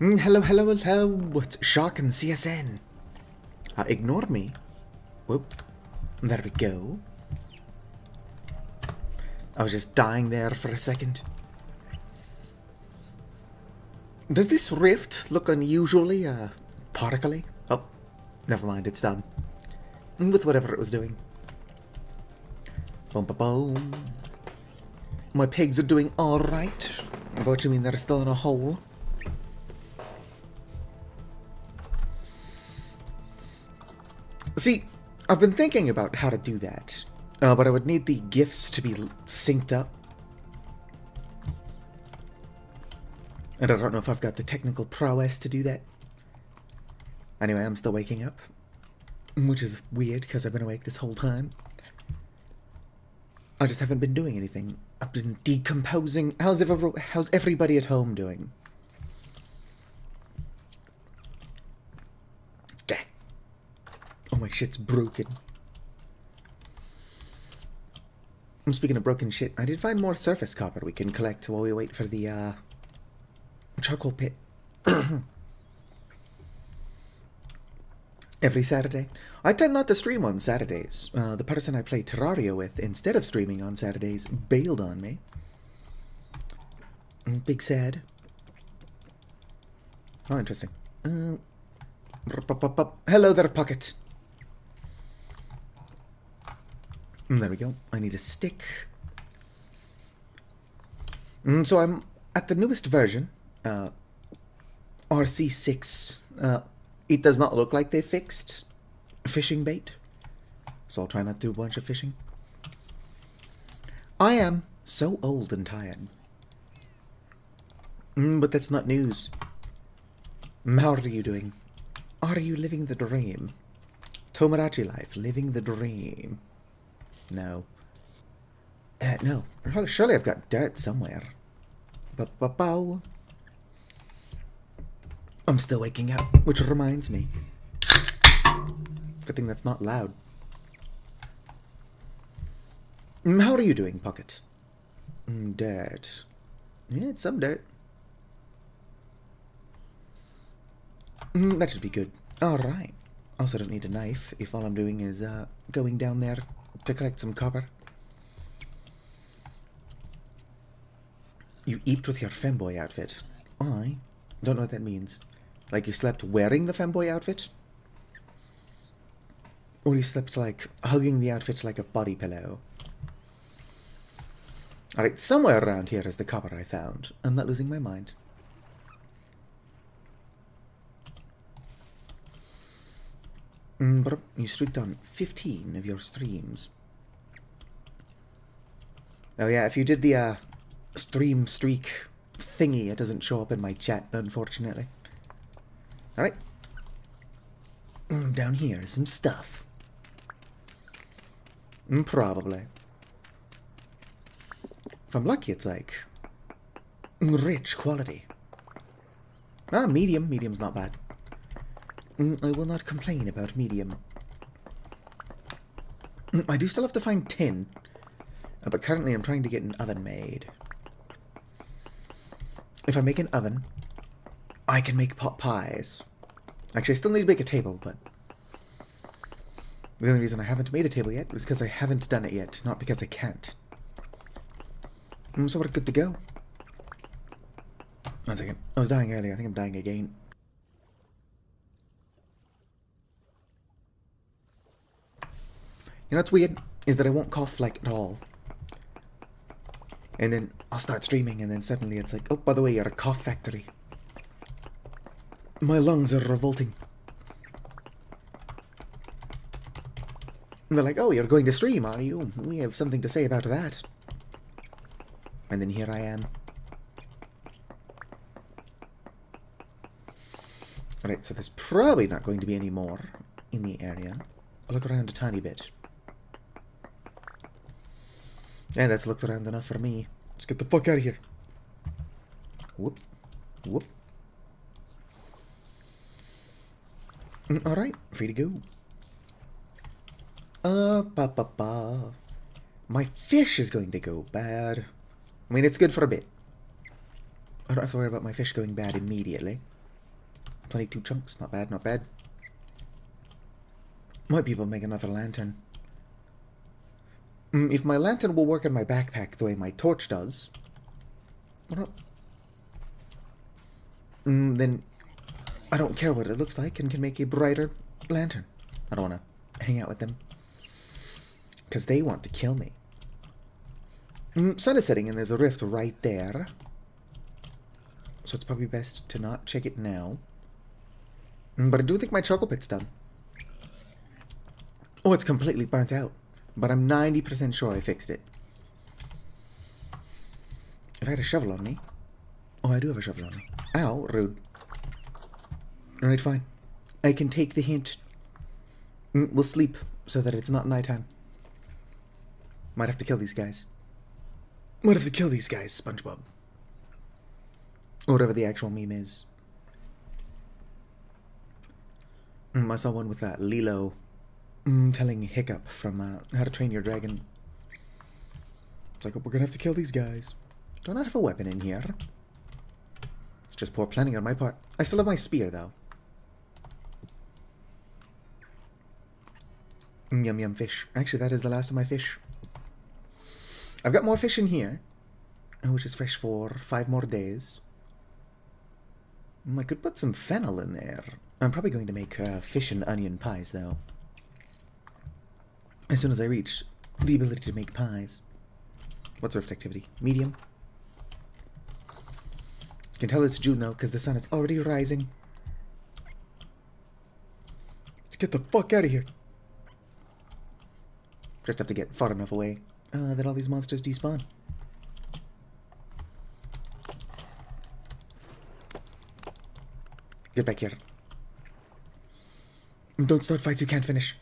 Hello, hello, hello. It's Shark and CSN. Ignore me. Whoop. There we go. I was just dying there for a second. Does this rift look unusually, particly? Oh, never mind, it's done. With whatever it was doing. Boom, ba boom. My pigs are doing alright. What do you mean they're still in a hole? See, I've been thinking about how to do that, but I would need the gifts to be synced up. And I don't know if I've got the technical prowess to do that. Anyway, I'm still waking up, which is weird because I've been awake this whole time. I just haven't been doing anything. I've been decomposing. How's everybody at home doing? Okay. Oh, my shit's broken. I'm speaking of broken shit. I did find more surface copper we can collect while we wait for the charcoal pit. Every Saturday. I tend not to stream on Saturdays. The person I play Terraria with, instead of streaming on Saturdays, bailed on me. Big sad. Oh, interesting. Hello there, Pocket. There we go. I need a stick. So I'm at the newest version, rc.6. It does not look like they fixed fishing bait, so I'll try not to do a bunch of fishing. I am so old and tired. But that's not news. How are you doing? Are you living the dream? Tomodachi life, living the dream. No. No. Surely I've got dirt somewhere. Ba-ba-bow. I'm still waking up, which reminds me. Good thing that's not loud. How are you doing, Pocket? Dirt. Yeah, it's some dirt. That should be good. Alright. Also don't need a knife if all I'm doing is going down there to collect some copper. You eeped with your femboy outfit. I don't know what that means. Like you slept wearing the femboy outfit? Or you slept like hugging the outfit like a body pillow? Alright, somewhere around here is the copper I found. I'm not losing my mind. But you streaked on 15 of your streams. Oh yeah, if you did the stream streak thingy, it doesn't show up in my chat, unfortunately. Alright. Down here is some stuff. Probably. If I'm lucky, it's like rich quality. Medium. Medium's not bad. I will not complain about medium. I do still have to find tin, but currently I'm trying to get an oven made. If I make an oven, I can make pot pies. Actually, I still need to make a table, but the only reason I haven't made a table yet is because I haven't done it yet, not because I can't. So we're good to go. 1 second. I was dying earlier. I think I'm dying again. You know what's weird? Is that I won't cough like at all. And then I'll start streaming and then suddenly it's like, oh, by the way, you're a cough factory. My lungs are revolting. And they're like, oh, you're going to stream, are you? We have something to say about that. And then here I am. Alright, so there's probably not going to be any more in the area. I'll look around a tiny bit. And that's looked around enough for me. Let's get the fuck out of here. Whoop. Whoop. Alright, free to go. My fish is going to go bad. I mean, it's good for a bit. I don't have to worry about my fish going bad immediately. 22 chunks. Not bad, not bad. Might be able to make another lantern. If my lantern will work in my backpack the way my torch does, then I don't care what it looks like and can make a brighter lantern. I don't want to hang out with them because they want to kill me. Sun is setting and there's a rift right there, so it's probably best to not check it now. But I do think my charcoal pit's done. Oh, it's completely burnt out, but I'm 90% sure I fixed it. If I had a shovel on me... Oh, I do have a shovel on me. Ow, rude. Alright, fine. I can take the hint. We'll sleep so that it's not nighttime. Might have to kill these guys. Might have to kill these guys, SpongeBob. Or whatever the actual meme is. I saw one with that Lilo telling Hiccup from How to Train Your Dragon. It's like, oh, we're gonna have to kill these guys. Do I not have a weapon in here? It's just poor planning on my part. I still have my spear, though. Yum yum fish. Actually, that is the last of my fish. I've got more fish in here, which is fresh for 5 more days. I could put some fennel in there. I'm probably going to make fish and onion pies, though. As soon as I reach the ability to make pies. What's rift activity? Medium. You can tell it's June, though, because the sun is already rising. Let's get the fuck out of here. Just have to get far enough away that all these monsters despawn. Get back here. Don't start fights you can't finish.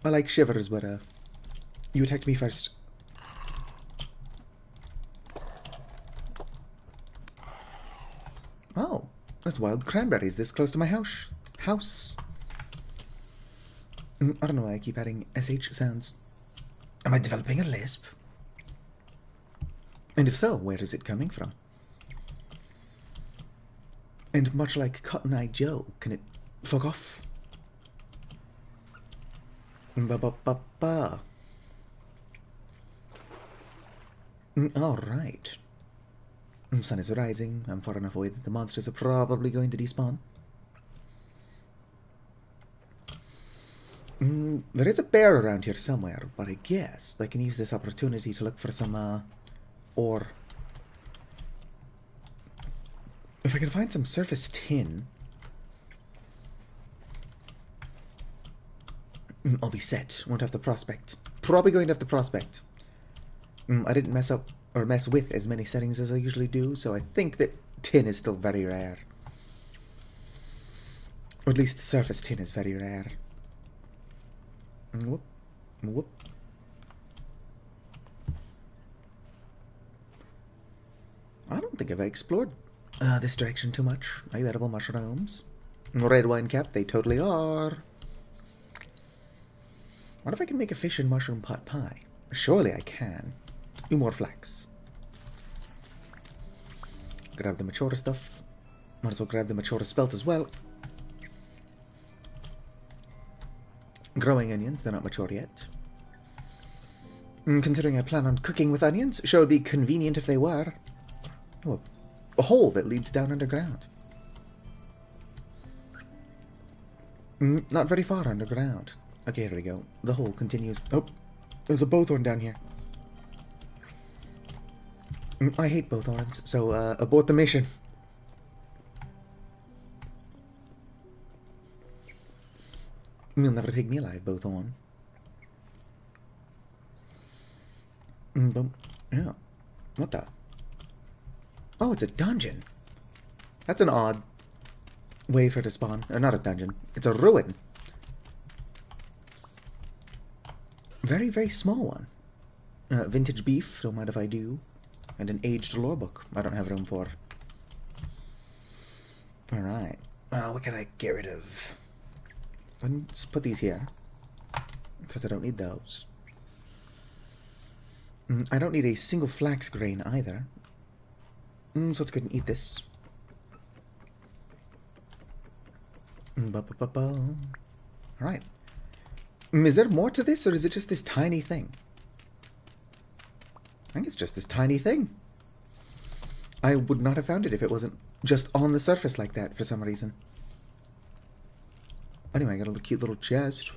I like shivers, but you attacked me first. Oh, that's wild cranberries this close to my house. I don't know why I keep adding SH sounds. Am I developing a lisp? And if so, where is it coming from? And much like Cotton Eye Joe, can it fuck off? Ba-ba-ba-ba. Alright. Sun is rising. I'm far enough away that the monsters are probably going to despawn. There is a bear around here somewhere, but I guess I can use this opportunity to look for some, ore. If I can find some surface tin, I'll be set. Won't have to prospect. Probably going to have to prospect. I didn't mess up or mess with as many settings as I usually do, so I think that tin is still very rare. Or at least surface tin is very rare. Whoop. Whoop. I don't think I've explored this direction too much. Are you edible mushrooms? Red wine cap, they totally are. What if I can make a fish and mushroom pot pie? Surely I can. More flax. Grab the Machora stuff. Might as well grab the Machora spelt as well. Growing onions, they're not mature yet. Considering I plan on cooking with onions, sure would be convenient if they were. Oh, a hole that leads down underground. Not very far underground. Okay, here we go. The hole continues. Oh, there's a bowthorn down here. I hate bowthorns, so abort the mission. You'll never take me alive, Bowthorn. Yeah. What the? Oh, it's a dungeon. That's an odd way for it to spawn. Or not a dungeon. It's a ruin. Very, very small one. Vintage beef, don't mind if I do. And an aged lore book I don't have room for. Alright. What can I get rid of? Let's put these here. Because I don't need those. I don't need a single flax grain either. So let's go ahead and eat this. Alright. Is there more to this, or is it just this tiny thing? I think it's just this tiny thing. I would not have found it if it wasn't just on the surface like that for some reason. Anyway, I got a cute little chest.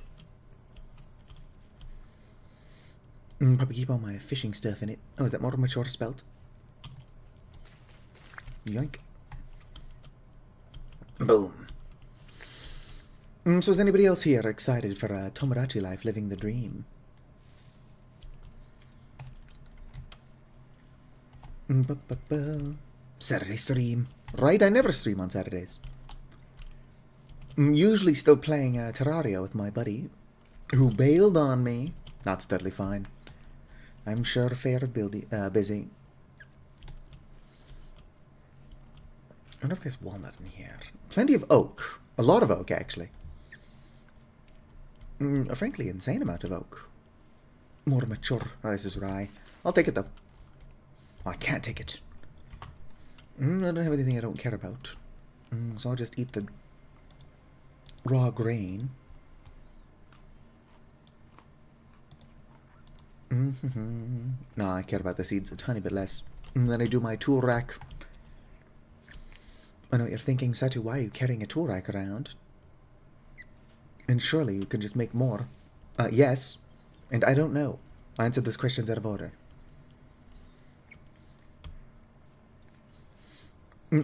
Probably keep all my fishing stuff in it. Oh, is that more mature spelt? Yoink. Boom. So is anybody else here excited for Tomodachi life, living the dream? Saturday stream. Right, I never stream on Saturdays. I'm usually still playing Terraria with my buddy, who bailed on me. That's totally fine. I'm sure fair busy. I wonder if there's walnut in here. Plenty of oak. A lot of oak, actually. A frankly insane amount of oak. More mature. Oh, this is rye. I'll take it, though. Oh, I can't take it. I don't have anything I don't care about. So I'll just eat the raw grain. No, I care about the seeds a tiny bit less. Then I do my tool rack. I know what you're thinking, Satu, why are you carrying a tool rack around? And surely you can just make more. Yes. And I don't know. I answered those questions out of order.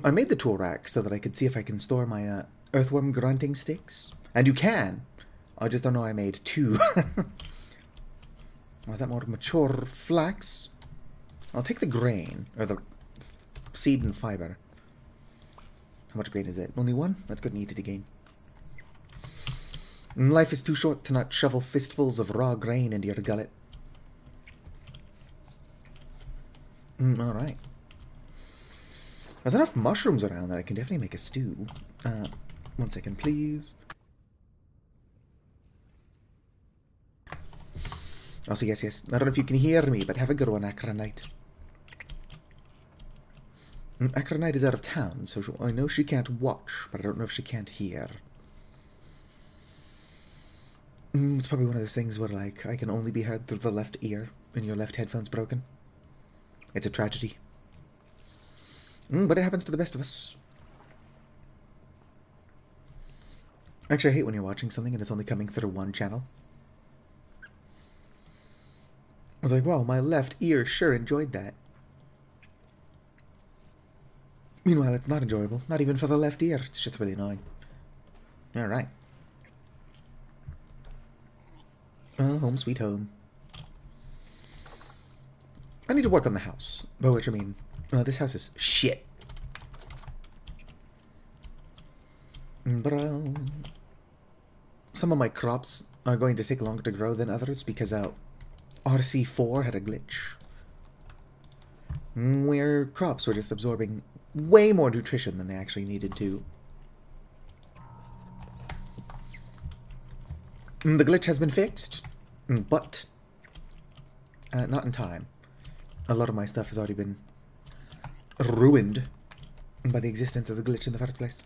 I made the tool rack so that I could see if I can store my earthworm grunting sticks. And you can. I just don't know I made 2. Was that more mature flax? I'll take the grain, or the seed and fiber. How much grain is it? Only 1? That's good and easy to gain. Life is too short to not shovel fistfuls of raw grain into your gullet. Alright. There's enough mushrooms around that I can definitely make a stew. 1 second, please. Also, yes. I don't know if you can hear me, but have a good one, Acronite. Acronite is out of town, so I know she can't watch, but I don't know if she can't hear. It's probably one of those things where, like, I can only be heard through the left ear, and your left headphone's broken. It's a tragedy. But it happens to the best of us. Actually, I hate when you're watching something and it's only coming through one channel. I was like, wow, my left ear sure enjoyed that. Meanwhile, it's not enjoyable. Not even for the left ear. It's just really annoying. Alright. Home sweet home. I need to work on the house. By which I mean, this house is shit. But, some of my crops are going to take longer to grow than others because, RC4 had a glitch. Where crops were just absorbing way more nutrition than they actually needed to. The glitch has been fixed, but not in time. A lot of my stuff has already been ruined by the existence of the glitch in the first place.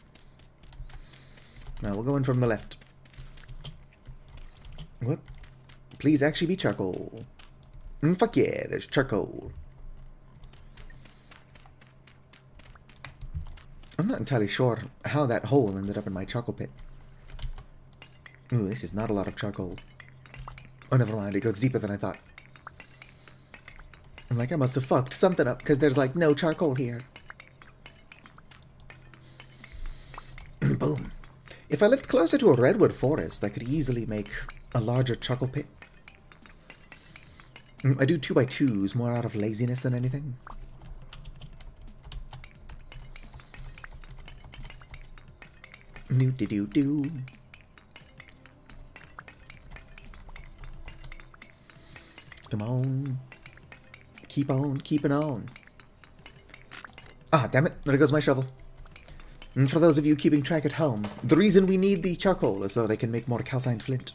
Now we'll go in from the left. What? Please actually be charcoal. Fuck yeah, there's charcoal. I'm not entirely sure how that hole ended up in my charcoal pit. Ooh, this is not a lot of charcoal. Oh, never mind, it goes deeper than I thought. I'm like, I must have fucked something up, because there's, like, no charcoal here. Boom. If I lived closer to a redwood forest, I could easily make a larger charcoal pit. I do 2x2s more out of laziness than anything. Do-do-do-do. Come on. Keep on keeping on. Ah, damn it. There goes my shovel. And for those of you keeping track at home, the reason we need the charcoal is so that I can make more calcined flint.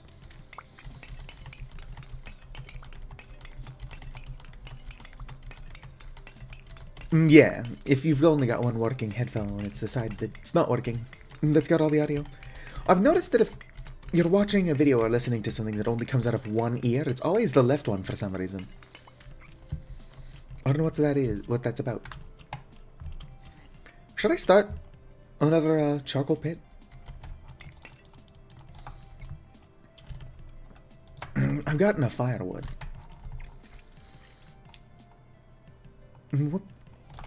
Yeah, if you've only got one working headphone, it's the side that's not working. That's got all the audio. I've noticed that if you're watching a video or listening to something that only comes out of one ear, it's always the left one for some reason. I don't know what that is, what that's about. Should I start another charcoal pit? I've got enough firewood. What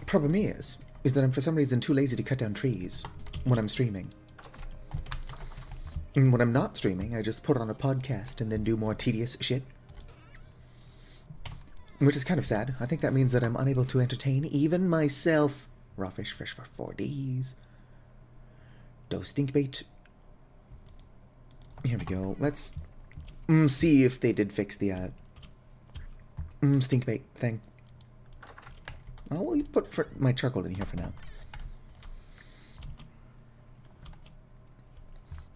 problem is that I'm for some reason too lazy to cut down trees when I'm streaming. And when I'm not streaming, I just put on a podcast and then do more tedious shit. Which is kind of sad. I think that means that I'm unable to entertain even myself. Raw fish, fish for 4 days. Dough stink bait. Here we go. Let's see if they did fix the stink bait thing. Oh, we'll put my charcoal in here for now.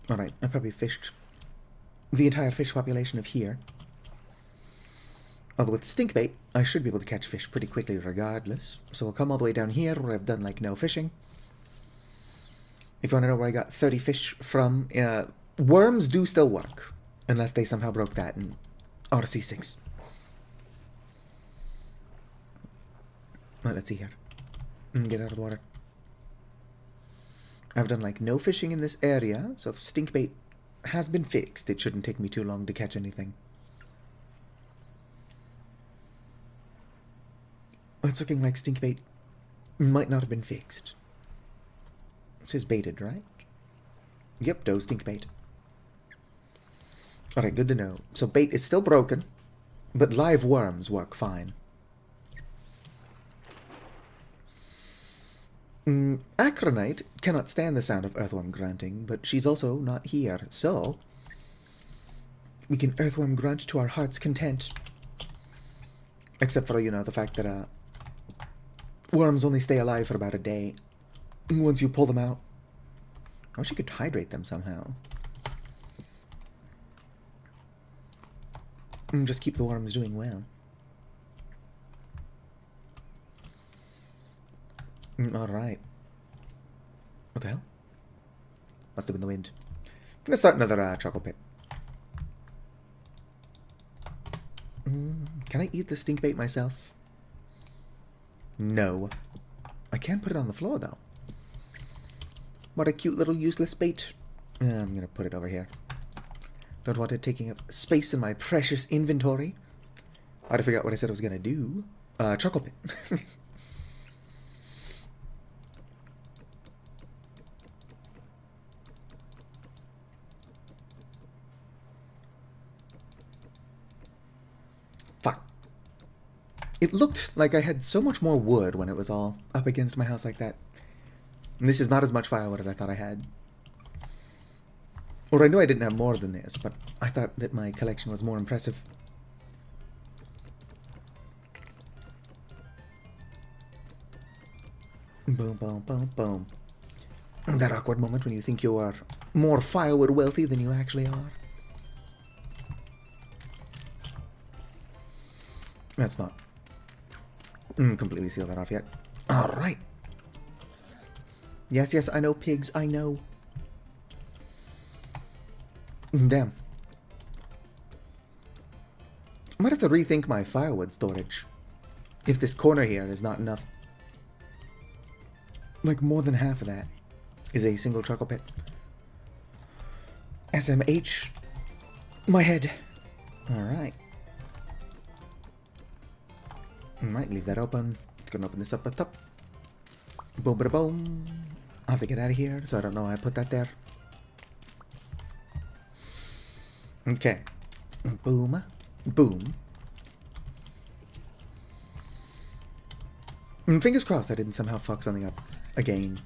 Alright, I probably fished the entire fish population of here. Although with stink bait, I should be able to catch fish pretty quickly regardless. So I'll come all the way down here where I've done like no fishing. If you want to know where I got 30 fish from, worms do still work. Unless they somehow broke that in rc.6. Well, let's see here. Get out of the water. I've done like no fishing in this area, so if stink bait has been fixed, it shouldn't take me too long to catch anything. It's looking like stink bait might not have been fixed. It says baited, right? Yep, dough stink bait. Alright, good to know. So bait is still broken, but live worms work fine. Acronite cannot stand the sound of earthworm grunting, but she's also not here, so we can earthworm grunt to our heart's content. Except for, you know, the fact that worms only stay alive for about a day once you pull them out. I wish you could hydrate them somehow. Just keep the worms doing well. Alright. What the hell? Must have been the wind. I'm gonna start another charcoal pit. Can I eat the stink bait myself? No. I can put it on the floor though. What a cute little useless bait. I'm gonna put it over here. Don't want it taking up space in my precious inventory. I already forgot what I said I was gonna do. Charcoal pit. Fuck. It looked like I had so much more wood when it was all up against my house like that. And this is not as much firewood as I thought I had. Or I knew I didn't have more than this, but I thought that my collection was more impressive. Boom, boom, boom, boom. That awkward moment when you think you are more firewood wealthy than you actually are. That's not completely seal that off yet. Alright. Yes, yes, I know pigs, I know. Damn. I might have to rethink my firewood storage. If this corner here is not enough. Like more than half of that is a single charcoal pit. SMH. My head. Alright. Might leave that open. Gonna open this up at top. Boom, bada boom. I have to get out of here, so I don't know why I put that there. Okay. Boom. Boom. Fingers crossed I didn't somehow fuck something up again.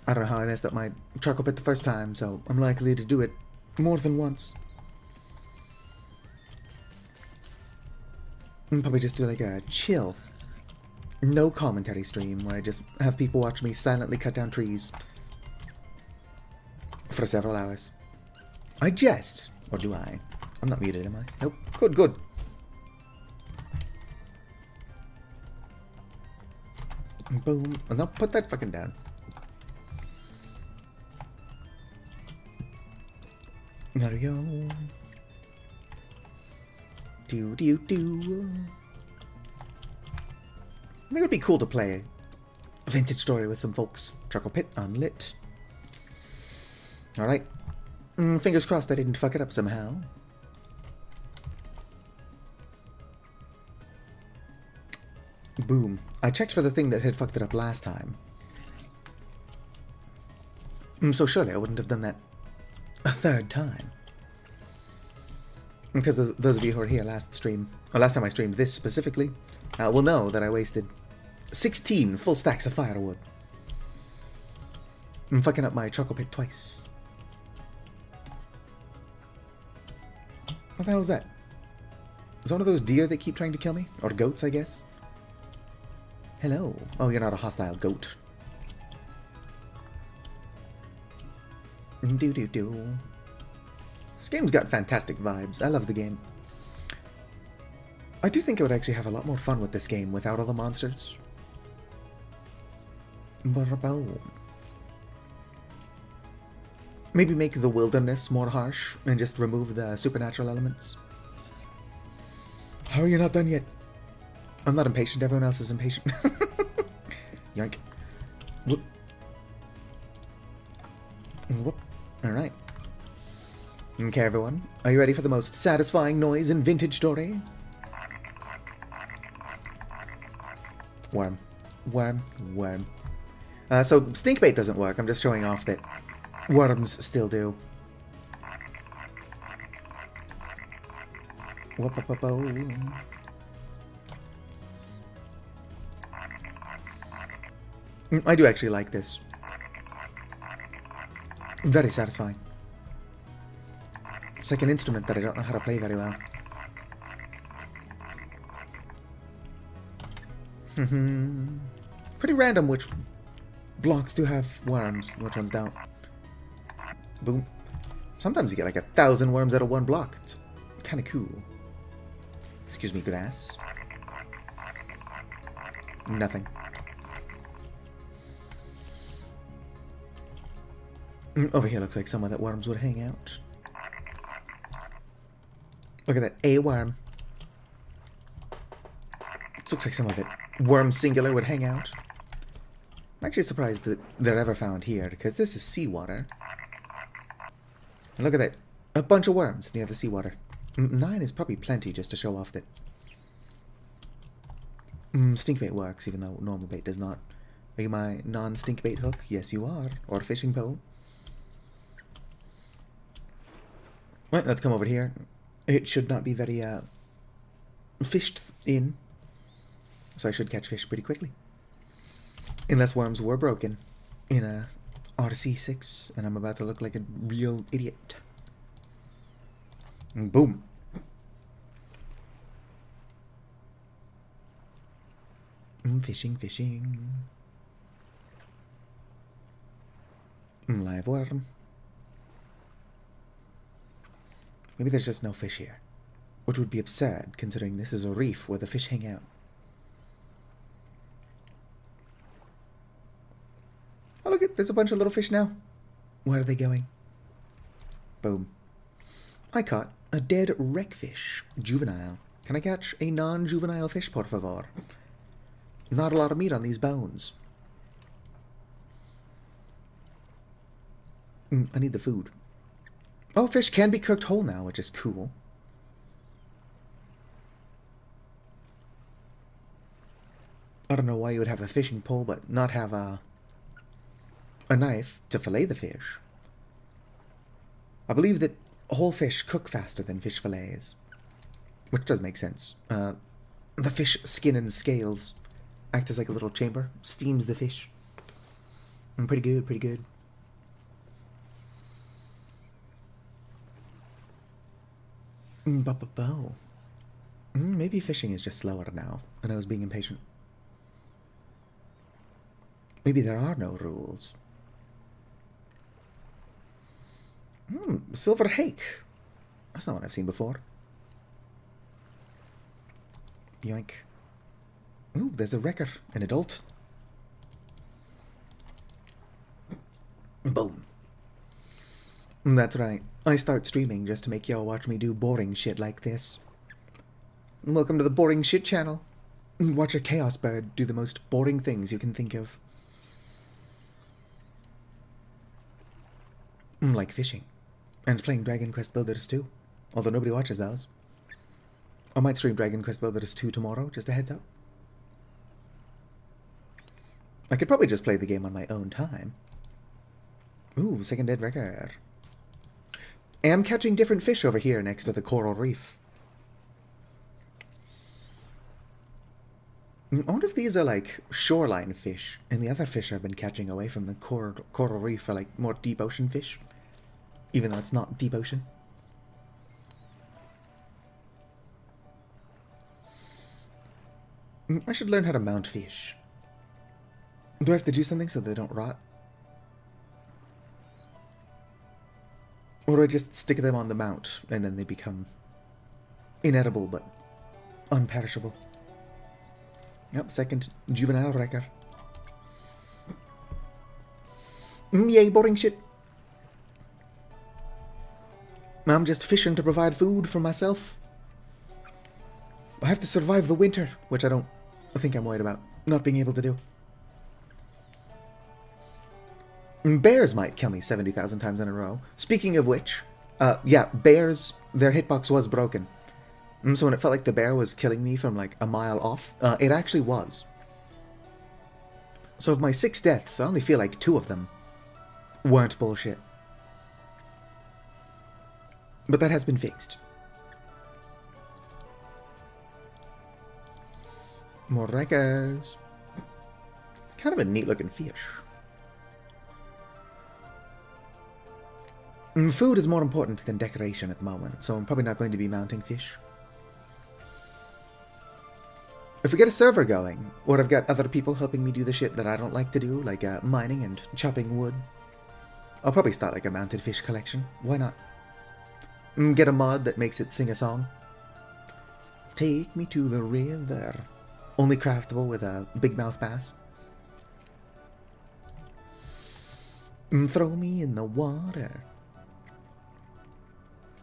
I don't know how I messed up my charcoal pit the first time, so I'm likely to do it more than once. I'll probably just do like a chill, no commentary stream where I just have people watch me silently cut down trees for several hours. I jest, or do I? I'm not muted, am I? Nope. Good, good. Boom. Oh, no, put that fucking down. Mario. Do do do. I think it would be cool to play a vintage story with some folks. Chuckle Pit unlit. Alright. Fingers crossed I didn't fuck it up somehow. Boom. I checked for the thing that had fucked it up last time. So surely I wouldn't have done that a third time. Because those of you who were here last stream, or last time I streamed this specifically, will know that I wasted 16 full stacks of firewood. I'm fucking up my Chuckle Pit twice. What the hell is that? Is it one of those deer that keep trying to kill me? Or goats, I guess? Hello. Oh, you're not a hostile goat. Do-do-do. This game's got fantastic vibes. I love the game. I do think I would actually have a lot more fun with this game without all the monsters. Maybe make the wilderness more harsh and just remove the supernatural elements. How are you not done yet? I'm not impatient, everyone else is impatient. Yoink. Whoop. Whoop. Alright. Okay, everyone. Are you ready for the most satisfying noise in vintage story? Worm. Worm. Worm. So, stinkbait doesn't work. I'm just showing off that worms still do. I do actually like this. Very satisfying. It's like an instrument that I don't know how to play very well. Pretty random which blocks do have worms, which ones don't. Boom. Sometimes you get like 1,000 worms out of one block. It's kind of cool. Excuse me, grass. Nothing. Over here looks like somewhere that worms would hang out. Look at that, a worm. It looks like somewhere that worm singular would hang out. I'm actually surprised that they're ever found here, because this is seawater. And look at that, a bunch of worms near the seawater. 9 is probably plenty just to show off that stinkbait works, even though normal bait does not. Are you my non-stinkbait hook? Yes, you are. Or fishing pole. Right, let's come over here. It should not be very fished in, so I should catch fish pretty quickly. Unless worms were broken in a rc.6, and I'm about to look like a real idiot. Boom. Fishing, fishing. Live worm. Maybe there's just no fish here, which would be absurd considering this is a reef where the fish hang out. Oh look, there's a bunch of little fish now. Where are they going? Boom. I caught a dead wreckfish, juvenile. Can I catch a non-juvenile fish, por favor? Not a lot of meat on these bones. I need the food. Oh, fish can be cooked whole now, which is cool. I don't know why you would have a fishing pole, but not have a knife to fillet the fish. I believe that whole fish cook faster than fish fillets, which does make sense. The fish skin and scales act as like a little chamber, steams the fish. Pretty good, pretty good. Maybe fishing is just slower now, and I was being impatient. Maybe there are no rules. Silver hake. That's not what I've seen before. Yoink. Ooh, there's a wrecker, an adult. Boom. That's right. I start streaming just to make y'all watch me do boring shit like this. Welcome to the Boring Shit channel. Watch a chaos bird do the most boring things you can think of. Like fishing. And playing Dragon Quest Builders 2. Although nobody watches those. I might stream Dragon Quest Builders 2 tomorrow, just a heads up. I could probably just play the game on my own time. Ooh, second dead record. Am catching different fish over here next to the coral reef. I wonder if these are like shoreline fish, and the other fish I've been catching away from the coral reef are like more deep ocean fish, even though it's not deep ocean. I should learn how to mount fish. Do I have to do something so they don't rot? Or do I just stick them on the mount, and then they become inedible but unperishable? Yep, second juvenile record. Yay, boring shit. I'm just fishing to provide food for myself. I have to survive the winter, which I think I'm worried about not being able to do. Bears might kill me 70,000 times in a row. Speaking of which, yeah, bears, their hitbox was broken. So when it felt like the bear was killing me from like a mile off, it actually was. So of my 6 deaths, I only feel like 2 of them weren't bullshit. But that has been fixed. More wreckers. It's kind of a neat looking fish. Food is more important than decoration at the moment, so I'm probably not going to be mounting fish. If we get a server going, or I've got other people helping me do the shit that I don't like to do, like mining and chopping wood, I'll probably start like a mounted fish collection. Why not? Get a mod that makes it sing a song. Take me to the river. Only craftable with a big mouth bass. Throw me in the water.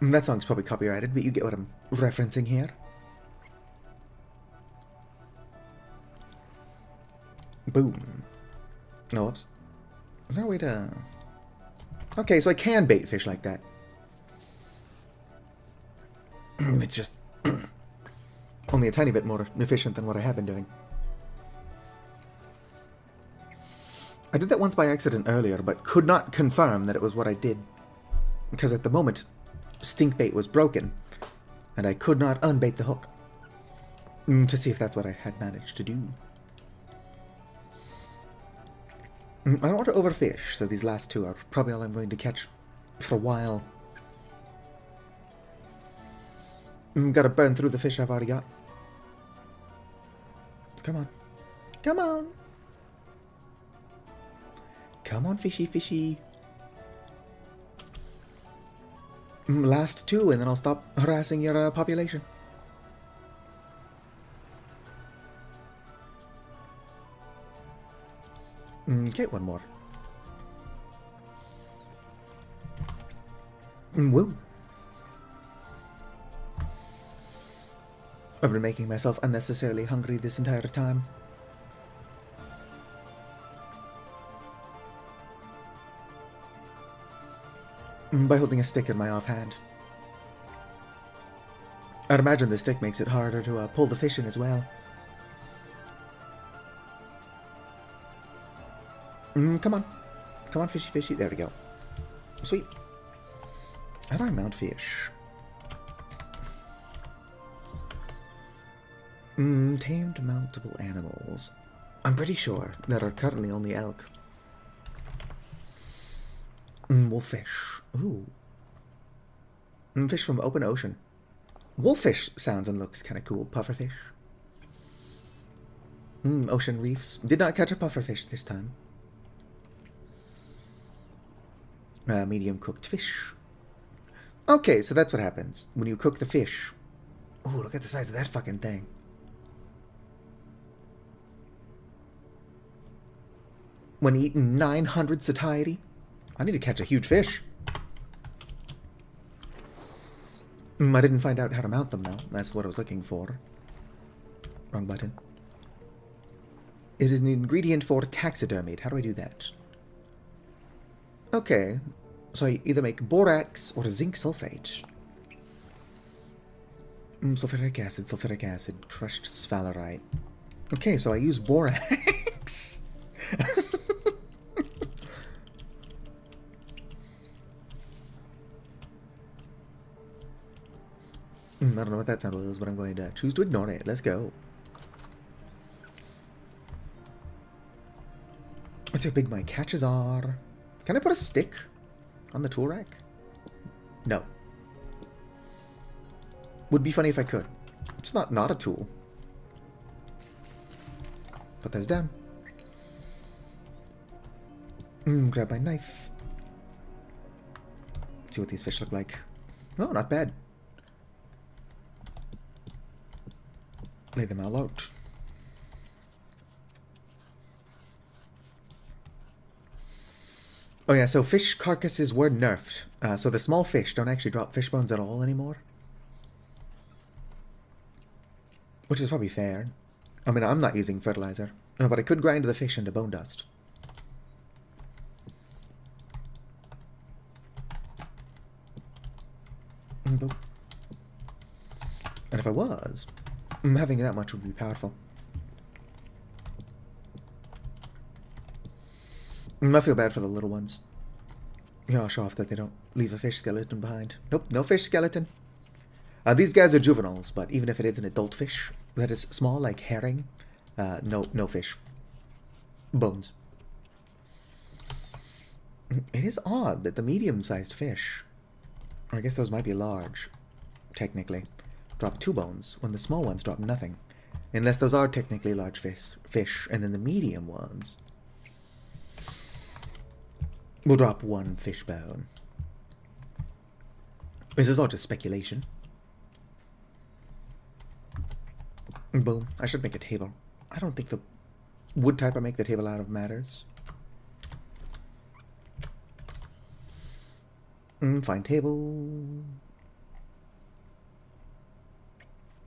That song's probably copyrighted, but you get what I'm referencing here. Boom. No, whoops. Is there a way to... Okay, so I can bait fish like that. It's just... only a tiny bit more efficient than what I have been doing. I did that once by accident earlier, but could not confirm that it was what I did. Because at the moment, stinkbait was broken, and I could not unbait the hook. To see if that's what I had managed to do. I don't want to overfish, so these last 2 are probably all I'm going to catch for a while. Gotta burn through the fish I've already got. Come on. Come on. Come on, fishy, fishy. Last 2, and then I'll stop harassing your population. Okay, 1 more. Woo. I've been making myself unnecessarily hungry this entire time. By holding a stick in my offhand. I'd imagine the stick makes it harder to pull the fish in as well. Come on. Come on, fishy, fishy. There we go. Sweet. How do I mount fish? Tamed mountable animals. I'm pretty sure there are currently only elk. Wolffish. Ooh. Fish from open ocean. Wolffish sounds and looks kind of cool. Pufferfish. Ocean reefs. Did not catch a pufferfish this time. Medium cooked fish. Okay, so that's what happens when you cook the fish. Ooh, look at the size of that fucking thing. When eating 900 satiety. I need to catch a huge fish. I didn't find out how to mount them, though. That's what I was looking for. Wrong button. It is an ingredient for taxidermied. How do I do that? Okay. So I either make borax or zinc sulfate. Sulfuric acid, crushed sphalerite. Okay, so I use borax. I don't know what that sound was, but I'm going to choose to ignore it. Let's go. Let's see how big my catches are. Can I put a stick on the tool rack? No. Would be funny if I could. It's not a tool. Put those down. Grab my knife. See what these fish look like. Oh, not bad. Lay them all out. Oh yeah, so fish carcasses were nerfed. So the small fish don't actually drop fish bones at all anymore. Which is probably fair. I mean, I'm not using fertilizer. But I could grind the fish into bone dust. And if I was, having that much would be powerful. I feel bad for the little ones. You know, I'll show off that they don't leave a fish skeleton behind. Nope, no fish skeleton. These guys are juveniles, but even if it is an adult fish that is small, like herring, no fish. Bones. It is odd that the medium-sized fish, or I guess those might be large, technically, drop 2 bones, when the small ones drop nothing. Unless those are technically large fish, and then the medium ones will drop 1 fish bone. This is all just speculation. Boom. I should make a table. I don't think the wood type I make the table out of matters. Fine table.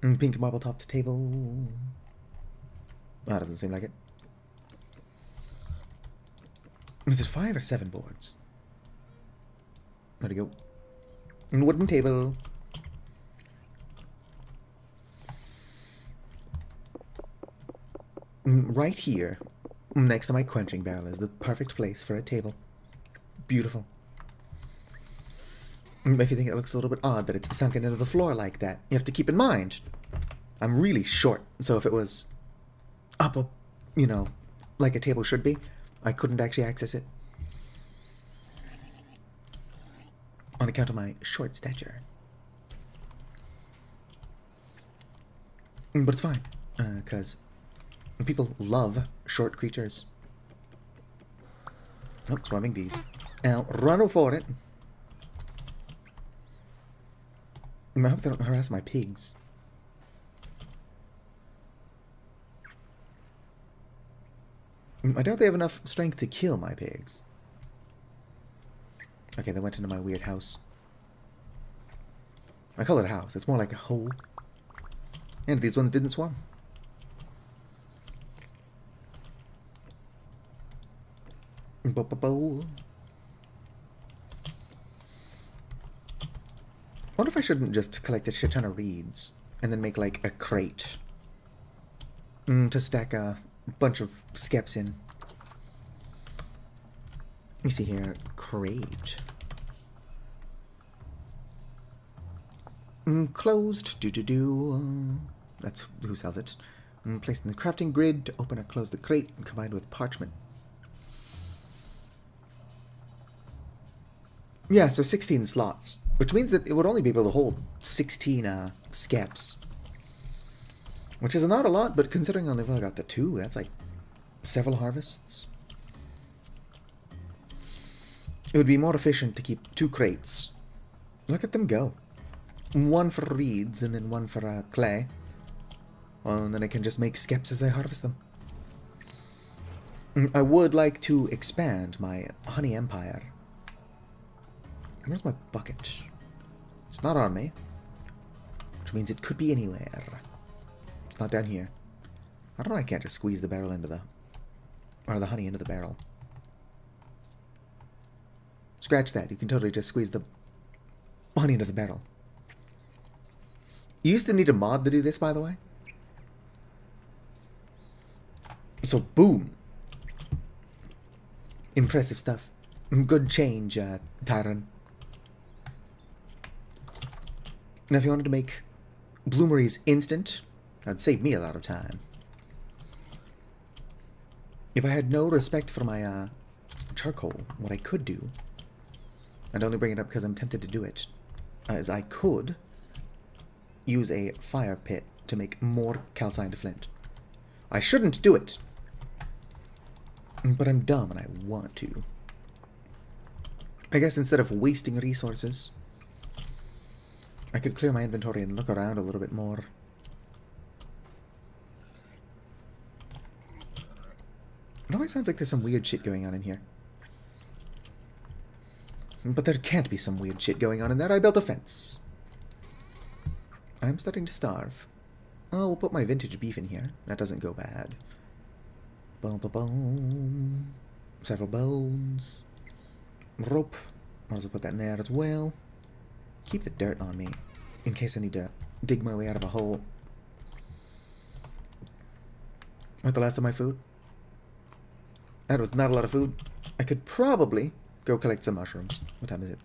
Pink marble topped table. That doesn't seem like it. Is it 5 or 7 boards? There we go. Wooden table. Right here, next to my quenching barrel, is the perfect place for a table. Beautiful. If you think it looks a little bit odd that it's sunken into the floor like that, you have to keep in mind, I'm really short, so if it was up, you know, like a table should be, I couldn't actually access it. On account of my short stature. But it's fine, because people love short creatures. Oh, swarming bees. Now, run for it. I hope they don't harass my pigs. I doubt they have enough strength to kill my pigs. Okay, they went into my weird house. I call it a house. It's more like a hole. And these ones didn't swarm. I wonder if I shouldn't just collect a shit ton of reeds and then make like a crate to stack a bunch of skeps in. Let me see here. Crate. Closed. That's who sells it. Placed in the crafting grid to open or close the crate and combined with parchment. Yeah, so 16 slots, which means that it would only be able to hold 16 skeps. Which is not a lot, but considering I've only got the 2, that's like several harvests. It would be more efficient to keep 2 crates. Look at them go. 1 for reeds and then 1 for clay. Well, and then I can just make skeps as I harvest them. I would like to expand my honey empire. Where's my bucket? It's not on me. which means it could be anywhere. It's not down here. I don't know, I can't just squeeze the barrel into the... or the honey into the barrel. Scratch that, you can totally just squeeze the honey into the barrel. You used to need a mod to do this, by the way. So, boom. Impressive stuff. Good change, Tyron. Now, if you wanted to make bloomeries instant, that'd save me a lot of time. If I had no respect for my charcoal, what I could do, I'd only bring it up because I'm tempted to do it, is I could use a fire pit to make more calcined flint. I shouldn't do it, but I'm dumb and I want to. I guess instead of wasting resources, I could clear my inventory and look around a little bit more. It always sounds like there's some weird shit going on in here. But there can't be some weird shit going on in there. I built a fence. I'm starting to starve. Oh, we'll put my vintage beef in here. That doesn't go bad. Boom, boom, boom. Several bones. Rope. Might as well put that in there as well. Keep the dirt on me, in case I need to dig my way out of a hole. What, the last of my food? That was not a lot of food. I could probably go collect some mushrooms. What time is it?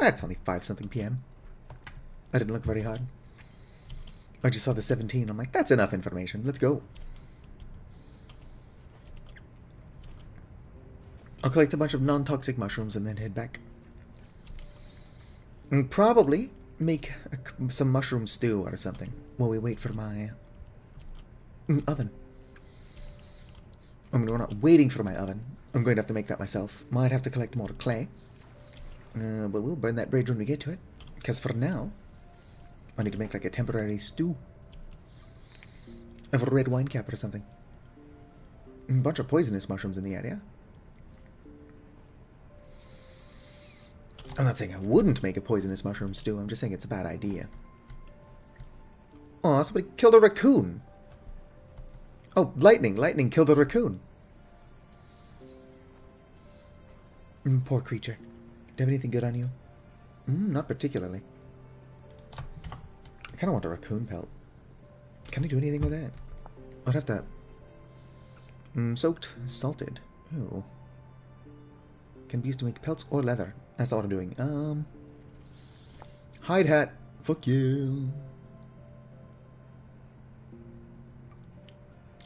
It's only 5-something p.m. I didn't look very hard. I just saw the 17. I'm like, that's enough information. Let's go. I'll collect a bunch of non-toxic mushrooms and then head back. And probably make some mushroom stew or something while we wait for my oven. I mean, we're not waiting for my oven. I'm going to have to make that myself. Might have to collect more clay. But we'll burn that bridge when we get to it. Because for now, I need to make like a temporary stew of a red wine cap or something. A bunch of poisonous mushrooms in the area. I'm not saying I wouldn't make a poisonous mushroom stew. I'm just saying it's a bad idea. Aw, somebody killed a raccoon. Oh, lightning. Lightning killed a raccoon. Poor creature. Do you have anything good on you? Not particularly. I kind of want a raccoon pelt. Can I do anything with that? I'd have to... soaked, salted. Ew. Can be used to make pelts or leather. That's all I'm doing. Hide hat. Fuck you.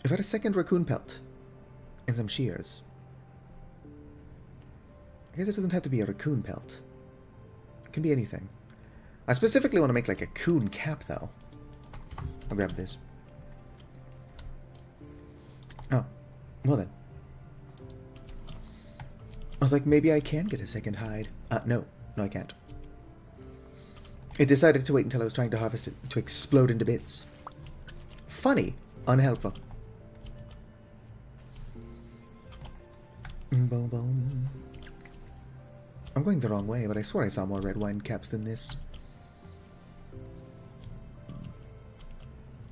If I had a second raccoon pelt and some shears, I guess it doesn't have to be a raccoon pelt. It can be anything. I specifically want to make like a coon cap, though. I'll grab this. Oh, well then. I was like, maybe I can get a second hide. No, I can't. It decided to wait until I was trying to harvest it to explode into bits. Funny, unhelpful. Boom, boom. I'm going the wrong way, but I swear I saw more red wine caps than this.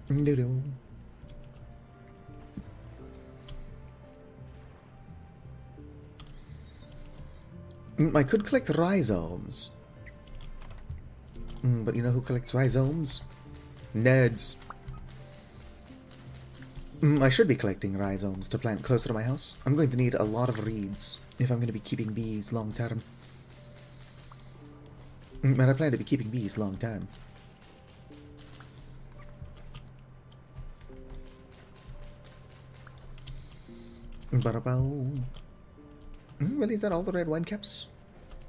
Doo-doo. I could collect rhizomes. But you know who collects rhizomes? Nerds. I should be collecting rhizomes to plant closer to my house. I'm going to need a lot of reeds if I'm going to be keeping bees long term. And I plan to be keeping bees long term. Ba-da-bow. Really, is that all the red wine caps?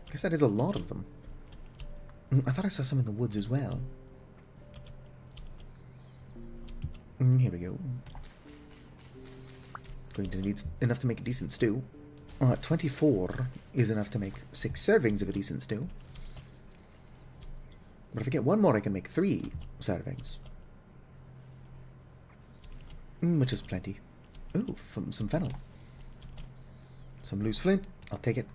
I guess that is a lot of them. I thought I saw some in the woods as well. Here we go. Going to need enough to make a decent stew. 24 is enough to make 6 servings of a decent stew. But if I get one more, I can make 3 servings. Which is plenty. Ooh, some fennel. Some loose flint. I'll take it.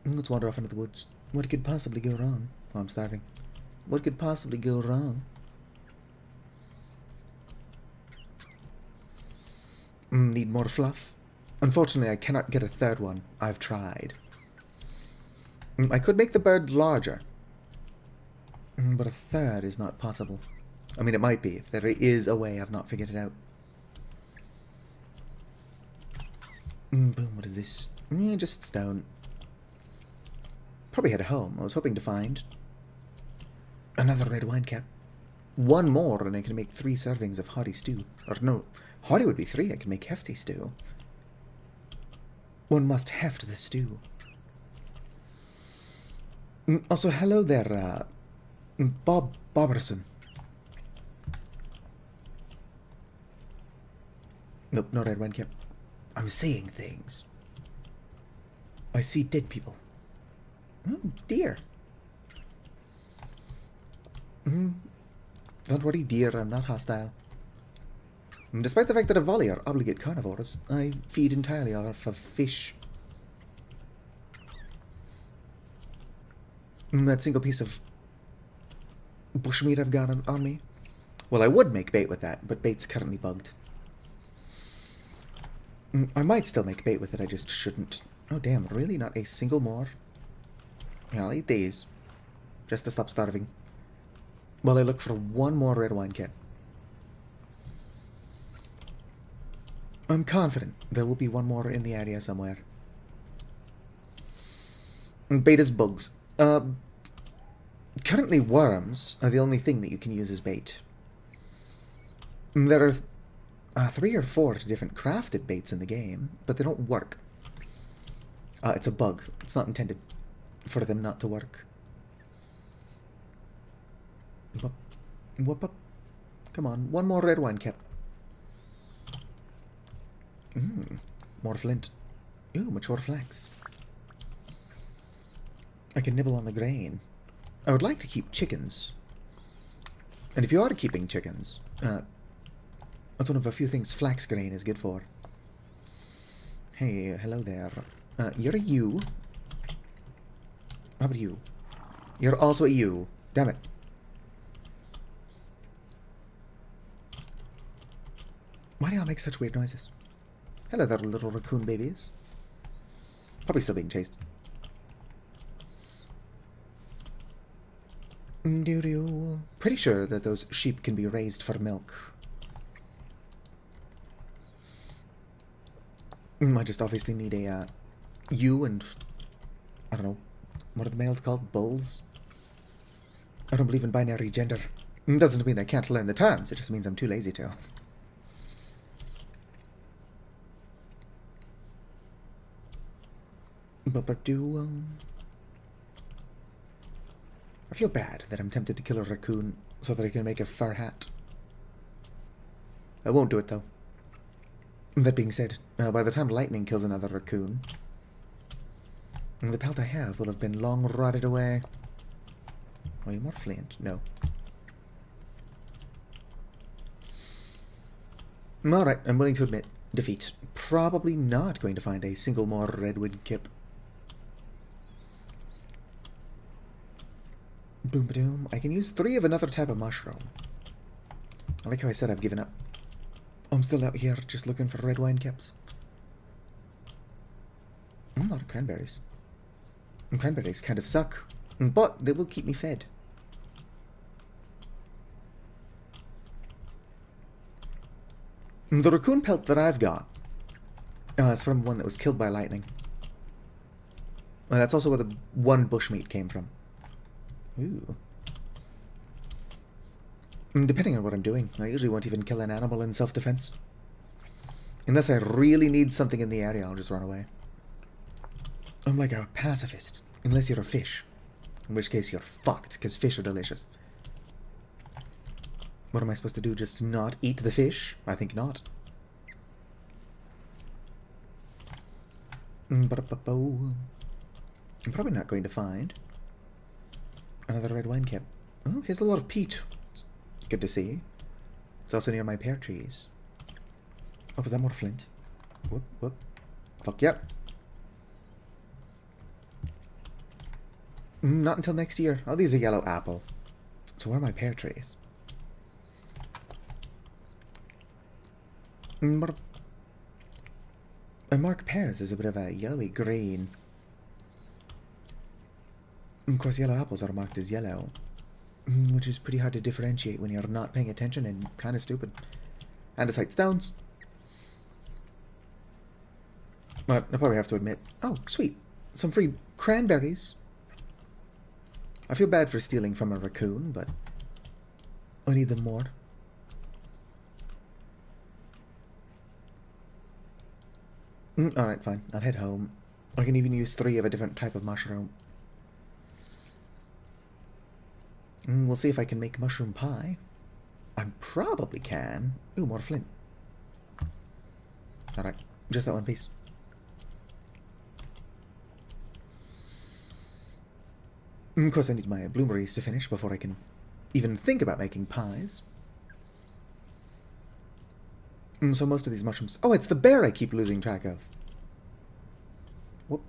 Let's wander off into the woods. What could possibly go wrong? Oh, I'm starving. What could possibly go wrong? Need more fluff? Unfortunately, I cannot get a third one. I've tried. I could make the bird larger. But a third is not possible. I mean, it might be, if there is a way I've not figured it out. Boom, what is this? Just stone. Probably head home. I was hoping to find another red wine cap. One more and I can make 3 servings of hearty stew. Or no, hearty would be 3. I can make hefty stew. One must heft the stew. Also, hello there, Bob Boberson. Nope, no red wine cap. I'm seeing things. I see dead people. Oh, dear. Don't worry, dear, I'm not hostile. Despite the fact that a volley are obligate carnivores, I feed entirely off of fish. That single piece of bushmeat I've got on me. Well, I would make bait with that, but bait's currently bugged. I might still make bait with it, I just shouldn't. Oh damn, really? Not a single more? Yeah, I'll eat these. Just to stop starving. While I look for one more red wine cap. I'm confident there will be one more in the area somewhere. Bait is bugs. Currently worms are the only thing that you can use as bait. There are 3 or 4 different crafted baits in the game, but they don't work. It's a bug. It's not intended for them not to work. Whoop up. Come on, one more red wine cap. More flint. Ooh, mature flax. I can nibble on the grain. I would like to keep chickens. And if you are keeping chickens, that's one of a few things flax grain is good for. Hey, hello there. You're a you. How about you? You're also a you. Damn it. Why do y'all make such weird noises? Hello there, little raccoon babies. Probably still being chased. Pretty sure that those sheep can be raised for milk. I just obviously need a ewe and I don't know, what are the males called? Bulls? I don't believe in binary gender. It doesn't mean I can't learn the terms, it just means I'm too lazy to. I feel bad that I'm tempted to kill a raccoon so that I can make a fur hat. I won't do it though. That being said, by the time lightning kills another raccoon, the pelt I have will have been long rotted away. Are you more flint? No. Alright, I'm willing to admit defeat. Probably not going to find a single more redwood kip. Boom ba doom. I can use 3 of another type of mushroom. I like how I said I've given up. I'm still out here just looking for red wine caps. A lot of cranberries. And cranberries kind of suck, but they will keep me fed. The raccoon pelt that I've got is from one that was killed by lightning. That's also where the one bushmeat came from. Ooh. Depending on what I'm doing, I usually won't even kill an animal in self-defense. Unless I really need something in the area, I'll just run away. I'm like a pacifist, unless you're a fish. In which case you're fucked, because fish are delicious. What am I supposed to do, just not eat the fish? I think not. I'm probably not going to find another red wine cap. Oh, here's a lot of peat. Good to see. It's also near my pear trees. Oh, was that more flint? Whoop, whoop. Fuck, yep. Not until next year. Oh, these are yellow apple. So where are my pear trees? But I mark pears as a bit of a yellowy green. Of course, yellow apples are marked as yellow, which is pretty hard to differentiate when you're not paying attention and kind of stupid. Andesite stones. But I probably have to admit, oh, sweet, some free cranberries. I feel bad for stealing from a raccoon, but I need them more. Alright, fine. I'll head home. I can even use 3 of a different type of mushroom. We'll see if I can make mushroom pie. I probably can. Ooh, more flint. Alright, just that one piece. Of course, I need my bloomeries to finish before I can even think about making pies. So most of these mushrooms... Oh, it's the bear I keep losing track of. Whoop.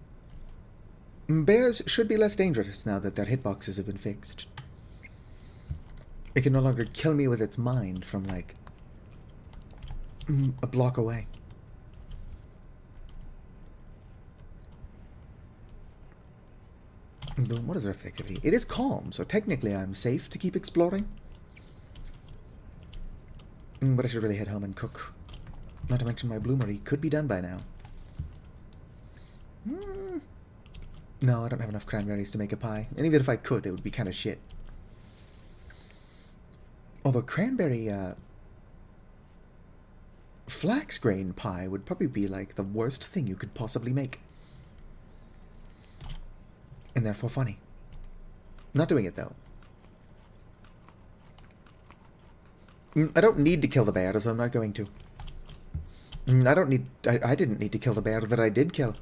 Bears should be less dangerous now that their hitboxes have been fixed. It can no longer kill me with its mind from, like, a block away. Boom, what is Rift activity? It is calm, so technically I'm safe to keep exploring. But I should really head home and cook. Not to mention my bloomery could be done by now. No, I don't have enough cranberries to make a pie. And even if I could, it would be kind of shit. Although cranberry, flax grain pie would probably be like the worst thing you could possibly make. And therefore funny. Not doing it though. I don't need to kill the bear, so I'm not going to. I didn't need to kill the bear that I did kill.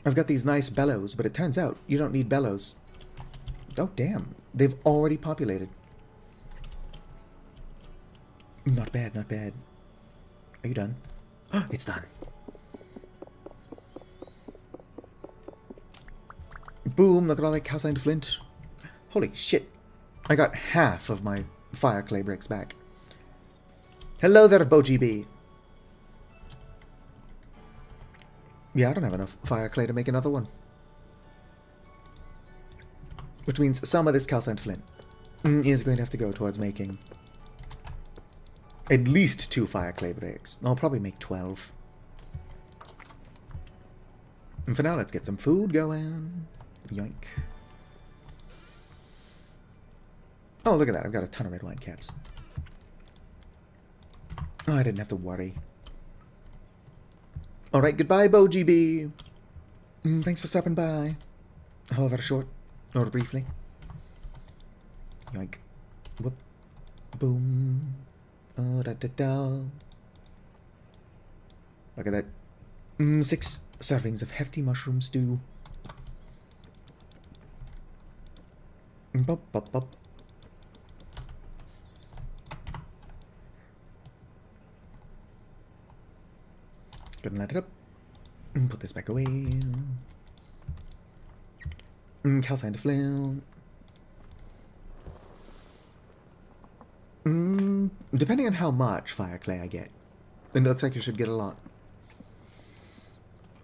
I've got these nice bellows, but it turns out you don't need bellows. Oh, damn. They've already populated. Not bad, not bad. Are you done? It's done. Boom, look at all that calcined flint. Holy shit. I got half of my fire clay bricks back. Hello there, BoGB. Yeah, I don't have enough fire clay to make another one. Which means some of this calcined flint is going to have to go towards making at least 2 fire clay bricks. I'll probably make 12. And for now, let's get some food going. Yoink. Oh, look at that. I've got a ton of red wine caps. Oh, I didn't have to worry. Alright, goodbye, BoGB. Thanks for stopping by. However short or briefly. Yoink. Whoop. Boom. Oh, da da da. Look at that. 6 servings of hefty mushroom stew. Bop, bop, bop. Go and light it up. Put this back away. Calcined flint. Depending on how much fire clay I get. It looks like you should get a lot.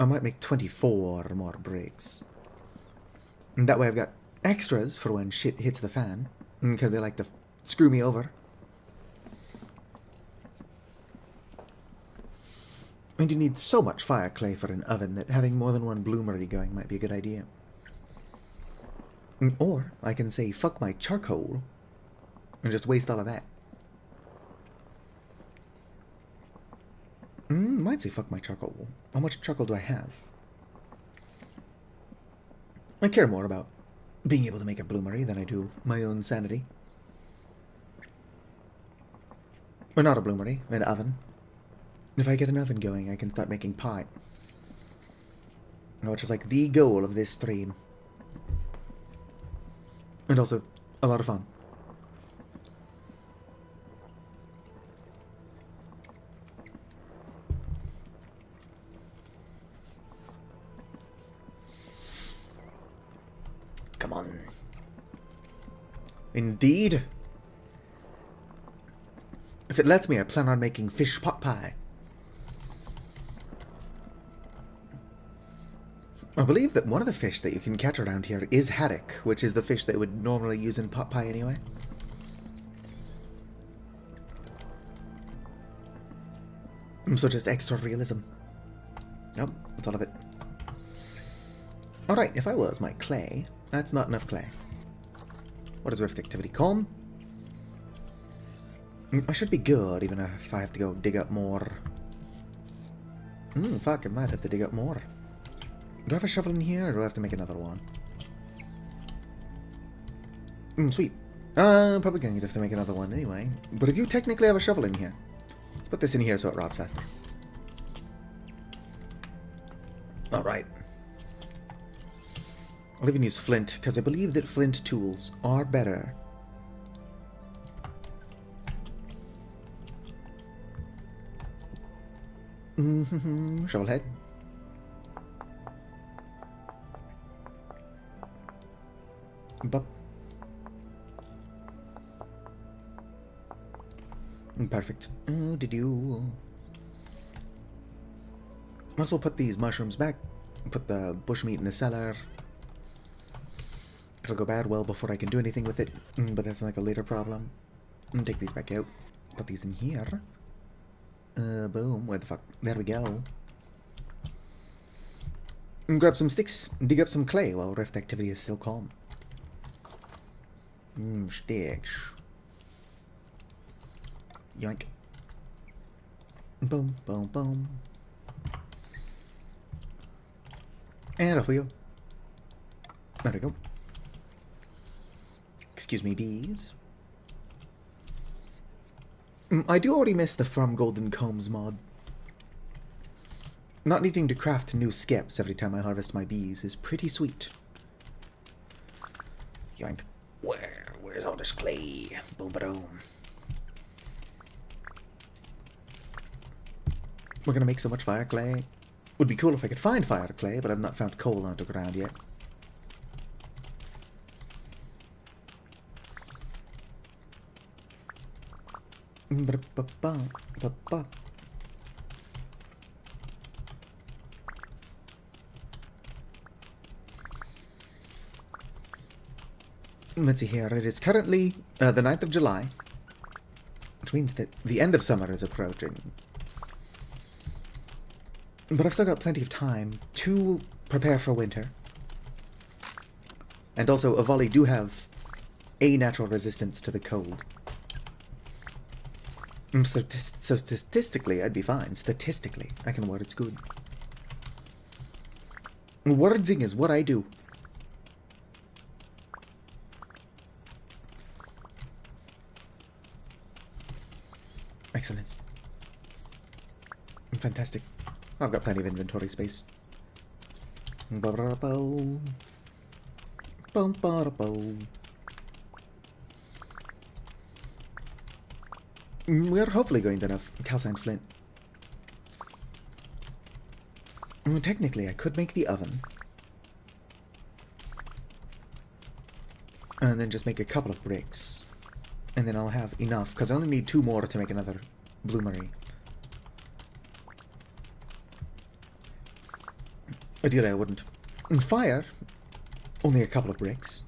I might make 24 more bricks. And that way I've got extras for when shit hits the fan. Because they like to screw me over. And you need so much fire clay for an oven that having more than one bloomery going might be a good idea. Or I can say fuck my charcoal and just waste all of that. Might say fuck my charcoal. How much charcoal do I have? I care more about being able to make a bloomery than I do my own sanity. Or not a bloomery, an oven. If I get an oven going, I can start making pie. Which is like the goal of this stream. And also, a lot of fun. Come on. Indeed. If it lets me, I plan on making fish pot pie. I believe that one of the fish that you can catch around here is haddock, which is the fish that would normally use in pot pie anyway. So just extra realism. Nope, that's all of it. Alright, if I was my clay, that's not enough clay. What is rift activity? Calm? I should be good, even if I have to go dig up more. Fuck, I might have to dig up more. Do I have a shovel in here, or do I have to make another one? Sweet. Probably going to have to make another one anyway. But if you technically have a shovel in here, let's put this in here so it rots faster. Alright. I'll even use flint, because I believe that flint tools are better. Shovel head. Bup. Perfect. Oh, did you? Might as well put these mushrooms back. Put the bushmeat in the cellar. It'll go bad well before I can do anything with it, but that's like a later problem. Take these back out. Put these in here. Boom. Where the fuck? There we go. Grab some sticks. Dig up some clay while rift activity is still calm. Sticks. Yoink. Boom, boom, boom. And off we go. There we go. Excuse me, bees. I do already miss the From Golden Combs mod. Not needing to craft new skips every time I harvest my bees is pretty sweet. Yoink. Where's all this clay? Boom, ba-doom. We're gonna make so much fire clay. Would be cool if I could find fire clay, but I've not found coal underground yet. Let's see here. It is currently the 9th of July, which means that the end of summer is approaching. But I've still got plenty of time to prepare for winter. And also, Avali do have a natural resistance to the cold. So statistically, I'd be fine. Statistically, I can words good. Wordsing is what I do. Excellent. Fantastic. I've got plenty of inventory space. We're hopefully going to have calcined flint. Technically, I could make the oven. And then just make a couple of bricks. And then I'll have enough, because I only need 2 more to make another bloomery. Ideally, I wouldn't. And fire, only a couple of bricks.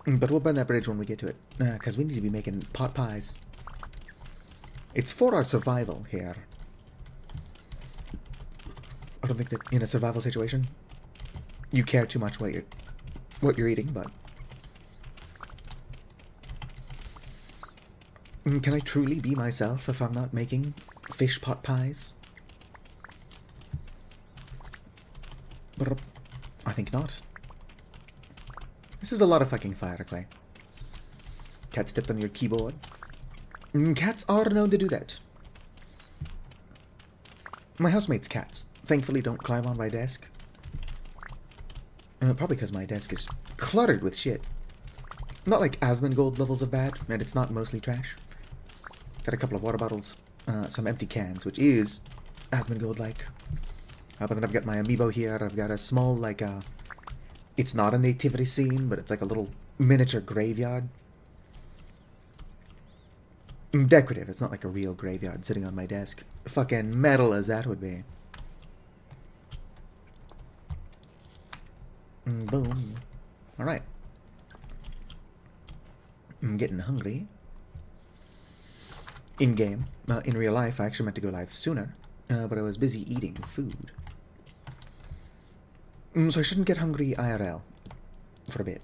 But we'll burn that bridge when we get to it, because we need to be making pot pies. It's for our survival here. I don't think that in a survival situation, you care too much what you're eating, but... Can I truly be myself if I'm not making fish pot pies? I think not. This is a lot of fucking fire clay. Cat stepped on your keyboard. Cats are known to do that. My housemate's cats thankfully don't climb on my desk. Probably because my desk is cluttered with shit. Not like Asmongold levels of bad, and it's not mostly trash. Got a couple of water bottles, some empty cans, which is Asmongold-like. But then I've got my amiibo here. I've got a small, like, It's not a nativity scene, but it's like a little miniature graveyard. Decorative. It's not like a real graveyard sitting on my desk. Fucking metal as that would be. Boom. Alright. I'm getting hungry. In-game. In real life, I actually meant to go live sooner, but I was busy eating food. So I shouldn't get hungry IRL for a bit.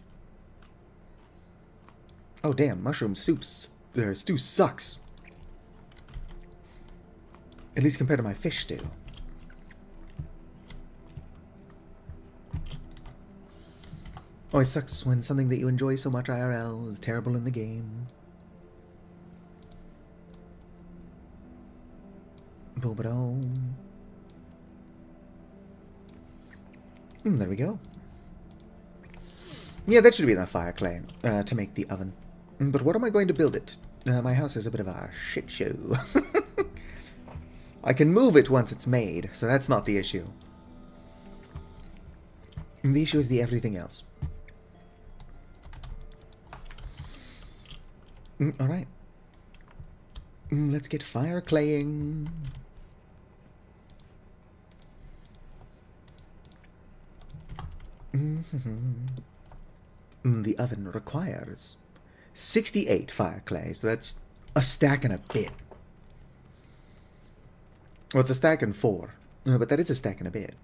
Oh damn, mushroom stew sucks. At least compared to my fish stew. Oh, it sucks when something that you enjoy so much IRL is terrible in the game. Boom. There we go. Yeah, that should be enough fire clay to make the oven. But what am I going to build it? My house is a bit of a shit show. I can move it once it's made, so that's not the issue. The issue is the everything else. Alright. Let's get fire claying. The oven requires 68 fire clay, so that's a stack and a bit. Well, it's a stack and 4, but that is a stack and a bit.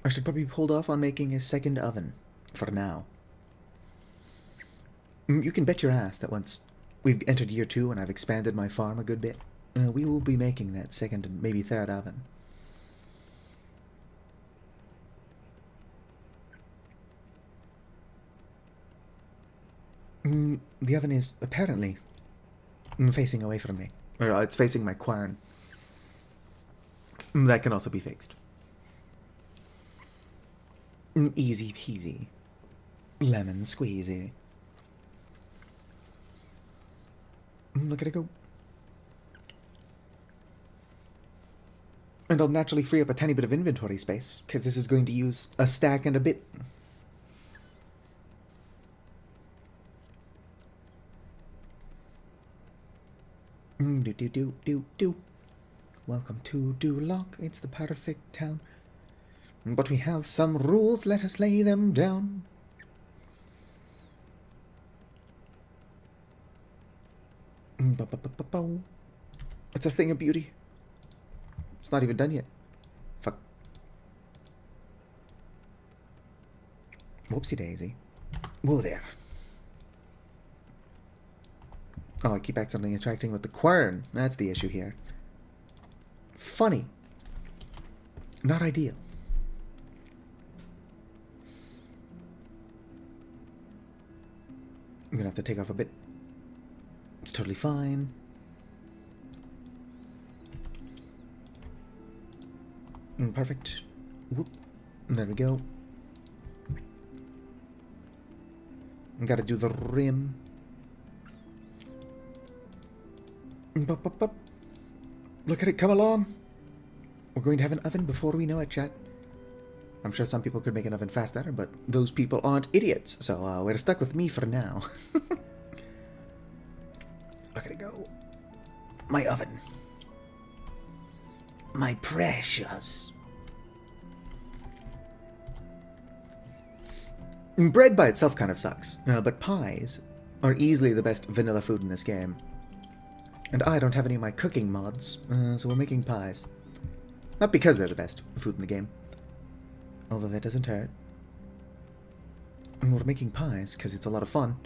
I should probably hold off on making a second oven for now. You can bet your ass that once we've entered year 2 and I've expanded my farm a good bit, we will be making that second and maybe third oven. The oven is apparently facing away from me. Or it's facing my quern. That can also be fixed. Easy peasy. Lemon squeezy. Look at it go. And I'll naturally free up a tiny bit of inventory space, because this is going to use a stack and a bit. Do. Welcome to Duloc, it's the perfect town. But we have some rules, let us lay them down. It's a thing of beauty. It's not even done yet. Fuck. Whoopsie daisy. Whoa there. Oh, I keep accidentally interacting with the quern. That's the issue here. Funny. Not ideal. I'm gonna have to take off a bit. It's totally fine. Perfect. Whoop. There we go. Gotta do the rim. Up. Look at it come along. We're going to have an oven before we know it, chat. I'm sure some people could make an oven faster, but those people aren't idiots, so we're stuck with me for now. Look at it go. My oven. My precious. Bread by itself kind of sucks, but pies are easily the best vanilla food in this game. And I don't have any of my cooking mods, so we're making pies. Not because they're the best food in the game, although that doesn't hurt. And we're making pies because it's a lot of fun,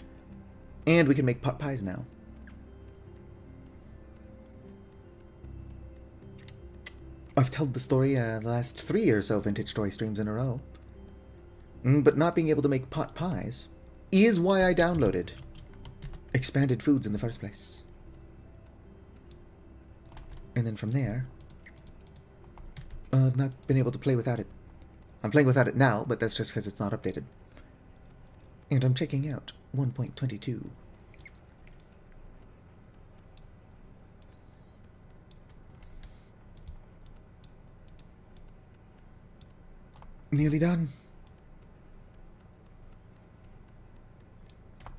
and we can make pot pies now. I've told the story the last 3 or so Vintage Story streams in a row. But not being able to make pot pies is why I downloaded Expanded Foods in the first place. And then from there, I've not been able to play without it. I'm playing without it now, but that's just because it's not updated. And I'm checking out 1.22. Nearly done.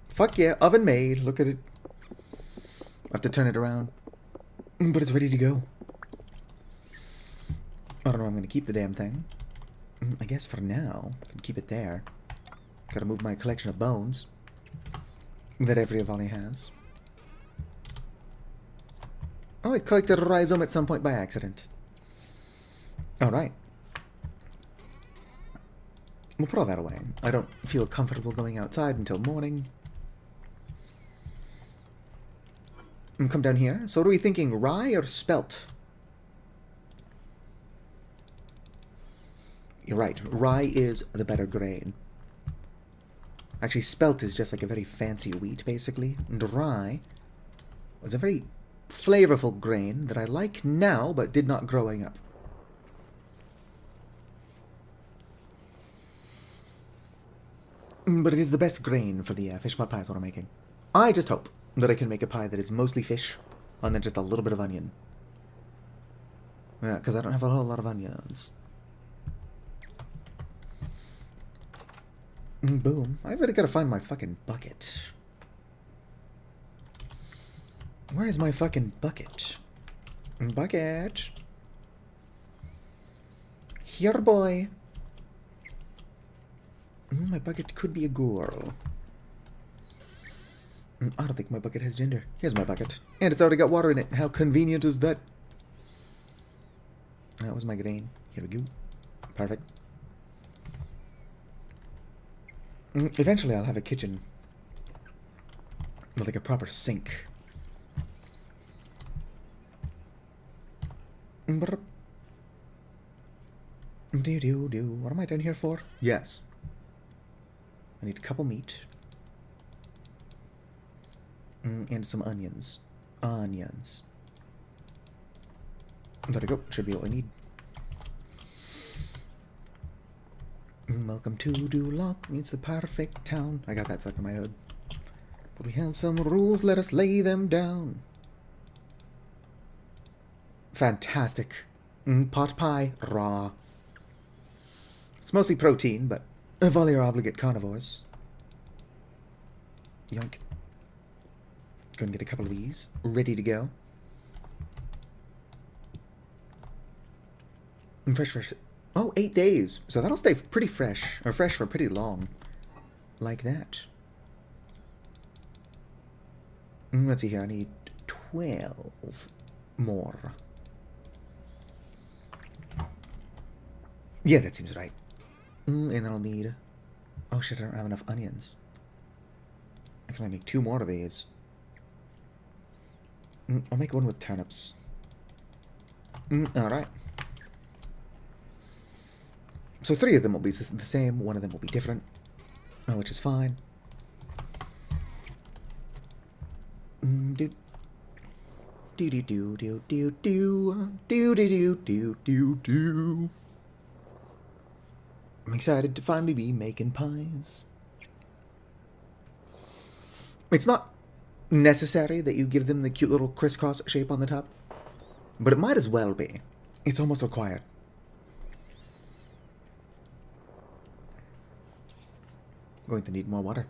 Fuck yeah, oven made. Look at it. I have to turn it around. But it's ready to go. I don't know, I'm going to keep the damn thing. I guess for now, I can keep it there. Gotta move my collection of bones that every Avani has. Oh, I collected a rhizome at some point by accident. Alright. We'll put all that away. I don't feel comfortable going outside until morning. And come down here. So what are we thinking, rye or spelt? You're right, rye is the better grain. Actually, spelt is just like a very fancy wheat, basically. And rye was a very flavorful grain that I like now, but did not growing up. But it is the best grain for the fish pot pies what I'm making. I just hope that I can make a pie that is mostly fish, and then just a little bit of onion. Yeah, because I don't have a whole lot of onions. Boom. I really gotta find my fucking bucket. Where is my fucking bucket? Bucket. Here, boy. My bucket could be a girl. I don't think my bucket has gender. Here's my bucket. And it's already got water in it. How convenient is that? That was my grain. Here we go. Perfect. Eventually I'll have a kitchen with like a proper sink. What am I down here for? Yes. I need a couple meat. And some onions. Onions. There we go. Should be what we need. Welcome to Duloc, it's the perfect town. I got that stuck in my head. But we have some rules, let us lay them down. Fantastic. Pot pie, raw. It's mostly protein, but Vali are obligate carnivores. Yoink. Go and get a couple of these, ready to go. Fresh. Oh, 8 days. So that'll stay pretty fresh, or fresh for pretty long. Like that. Let's see here, I need 12 more. Yeah, that seems right. And then I'll need... Oh shit, I don't have enough onions. I can only make 2 more of these. I'll make one with turnips. Alright. So 3 of them will be the same, 1 of them will be different, which is fine. I'm excited to finally be making pies. It's not necessary that you give them the cute little crisscross shape on the top, but it might as well be. It's almost required. Going to need more water.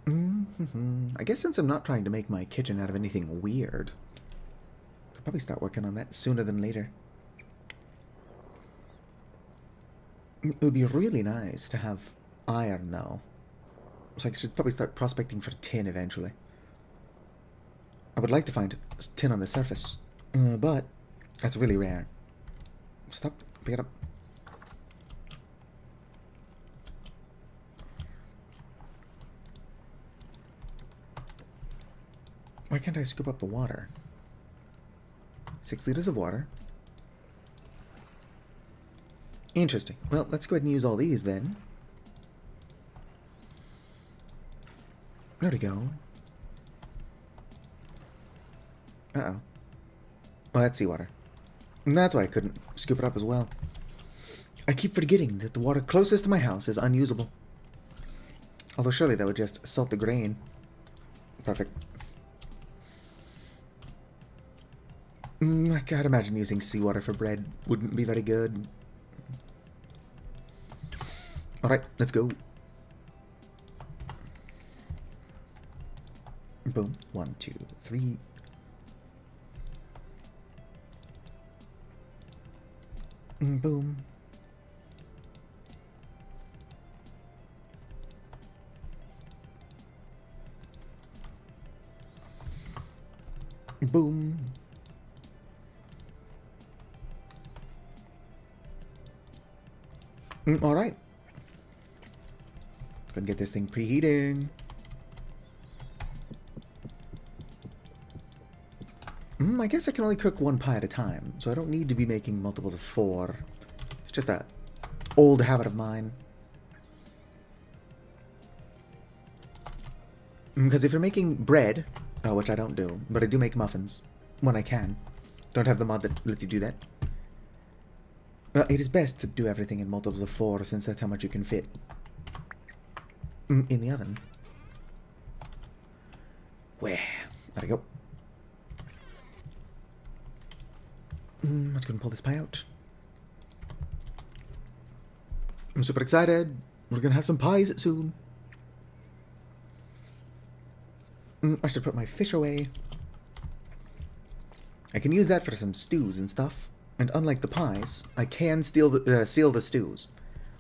I guess since I'm not trying to make my kitchen out of anything weird, I'll probably start working on that sooner than later. It would be really nice to have iron now. So I should probably start prospecting for tin eventually. I would like to find tin on the surface, but that's really rare. Stop, pick it up. Why can't I scoop up the water? 6 liters of water. Interesting. Well, let's go ahead and use all these then. There we go. Uh-oh. Well, that's seawater. And that's why I couldn't scoop it up as well. I keep forgetting that the water closest to my house is unusable. Although surely that would just salt the grain. Perfect. I can't imagine using seawater for bread. Wouldn't be very good. Alright, let's go. Boom. 1, 2, 3. Boom. Boom. Alright. Gonna get this thing preheating. I guess I can only cook one pie at a time, so I don't need to be making multiples of 4. It's just a old habit of mine. Because if you're making bread, which I don't do, but I do make muffins when I can. Don't have the mod that lets you do that. It is best to do everything in multiples of 4, since that's how much you can fit in the oven. Where? There we go. Let's go and pull this pie out. I'm super excited. We're gonna have some pies soon. I should put my fish away. I can use that for some stews and stuff. And unlike the pies, I can seal the stews.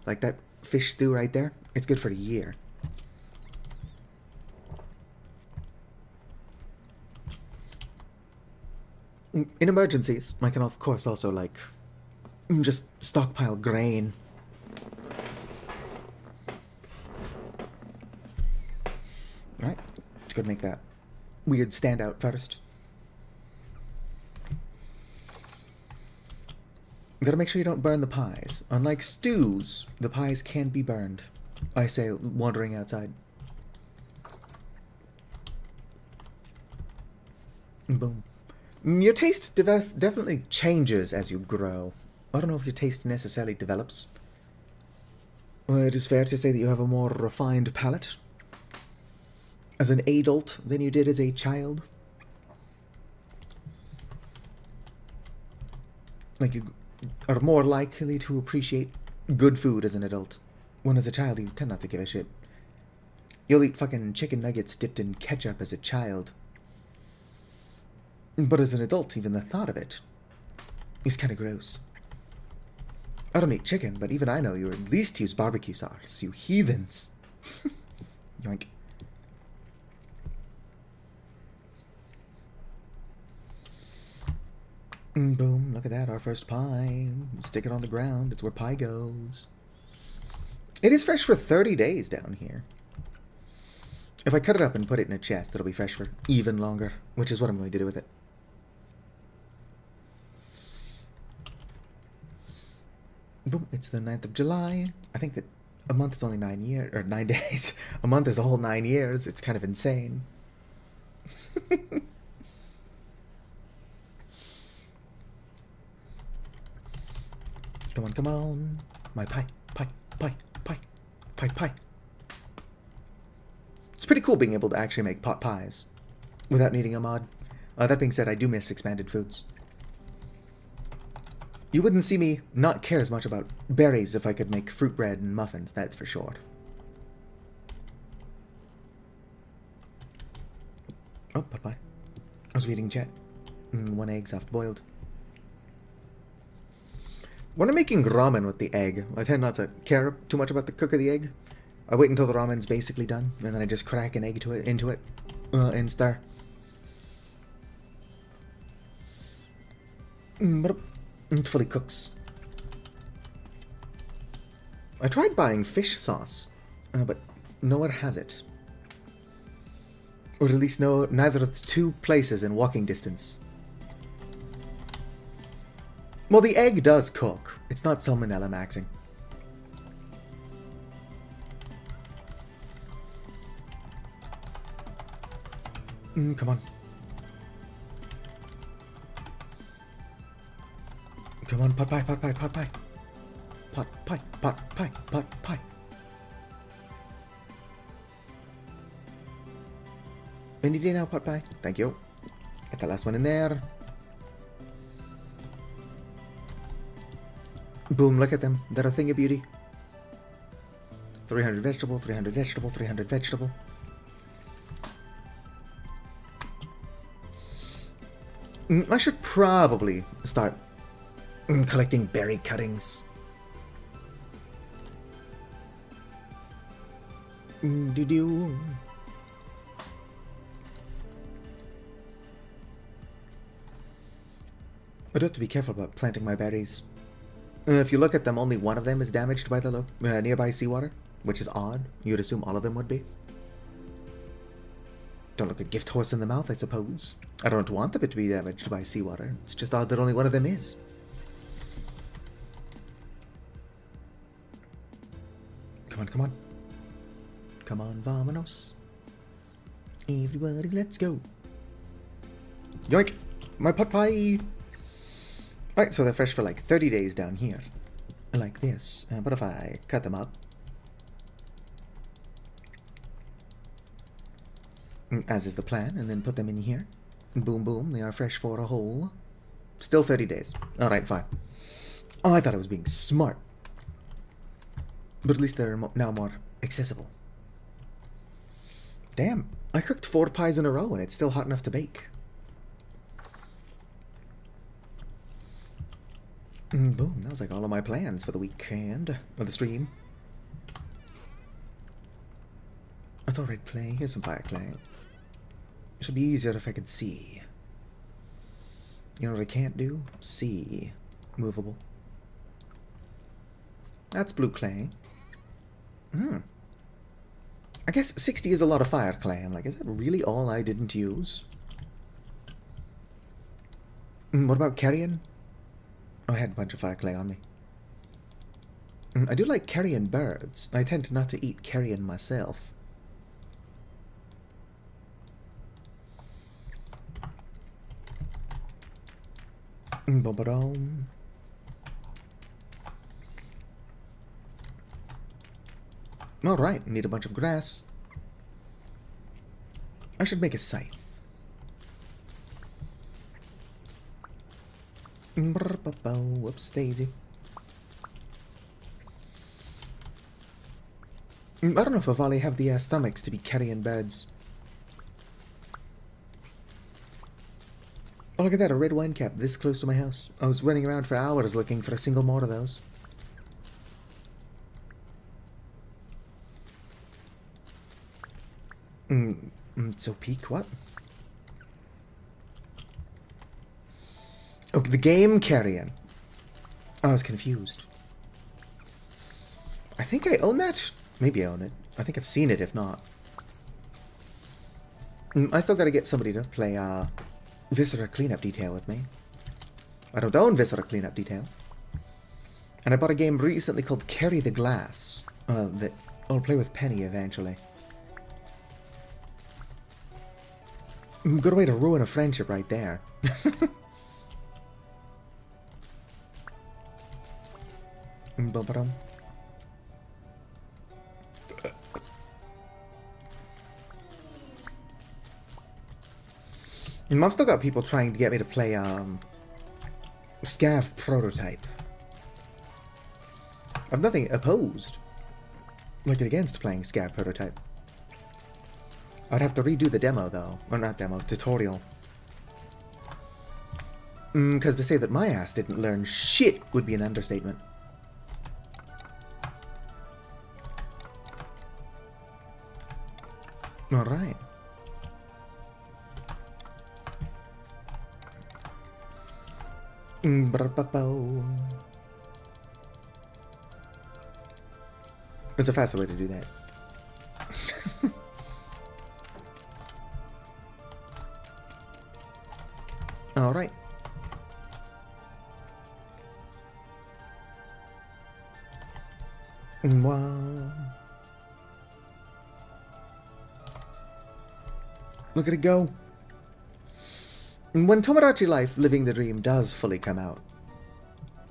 Like that fish stew right there. It's good for a year. In emergencies, I can of course also, like, just stockpile grain. Alright, let's go make that weird standout first. You gotta make sure you don't burn the pies. Unlike stews, the pies can be burned. I say, wandering outside. Boom. Your taste definitely changes as you grow. I don't know if your taste necessarily develops. It is fair to say that you have a more refined palate as an adult than you did as a child. Like, you are more likely to appreciate good food as an adult. When as a child, you tend not to give a shit. You'll eat fucking chicken nuggets dipped in ketchup as a child. But as an adult, even the thought of it is kind of gross. I don't eat chicken, but even I know you at least use barbecue sauce, you heathens. Yoink. Boom, look at that, our first pie. Stick it on the ground, it's where pie goes. It is fresh for 30 days down here. If I cut it up and put it in a chest, it'll be fresh for even longer, which is what I'm going to do with it. Boom, it's the 9th of July. I think that a month is only 9 days. A month is a whole 9 years. It's kind of insane. Come on, come on. My pie. It's pretty cool being able to actually make pot pies without needing a mod. That being said, I do miss expanded foods. You wouldn't see me not care as much about berries if I could make fruit bread and muffins, that's for sure. Oh, pot pie. I was reading chat. 1 egg soft boiled. When I'm making ramen with the egg, I tend not to care too much about the cook of the egg. I wait until the ramen's basically done, and then I just crack an egg into it, and stir. But it fully cooks. I tried buying fish sauce, but no one has it. Or at least neither of the 2 places in walking distance. Well, the egg does cook. It's not salmonella maxing. Come on. Come on, pot pie. Pot pie. Any day now, pot pie. Thank you. Get that last one in there. Boom, look at them. They're a thing of beauty. 300 vegetable, 300 vegetable, 300 vegetable. I should probably start collecting berry cuttings. Do-do. I do have to be careful about planting my berries. If you look at them, only one of them is damaged by the nearby seawater, which is odd. You'd assume all of them would be. Don't look a gift horse in the mouth, I suppose. I don't want them to be damaged by seawater. It's just odd that only one of them is. Come on, come on. Come on, vamonos. Everybody, let's go. Yoink! My pot pie! Alright, so they're fresh for like 30 days down here. Like this. But if I cut them up... as is the plan, and then put them in here. Boom, boom, they are fresh for a whole... still 30 days. Alright, fine. Oh, I thought I was being smart. But at least they're now more accessible. Damn, I cooked 4 pies in a row and it's still hot enough to bake. Boom, that was like all of my plans for the weekend. Or the stream. That's all red clay. Here's some fire clay. It should be easier if I could see. You know what I can't do? See. Movable. That's blue clay. I guess 60 is a lot of fire clay. I'm like, is that really all I didn't use? What about carrion? Oh, I had a bunch of fire clay on me. I do like carrion birds. I tend not to eat carrion myself. Ba-ba-dum. Alright, need a bunch of grass. I should make a scythe. Whoops, daisy. I don't know if Avali have the stomachs to be carrion birds. Oh, look at that, a red wine cap this close to my house. I was running around for hours looking for a single more of those. So peak, what? Oh, the game carrion. I was confused. I think I own that. Maybe I own it. I think I've seen it, if not. I still gotta get somebody to play, Viscera Cleanup Detail with me. I don't own Viscera Cleanup Detail. And I bought a game recently called Carry the Glass. That I'll play with Penny eventually. Good way to ruin a friendship right there. I've still got people trying to get me to play Scav Prototype. I've nothing opposed, like against playing Scav Prototype. I'd have to redo the demo though, or not demo, tutorial. Because to say that my ass didn't learn shit would be an understatement. Alright. There's a faster way to do that. Alright. Wow. Look at it go. When Tomodachi Life Living the Dream does fully come out,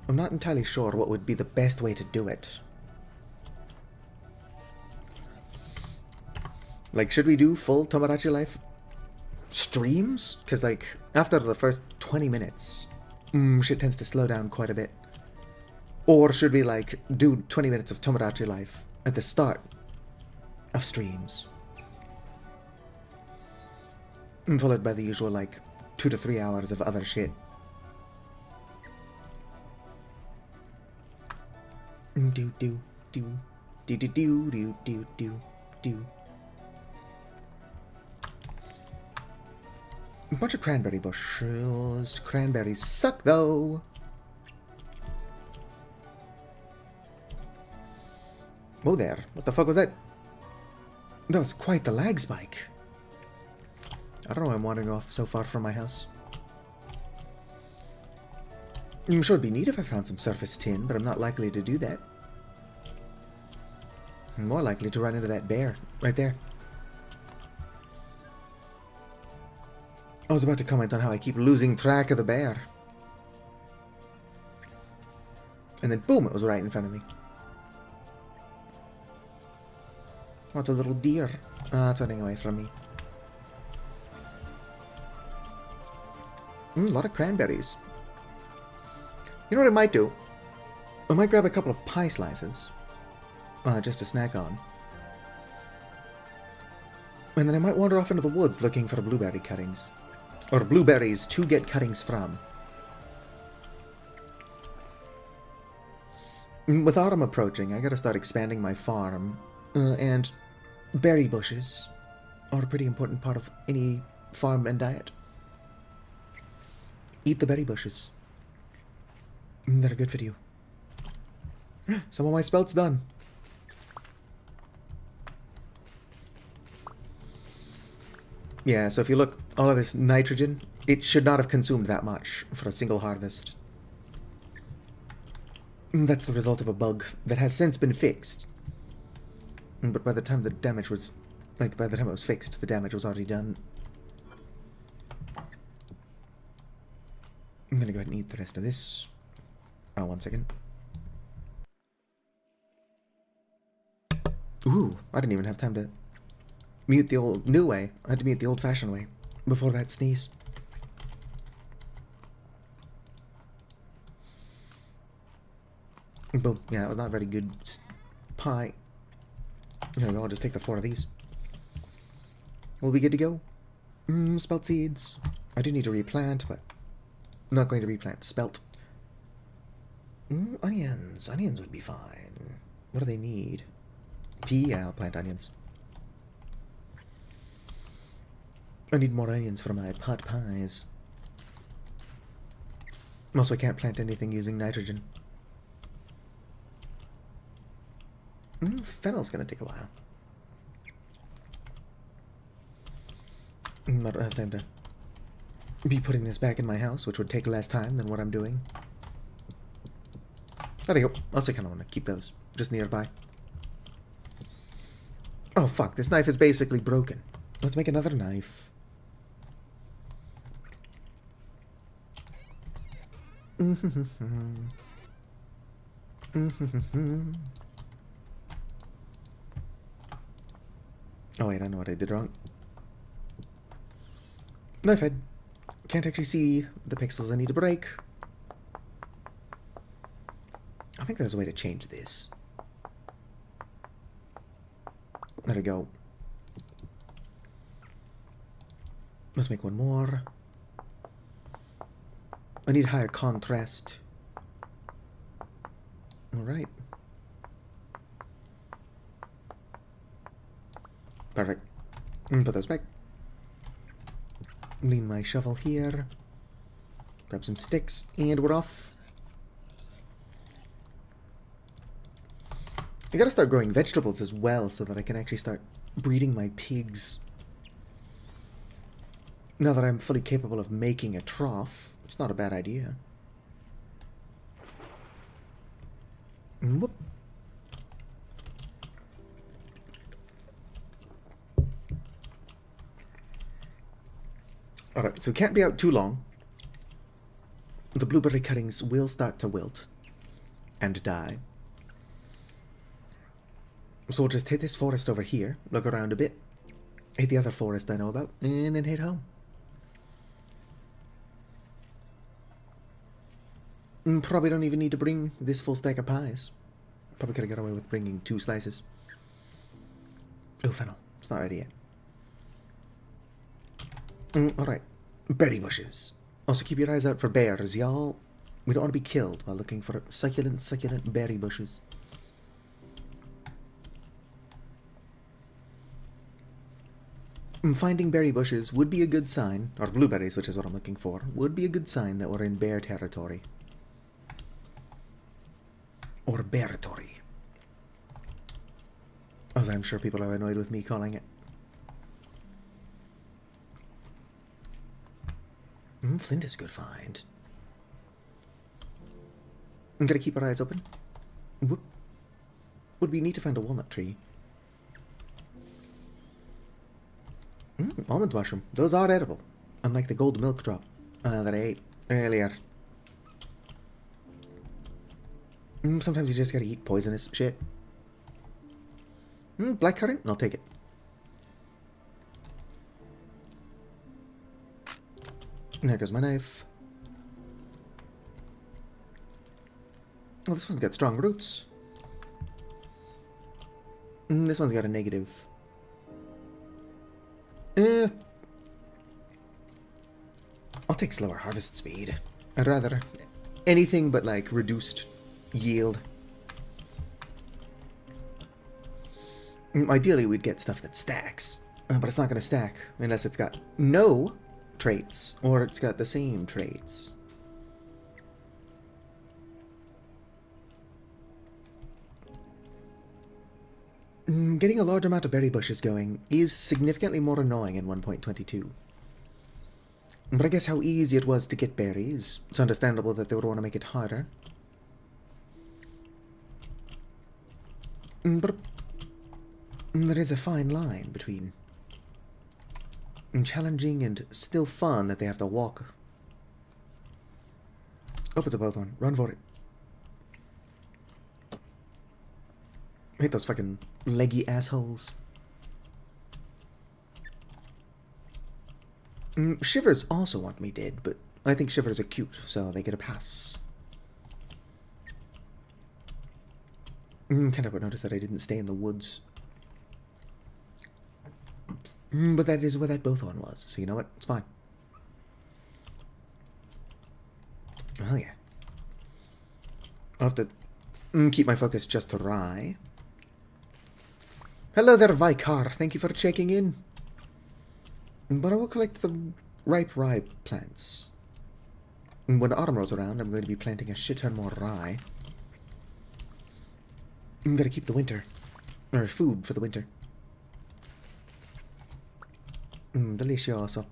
I'm not entirely sure what would be the best way to do it. Like, should we do full Tomodachi Life streams? Because, like, after the first 20 minutes, shit tends to slow down quite a bit. Or should we, like, do 20 minutes of Tomodachi Life at the start of streams? And followed by the usual, like, 2 to 3 hours of other shit. Do do do do do do do do do do. A bunch of cranberry bushes. Cranberries suck though. Whoa there. What the fuck was that? That was quite the lag spike. I don't know why I'm wandering off so far from my house. I'm sure it'd be neat if I found some surface tin, but I'm not likely to do that. I'm more likely to run into that bear right there. I was about to comment on how I keep losing track of the bear. And then boom, it was right in front of me. Oh, it's a little deer. Ah, it's running away from me. A lot of cranberries. You know what I might do? I might grab a couple of pie slices. Just to snack on. And then I might wander off into the woods looking for blueberry cuttings. Or blueberries to get cuttings from. With autumn approaching, I gotta start expanding my farm. And berry bushes are a pretty important part of any farm and diet. Eat the berry bushes. That are good for you. Some of my spelt's done. Yeah, so if you look, all of this nitrogen, it should not have consumed that much for a single harvest. That's the result of a bug that has since been fixed. But by the time the damage was... Like, by the time it was fixed, the damage was already done. I'm gonna go ahead and eat the rest of this. Oh, 1 second. Ooh, I didn't even have time to mute the old new way. I had to mute the old-fashioned way before that sneeze. Boom. Yeah, it was not very good pie. There we go, I'll just take the 4 of these. We'll be good to go. Spelt seeds. I do need to replant, but I'm not going to replant spelt. Onions. Onions would be fine. What do they need? Pea? Yeah, I'll plant onions. I need more onions for my pot pies. Also, I can't plant anything using nitrogen. Fennel's gonna take a while. I don't have time to be putting this back in my house, which would take less time than what I'm doing. There you go. I also kind of want to keep those just nearby. Oh fuck, this knife is basically broken. Let's make another knife. Oh wait, I know what I did wrong. Knife head. Can't actually see the pixels I need to break. I think there's a way to change this. There we go. Let's make one more. I need higher contrast. Alright. Perfect. Put those back. Lean my shovel here. Grab some sticks, and we're off. I gotta start growing vegetables as well so that I can actually start breeding my pigs. Now that I'm fully capable of making a trough, it's not a bad idea. Whoop. Alright, so it can't be out too long. The blueberry cuttings will start to wilt and die. So we'll just hit this forest over here, look around a bit, hit the other forest I know about, and then head home. Probably don't even need to bring this full stack of pies. Probably could have got away with bringing 2 slices. Oh, fennel. It's not ready yet. Alright. Berry bushes. Also keep your eyes out for bears, y'all. We don't want to be killed while looking for succulent berry bushes. Finding berry bushes would be a good sign, or blueberries, which is what I'm looking for, would be a good sign that we're in bear territory. Or bearatory. As I'm sure people are annoyed with me calling it. Flint is a good find. I'm gonna keep our eyes open. Would we need to find a walnut tree? Almond mushroom. Those are edible. Unlike the gold milk drop that I ate earlier. Sometimes you just gotta eat poisonous shit. Blackcurrant? I'll take it. And there goes my knife. Oh, this one's got strong roots. This one's got a negative. I'll take slower harvest speed. I'd rather anything but like reduced yield. Ideally we'd get stuff that stacks, but it's not going to stack unless it's got no traits or it's got the same traits. Getting a large amount of berry bushes going is significantly more annoying in 1.22. But I guess how easy it was to get berries, it's understandable that they would want to make it harder. But there is a fine line between challenging and still fun that they have to walk. Oh, it's a both one. Run for it. I hate those fucking leggy assholes. Shivers also want me dead, but I think Shivers are cute, so they get a pass. Can't help but notice that I didn't stay in the woods. But that is where that both one was, so you know what? It's fine. Oh yeah. I'll have to keep my focus just to rye. Hello there, Vicar. Thank you for checking in. But I will collect the ripe rye plants. When autumn rolls around, I'm going to be planting a shit ton more rye. I'm gonna keep the winter. Or food for the winter. Delicioso.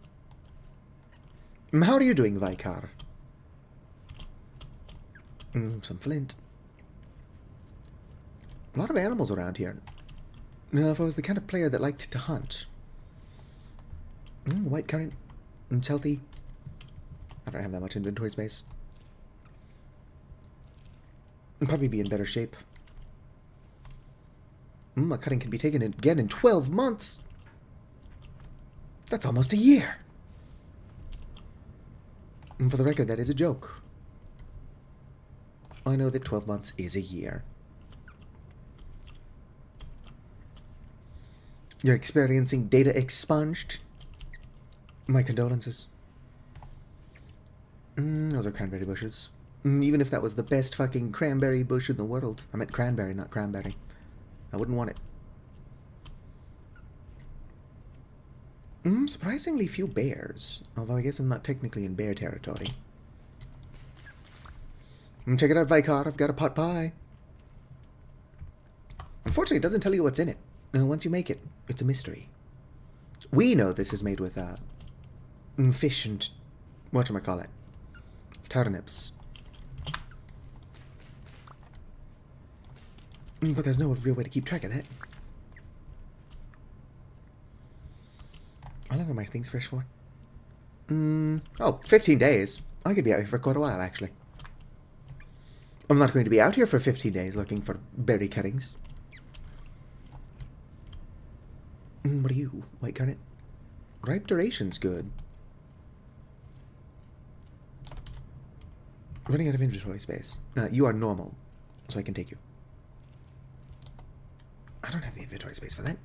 How are you doing, Vicar? Some flint. A lot of animals around here. Now, if I was the kind of player that liked to hunt. White currant. It's healthy. I don't have that much inventory space. I'll probably be in better shape. A cutting can be taken again in 12 months. That's almost a year. And for the record, that is a joke. I know that 12 months is a year. You're experiencing data expunged? My condolences. Those are cranberry bushes. Even if that was the best fucking cranberry bush in the world. I meant cranberry, not cranberry. I wouldn't want it. Surprisingly few bears. Although I guess I'm not technically in bear territory. Check it out, Vicar. I've got a pot pie. Unfortunately, it doesn't tell you what's in it. Once you make it, it's a mystery. We know this is made with fish and whatchamacallit. Turnips. But there's no real way to keep track of that. How long are my things fresh for? Oh, 15 days. I could be out here for quite a while, actually. I'm not going to be out here for 15 days looking for berry cuttings. What are you, white currant? Ripe duration's good. Running out of inventory space. You are normal, so I can take you. I don't have the inventory space for that.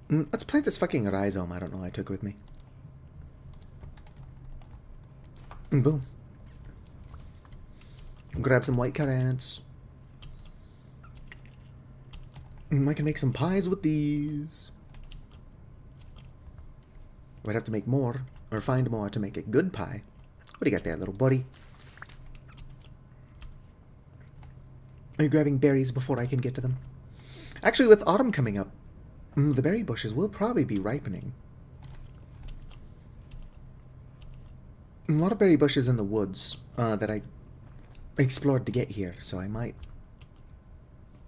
Let's plant this fucking rhizome I don't know I took with me. Boom. Grab some white currants. I can make some pies with these. We'd have to make more, or find more to make a good pie. What do you got there, little buddy? Are you grabbing berries before I can get to them? Actually, with autumn coming up, the berry bushes will probably be ripening. A lot of berry bushes in the woods that I explored to get here, so I might,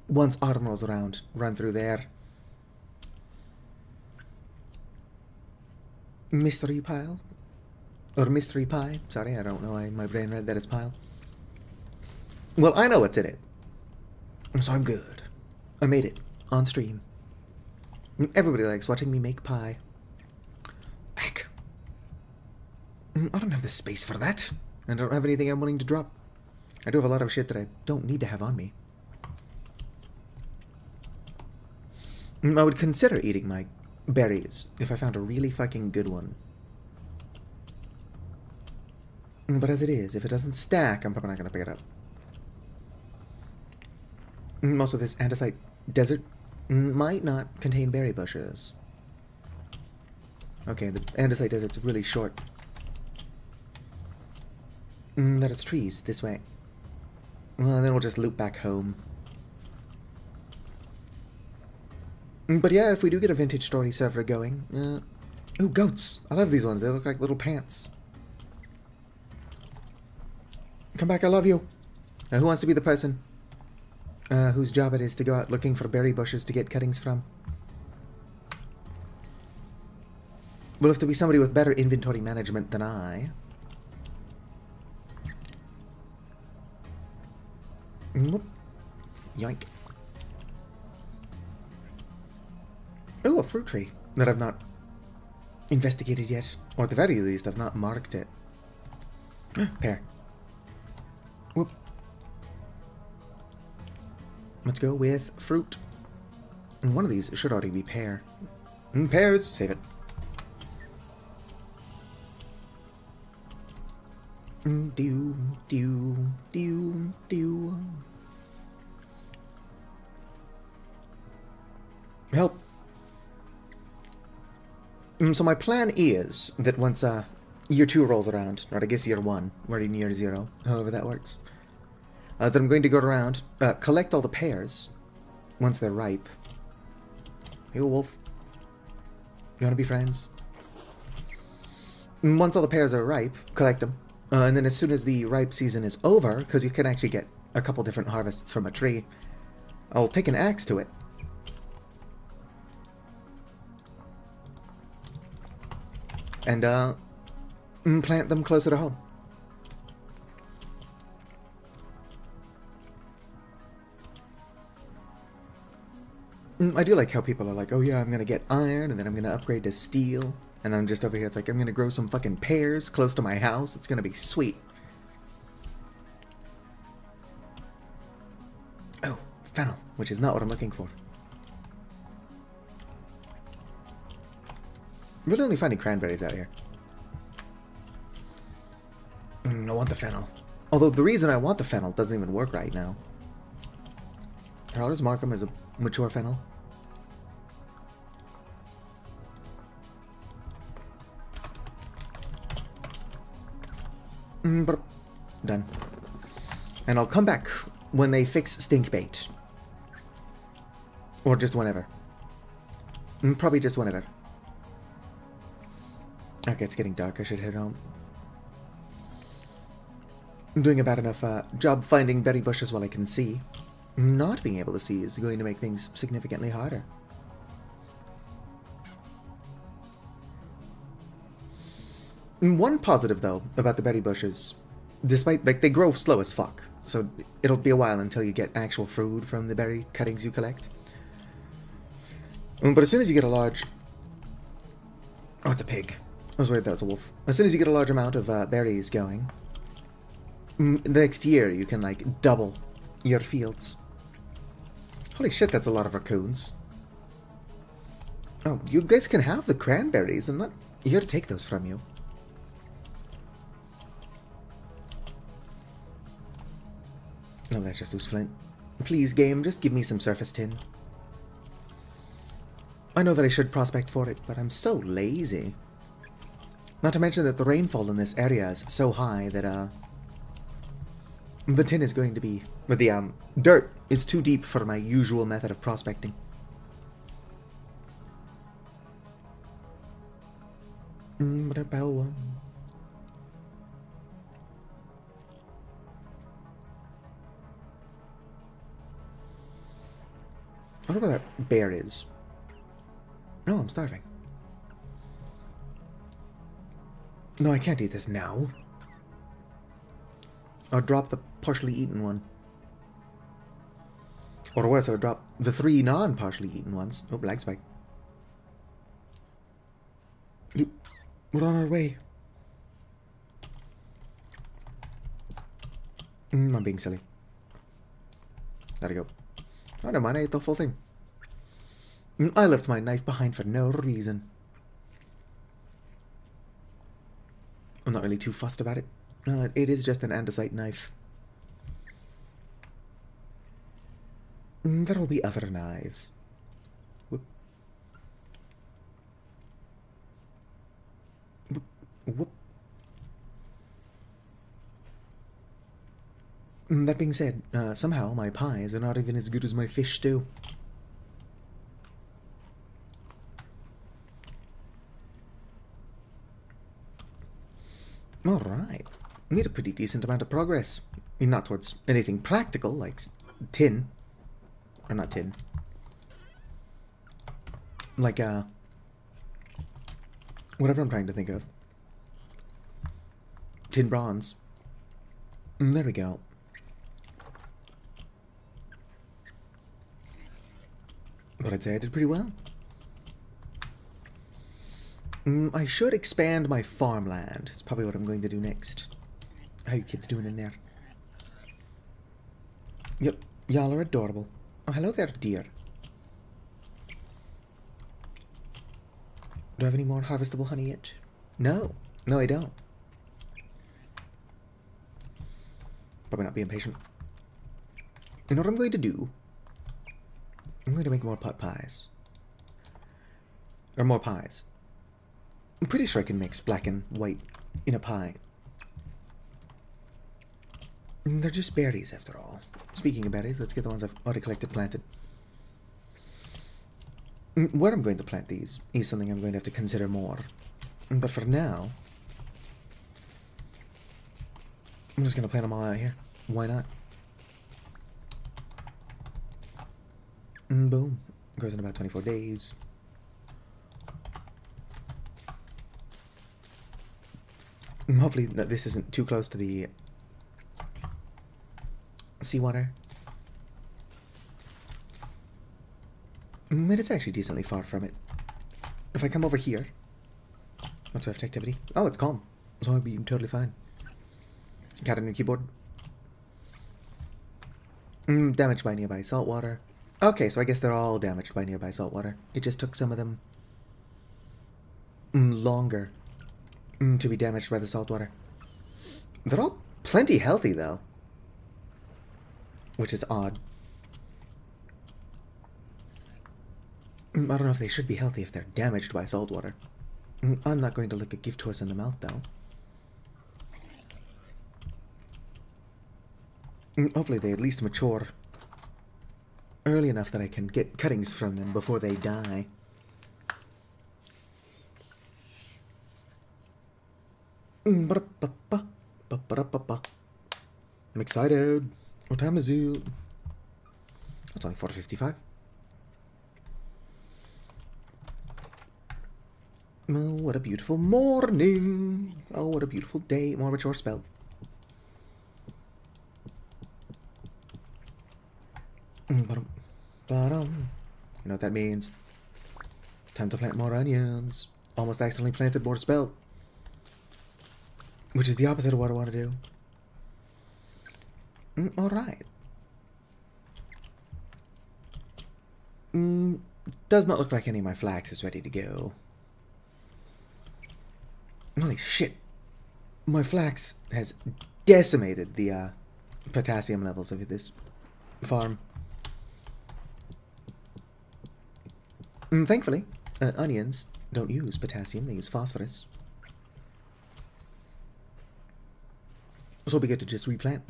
once autumn rolls around, run through there. Mystery pile? Or mystery pie? Sorry, I don't know. My brain read that it's pile. Well, I know what's in it. So I'm good. I made it. On stream. Everybody likes watching me make pie. Heck. I don't have the space for that. I don't have anything I'm willing to drop. I do have a lot of shit that I don't need to have on me. I would consider eating my berries if I found a really fucking good one. But as it is, if it doesn't stack, I'm probably not going to pick it up. Also, this andesite desert might not contain berry bushes. Okay, the andesite desert's really short. That is trees, this way. Well, then we'll just loop back home. But yeah, if we do get a vintage story server going... ooh, goats! I love these ones, they look like little pants. Come back, I love you! Who wants to be the person whose job it is to go out looking for berry bushes to get cuttings from? Will have to be somebody with better inventory management than I. Whoop. Yoink. Oh, a fruit tree that I've not investigated yet. Or at the very least, I've not marked it. Pear. Whoop. Let's go with fruit. And one of these should already be pear. Pears! Save it. Help. So my plan is that once year 2 rolls around, or I guess year 1, we're in year 0, however that works, that I'm going to go around, collect all the pears once they're ripe. Hey, wolf. You want to be friends? Once all the pears are ripe, collect them. And then as soon as the ripe season is over, because you can actually get a couple different harvests from a tree, I'll take an axe to it. And plant them closer to home. I do like how people are like, oh yeah, I'm going to get iron, and then I'm going to upgrade to steel. And I'm just over here, it's like, I'm going to grow some fucking pears close to my house. It's going to be sweet. Oh, fennel, which is not what I'm looking for. I'm really only finding cranberries out here. I want the fennel. Although the reason I want the fennel doesn't even work right now. Here, I'll just mark them as a mature fennel. But done. And I'll come back when they fix stink bait. Or just whenever. Probably just whenever. Okay, it's getting dark. I should head home. I'm doing a bad enough job finding berry bushes while I can see. Not being able to see is going to make things significantly harder. One positive, though, about the berry bushes, despite, like, they grow slow as fuck, so it'll be a while until you get actual food from the berry cuttings you collect. But as soon as you get a large... Oh, it's a pig. I was worried that was a wolf. As soon as you get a large amount of berries going, Next year, you can, like, double your fields. Holy shit, that's a lot of raccoons. Oh, you guys can have the cranberries. I'm not here to take those from you. Oh, that's just loose flint. Please, game, just give me some surface tin. I know that I should prospect for it, but I'm so lazy. Not to mention that the rainfall in this area is so high that, the tin is going to be... But the, dirt is too deep for my usual method of prospecting. What about... I wonder where that bear is. No, I'm starving. No, I can't eat this now. I'll drop the partially eaten one. Or worse, I'll drop the 3 non-partially eaten ones. Oh, lag spike. We're on our way. I'm being silly. There we go. Oh, never mind, I ate the full thing. I left my knife behind for no reason. I'm not really too fussed about it. It is just an andesite knife. There will be other knives. Whoop. Whoop. Whoop. That being said, somehow my pies are not even as good as my fish stew. Alright. Made a pretty decent amount of progress. I mean, not towards anything practical, like tin. Or not tin. Like, whatever I'm trying to think of. Tin bronze. There we go. But I'd say I did pretty well. I should expand my farmland. It's probably what I'm going to do next. How you kids doing in there? Yep, y'all are adorable. Oh, hello there, dear. Do I have any more harvestable honey yet? No. No, I don't. Probably not being patient. You know what I'm going to do? I'm going to make more pot pies. Or more pies. I'm pretty sure I can mix black and white in a pie. They're just berries, after all. Speaking of berries, let's get the ones I've already collected planted. Where I'm going to plant these is something I'm going to have to consider more. But for now, I'm just going to plant them all out here. Why not? Boom. Grows in about 24 days. Hopefully this isn't too close to the seawater. But it's actually decently far from it. If I come over here... What's left activity? Oh, it's calm. So I'll be totally fine. Cat on your keyboard. Damaged by nearby saltwater. Okay, so I guess they're all damaged by nearby saltwater. It just took some of them longer to be damaged by the saltwater. They're all plenty healthy, though. Which is odd. I don't know if they should be healthy if they're damaged by saltwater. I'm not going to lick a gift horse in the mouth, though. Hopefully they at least mature early enough that I can get cuttings from them before they die. I'm excited. What time is it? It's only 4:55. Oh, what a beautiful morning. Oh, what a beautiful day. More mature spell. You know what that means. Time to plant more onions. Almost accidentally planted more spell. Which is the opposite of what I want to do. Alright. Does not look like any of my flax is ready to go. Holy shit. My flax has decimated the potassium levels of this farm. Thankfully, onions don't use potassium, they use phosphorus. So we get to just replant.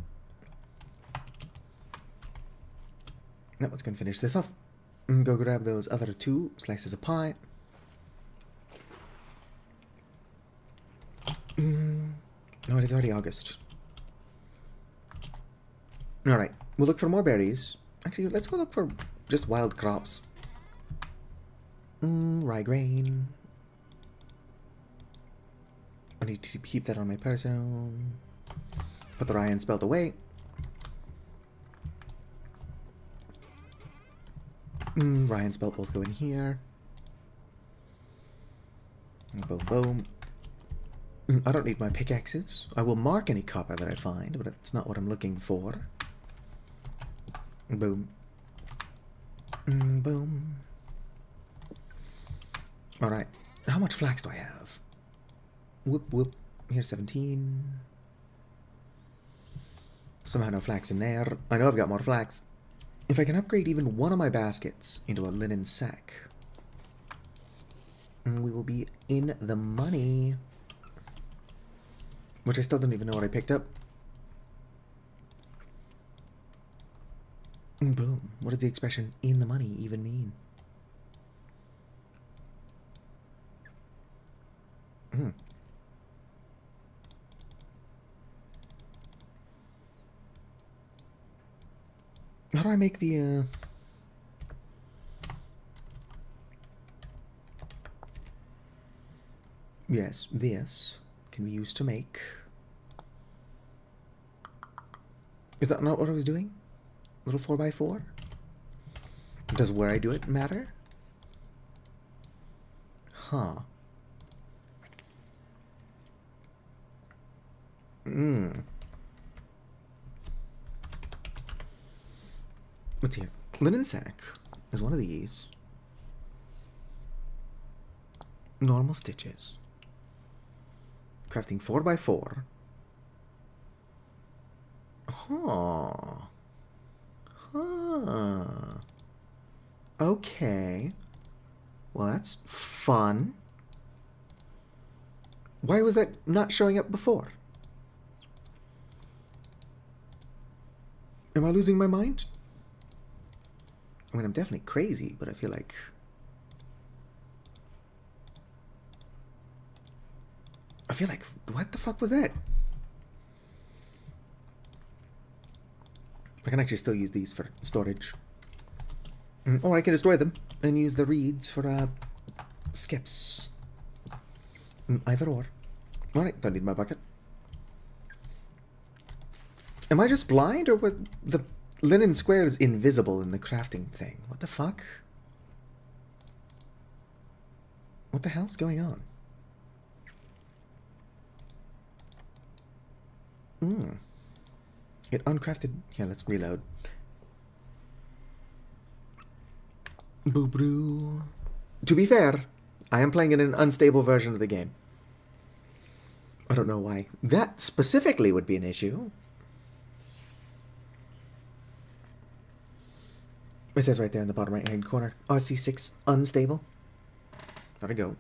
Now let's go and finish this off. Go grab those other 2 slices of pie. No, it is already August. Alright, we'll look for more berries. Actually, let's go look for just wild crops. Rye grain. I need to keep that on my person. Put the rye and spelt away. Rye and spelt both go in here. Boom, boom. I don't need my pickaxes. I will mark any copper that I find, but that's not what I'm looking for. Boom. Boom. Alright. How much flax do I have? Whoop, whoop. Here's 17. Somehow no flax in there. I know I've got more flax. If I can upgrade even one of my baskets into a linen sack, we will be in the money. Which I still don't even know what I picked up. Boom. What does the expression "in the money" even mean? How do I make the, Yes, this can be used to make... Is that not what I was doing? Little 4x4? Does where I do it matter? Huh. What's here? Linen sack is one of these. Normal stitches. Crafting 4x4. Huh. Huh. Okay. Well, that's fun. Why was that not showing up before? Am I losing my mind? I mean, I'm definitely crazy, but I feel like... what the fuck was that? I can actually still use these for storage. Or I can destroy them and use the reeds for, skips. Either or. Alright, don't need my bucket. Am I just blind, or were the linen squares invisible in the crafting thing? What the fuck? What the hell's going on? It uncrafted... Yeah, let's reload. Boo-broo. To be fair, I am playing in an unstable version of the game. I don't know why that specifically would be an issue. It says right there in the bottom right-hand corner, rc.6 unstable. There we go.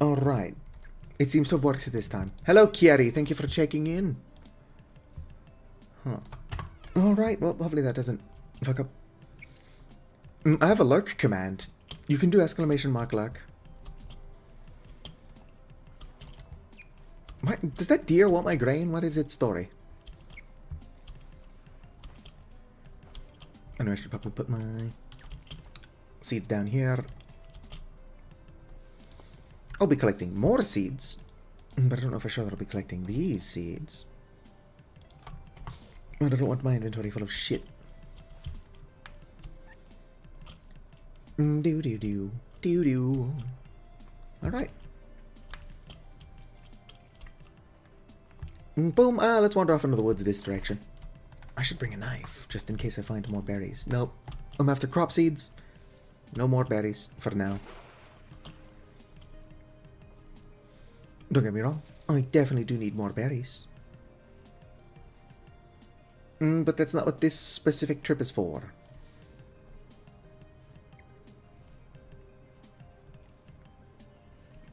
Alright. It seems to have worked this time. Hello, Kieri. Thank you for checking in. Huh. Alright, well, hopefully that doesn't fuck up. I have a lurk command. You can do exclamation mark lurk. What? Does that deer want my grain? What is its story? I know I should probably put my seeds down here. I'll be collecting more seeds, but I don't know for sure that I'll be collecting these seeds. And I don't want my inventory full of shit. Do. Alright. Boom. Let's wander off into the woods this direction. I should bring a knife, just in case I find more berries. Nope. I'm after crop seeds. No more berries, for now. Don't get me wrong. I definitely do need more berries. But that's not what this specific trip is for.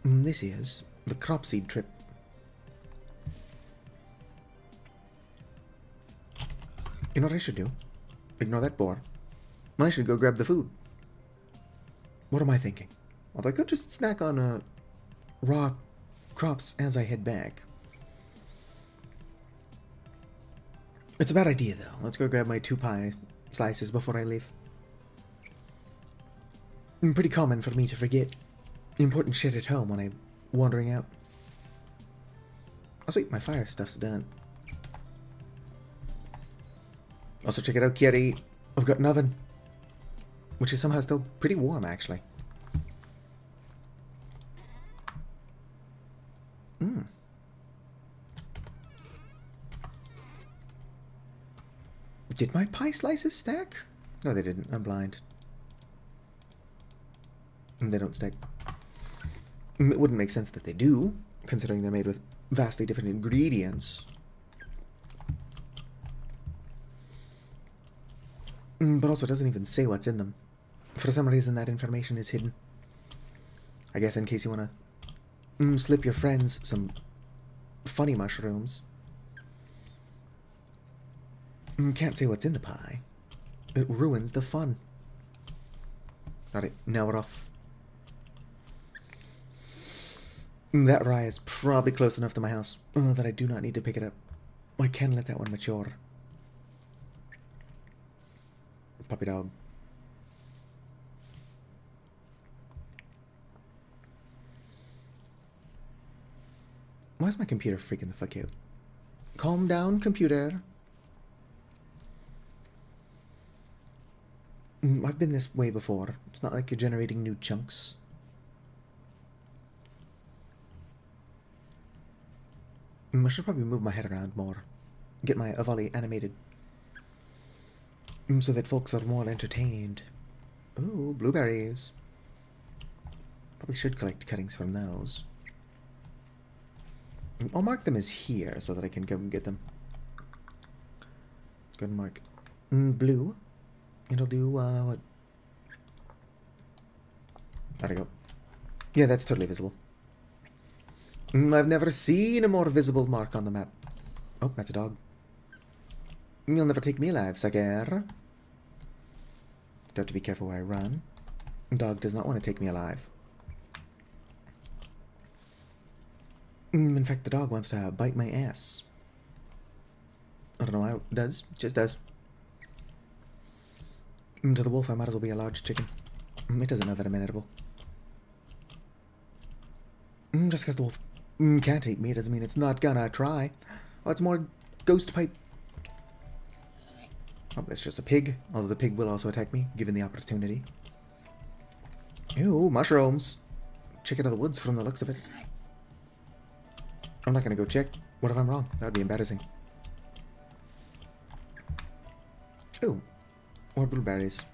This is the crop seed trip. You know what I should do? Ignore that boar. I should go grab the food. What am I thinking? Well, I could just snack on raw crops as I head back. It's a bad idea, though. Let's go grab my 2 pie slices before I leave. Pretty common for me to forget important shit at home when I'm wandering out. Oh, sweet, my fire stuff's done. Also, check it out, kitty. I've got an oven, which is somehow still pretty warm, actually. Did my pie slices stack? No, they didn't. I'm blind. They don't stack. It wouldn't make sense that they do, considering they're made with vastly different ingredients. But also, it doesn't even say what's in them. For some reason, that information is hidden. I guess in case you want to slip your friends some funny mushrooms. Can't say what's in the pie. It ruins the fun. Alright, now we're off. That rye is probably close enough to my house that I do not need to pick it up. I can let that one mature. Puppy dog. Why is my computer freaking the fuck out? Calm down, computer. I've been this way before. It's not like you're generating new chunks. I should probably move my head around more. Get my Avali animated. So that folks are more entertained. Ooh, blueberries. Probably should collect cuttings from those. I'll mark them as here so that I can go and get them. Let's go and mark blue. And I'll do, what? There we go. Yeah, that's totally visible. I've never seen a more visible mark on the map. Oh, that's a dog. You'll never take me alive, sucker. Do have to be careful where I run. Dog does not want to take me alive. In fact, the dog wants to bite my ass. I don't know how it does. It just does. To the wolf, I might as well be a large chicken. It doesn't know that I'm inedible. Just because the wolf can't eat me doesn't mean it's not gonna try. Oh, it's more ghost pipe. Oh, that's just a pig. Although the pig will also attack me, given the opportunity. Ew, mushrooms. Chicken of the woods from the looks of it. I'm not gonna go check. What if I'm wrong? That would be embarrassing. Ooh. More blueberries.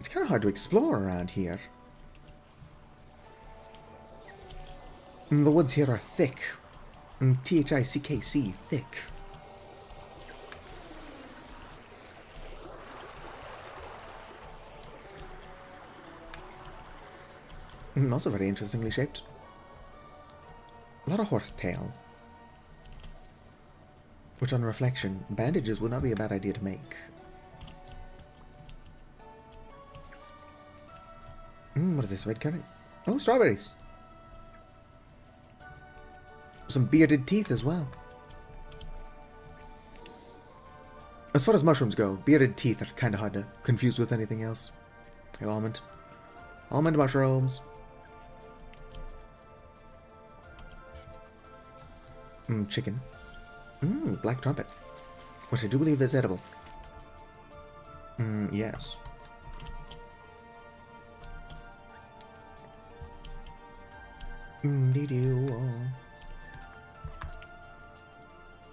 It's kind of hard to explore around here. The woods here are thick. T-H-I-C-K-C, thick. Also very interestingly shaped. A lot of horsetail. Which on reflection, bandages would not be a bad idea to make. What is this, red currant? Oh, strawberries! Some bearded teeth as well. As far as mushrooms go, bearded teeth are kind of hard to confuse with anything else. Hey, almond. Almond mushrooms. Chicken. Black trumpet. Which I do believe is edible. Yes.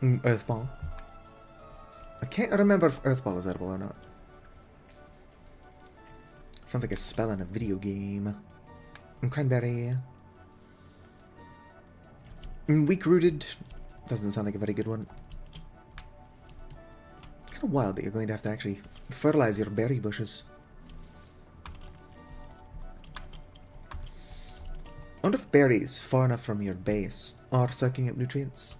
Earthball. I can't remember if Earthball is edible or not. Sounds like a spell in a video game. Cranberry. Weak rooted. Doesn't sound like a very good one. It's kind of wild that you're going to have to actually fertilize your berry bushes. I wonder if berries far enough from your base are sucking up nutrients.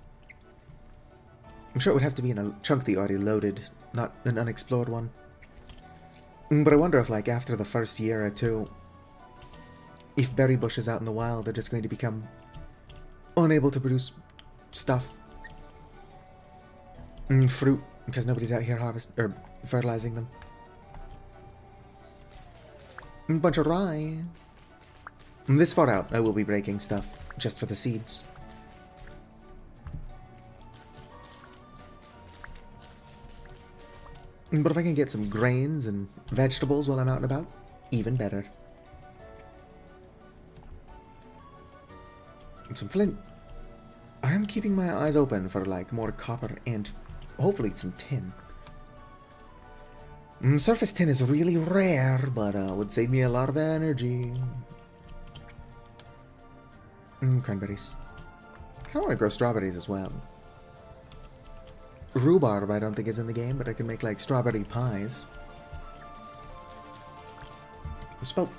I'm sure it would have to be in a chunk that you already loaded, not an unexplored one. But I wonder if, like, after the first year or two, if berry bushes out in the wild are just going to become unable to produce stuff. Fruit, because nobody's out here fertilizing them. Bunch of rye. This far out, I will be breaking stuff just for the seeds. But if I can get some grains and vegetables while I'm out and about, even better. Some flint. I am keeping my eyes open for, like, more copper and hopefully some tin. Surface tin is really rare, but would save me a lot of energy. Cranberries. I kind of want to grow strawberries as well. Rhubarb I don't think is in the game, but I can make, like, strawberry pies. Spelt.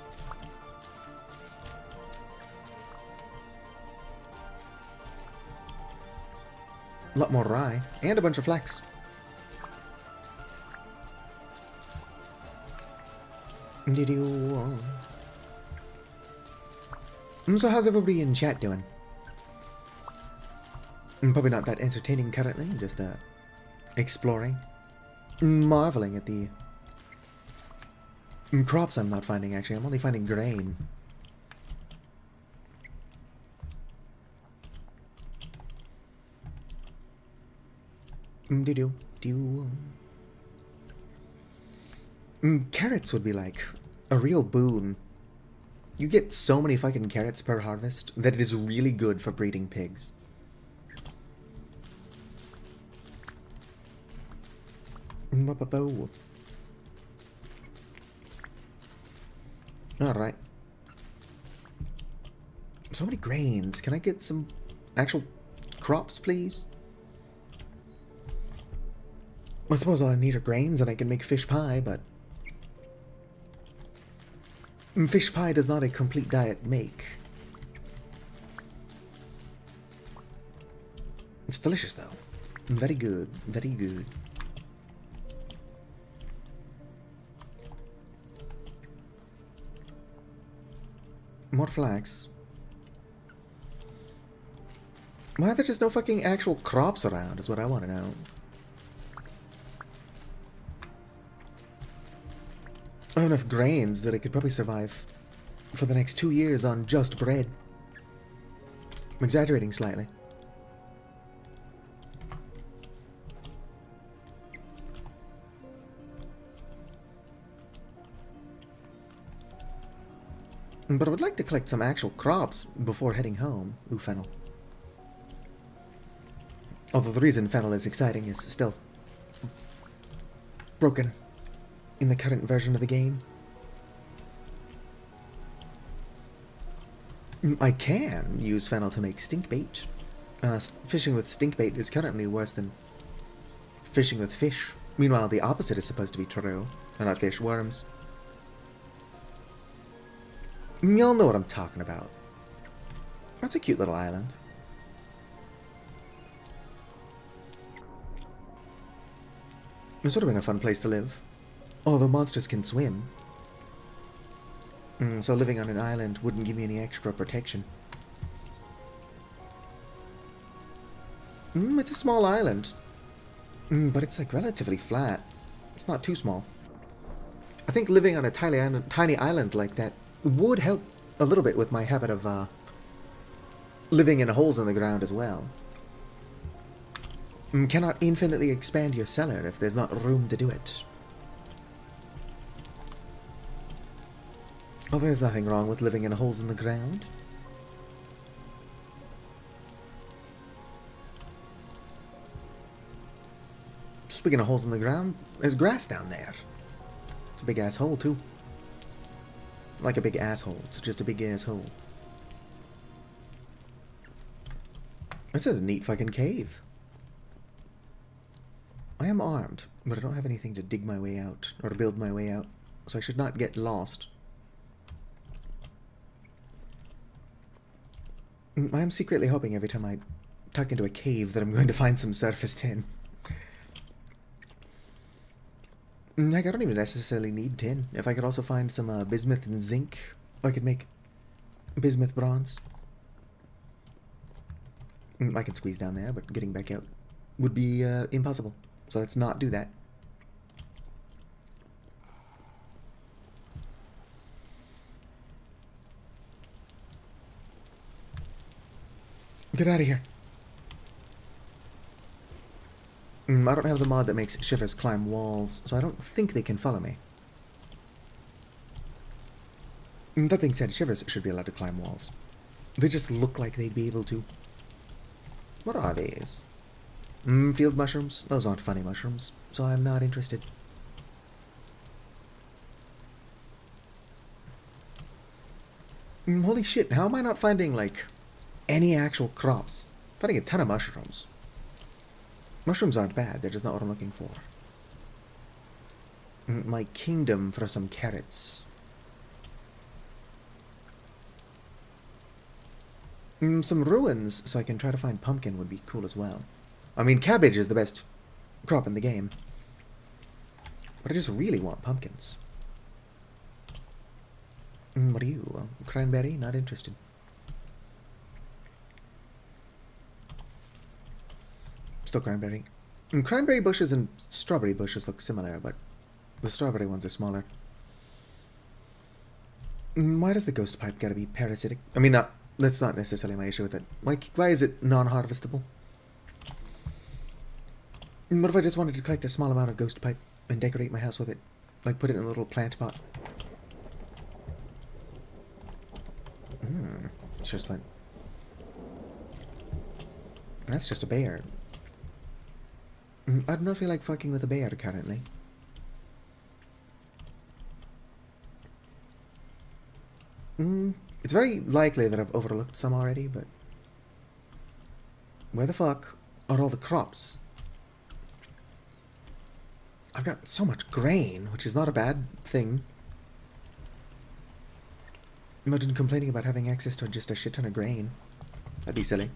A lot more rye, and a bunch of flax. So how's everybody in chat doing? Probably not that entertaining currently, just exploring. Marveling at the crops I'm not finding, actually. I'm only finding grain. Carrots would be like a real boon. You get so many fucking carrots per harvest that it is really good for breeding pigs. Alright. So many grains. Can I get some actual crops, please? I suppose all I need are grains and I can make fish pie, but fish pie does not a complete diet make. It's delicious though. Very good. Very good. More flax. Why are there just no fucking actual crops around is what I want to know. I have enough grains that I could probably survive for the next 2 years on just bread. I'm exaggerating slightly. But I would like to collect some actual crops before heading home. Ooh, fennel. Although the reason fennel is exciting is still broken in the current version of the game. I can use fennel to make stink bait. Fishing with stink bait is currently worse than fishing with fish. Meanwhile, the opposite is supposed to be true. Not fish, worms. Y'all know what I'm talking about. That's a cute little island. This would have been a fun place to live. Although monsters can swim. So living on an island wouldn't give me any extra protection. It's a small island. But it's like relatively flat. It's not too small. I think living on a tiny island like that would help a little bit with my habit of living in holes in the ground as well. Cannot infinitely expand your cellar if there's not room to do it. Oh, there's nothing wrong with living in holes in the ground. Speaking of holes in the ground, there's grass down there. It's a big ass hole too. Like a big asshole. It's just a big ass hole. This is a neat fucking cave. I am armed, but I don't have anything to dig my way out, or to build my way out, so I should not get lost. I am secretly hoping every time I tuck into a cave that I'm going to find some surface tin. Like, I don't even necessarily need tin. If I could also find some bismuth and zinc, I could make bismuth bronze. I can squeeze down there, but getting back out would be impossible. So let's not do that. Get out of here. I don't have the mod that makes shivers climb walls, so I don't think they can follow me. That being said, shivers should be allowed to climb walls. They just look like they'd be able to. What are these? Field mushrooms? Those aren't funny mushrooms, so I'm not interested. Holy shit, how am I not finding, like, any actual crops? I'm finding a ton of mushrooms. Mushrooms aren't bad, they're just not what I'm looking for. My kingdom for some carrots. Some ruins, so I can try to find pumpkin would be cool as well. I mean, cabbage is the best crop in the game. But I just really want pumpkins. What are you? Cranberry? Not interested. Still cranberry. Cranberry bushes and strawberry bushes look similar, but the strawberry ones are smaller. Why does the ghost pipe gotta be parasitic? I mean, that's not necessarily my issue with it. Like, why is it non-harvestable? What if I just wanted to collect a small amount of ghost pipe and decorate my house with it? Like, put it in a little plant pot. It's just plant. That's just a bear. I do not feel like fucking with a bear currently. It's very likely that I've overlooked some already, but where the fuck are all the crops? I've got so much grain, which is not a bad thing. Imagine complaining about having access to just a shit ton of grain. That'd be silly.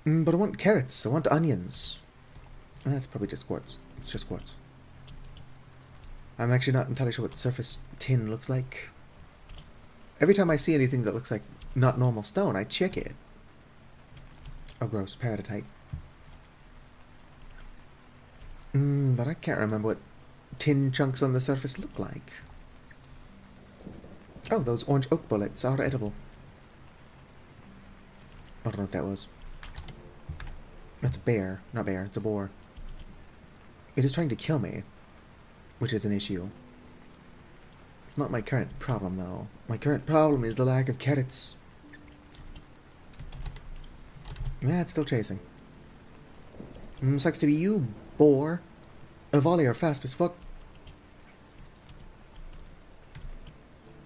But I want carrots. I want onions. That's probably just quartz. It's just quartz. I'm actually not entirely sure what surface tin looks like. Every time I see anything that looks like not normal stone, I check it. Oh, gross. Peridotite. But I can't remember what tin chunks on the surface look like. Oh, those orange oak bullets are edible. I don't know what that was. That's a bear. Not bear, it's a boar. It is trying to kill me, which is an issue. It's not my current problem, though. My current problem is the lack of carrots. Yeah, it's still chasing. Sucks to be you, boar. A volley are fast as fuck.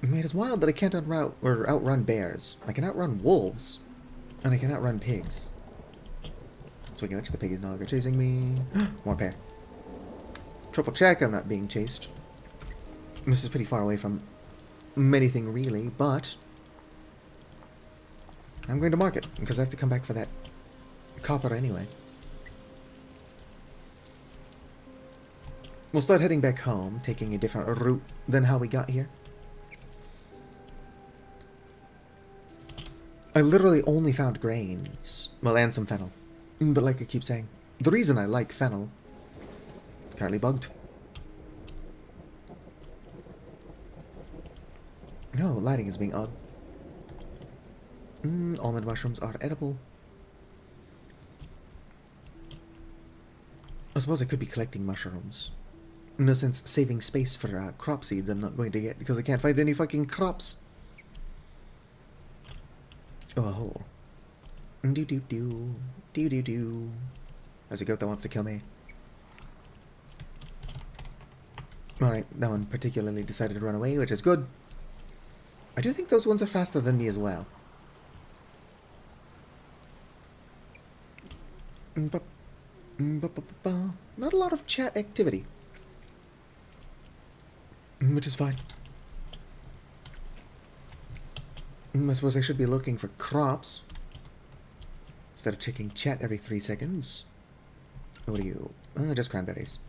It is wild that I can't outrun bears. I can outrun wolves, and I can outrun pigs. Speaking of which, the pig is no longer chasing me. More pear. Triple check, I'm not being chased. This is pretty far away from anything really, but I'm going to mark it, because I have to come back for that copper anyway. We'll start heading back home, taking a different route than how we got here. I literally only found grains. Well, and some fennel. But like I keep saying, the reason I like fennel, currently bugged, No, lighting is being odd. Almond mushrooms are edible. I suppose I could be collecting mushrooms. No sense saving space for crop seeds I'm not going to get because I can't find any fucking crops. Oh, a hole. Do-do-do. Do-do-do. There's a goat that wants to kill me. Alright, that one particularly decided to run away, which is good. I do think those ones are faster than me as well. Not a lot of chat activity. Which is fine. I suppose I should be looking for crops instead of checking chat every 3 seconds. What are you? Just cranberries.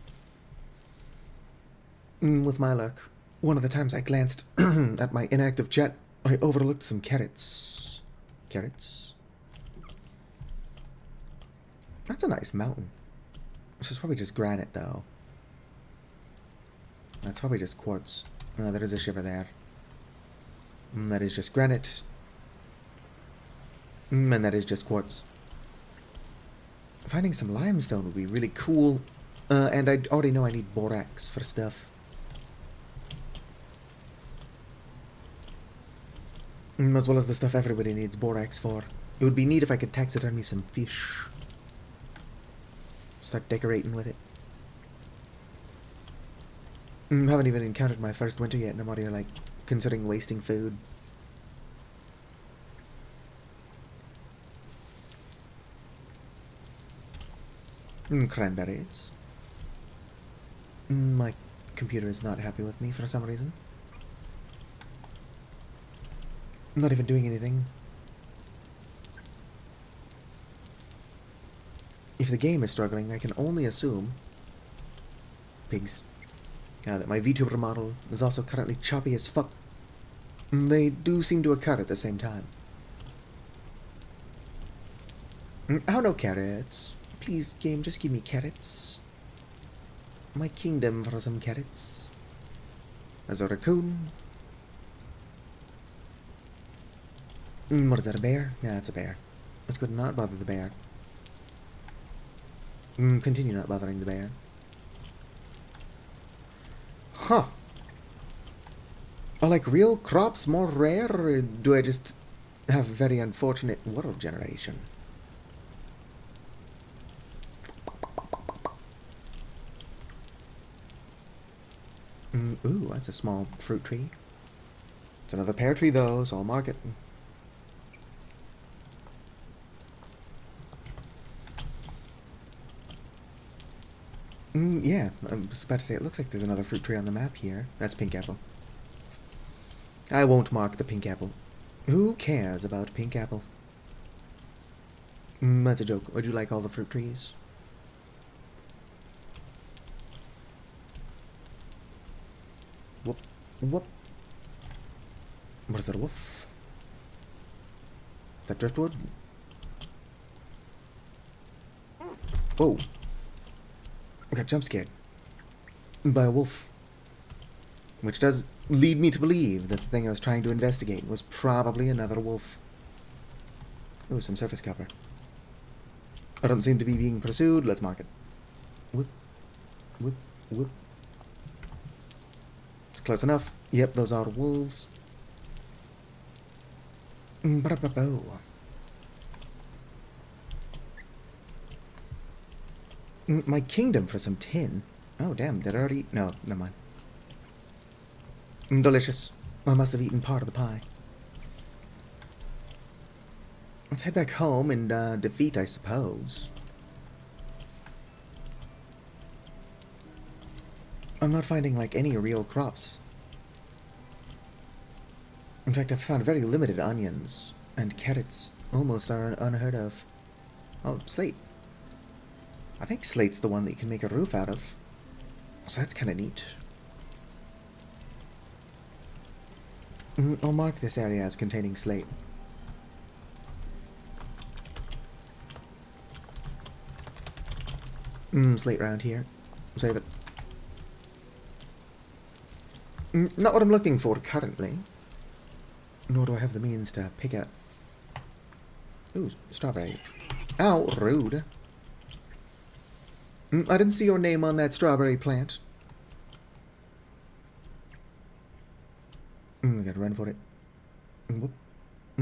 With my luck, one of the times I glanced at my inactive chat, I overlooked some carrots. Carrots? That's a nice mountain. This is probably just granite, though. That's probably just quartz. Oh, there is a shiver there. That is just granite. And that is just quartz. Finding some limestone would be really cool. And I already know I need borax for stuff. As well as the stuff everybody needs borax for. It would be neat if I could taxidermy some fish. Start decorating with it. Haven't even encountered my first winter yet, and I'm already like considering wasting food. Cranberries. My computer is not happy with me for some reason. I'm not even doing anything. If the game is struggling, I can only assume... Pigs. That my VTuber model is also currently choppy as fuck. They do seem to occur at the same time. Oh no, carrots. Please, game, just give me carrots. My kingdom for some carrots. There's a raccoon. What is that, a bear? Yeah, it's a bear. Let's go not bother the bear. Continue not bothering the bear. Huh. Are like real crops more rare, or do I just have very unfortunate world generation? Ooh, that's a small fruit tree. It's another pear tree though, so I'll mark it. Yeah, I was about to say, it looks like there's another fruit tree on the map here. That's pink apple. I won't mark the pink apple. Who cares about pink apple? That's a joke. Would you like all the fruit trees? Whoop. Whoop. What is that, a wolf? That driftwood? Whoa. I got jump scared by a wolf. Which does lead me to believe that the thing I was trying to investigate was probably another wolf. Oh, some surface copper. I don't seem to be being pursued. Let's mark it. Whoop. Whoop. Whoop. It's close enough. Yep, those are wolves. Ba-da-ba-bo. My kingdom for some tin. Oh, damn, did I already... No, never mind. Delicious. I must have eaten part of the pie. Let's head back home and defeat, I suppose. I'm not finding, like, any real crops. In fact, I've found very limited onions, and carrots almost are unheard of. Oh, slate. I think slate's the one that you can make a roof out of. So that's kind of neat. I'll mark this area as containing slate. Slate round here. Save it. Not what I'm looking for currently. nor do I have the means to pick it. Ooh, strawberry. Ow, rude. I didn't see your name on that strawberry plant. I gotta run for it. Whoop.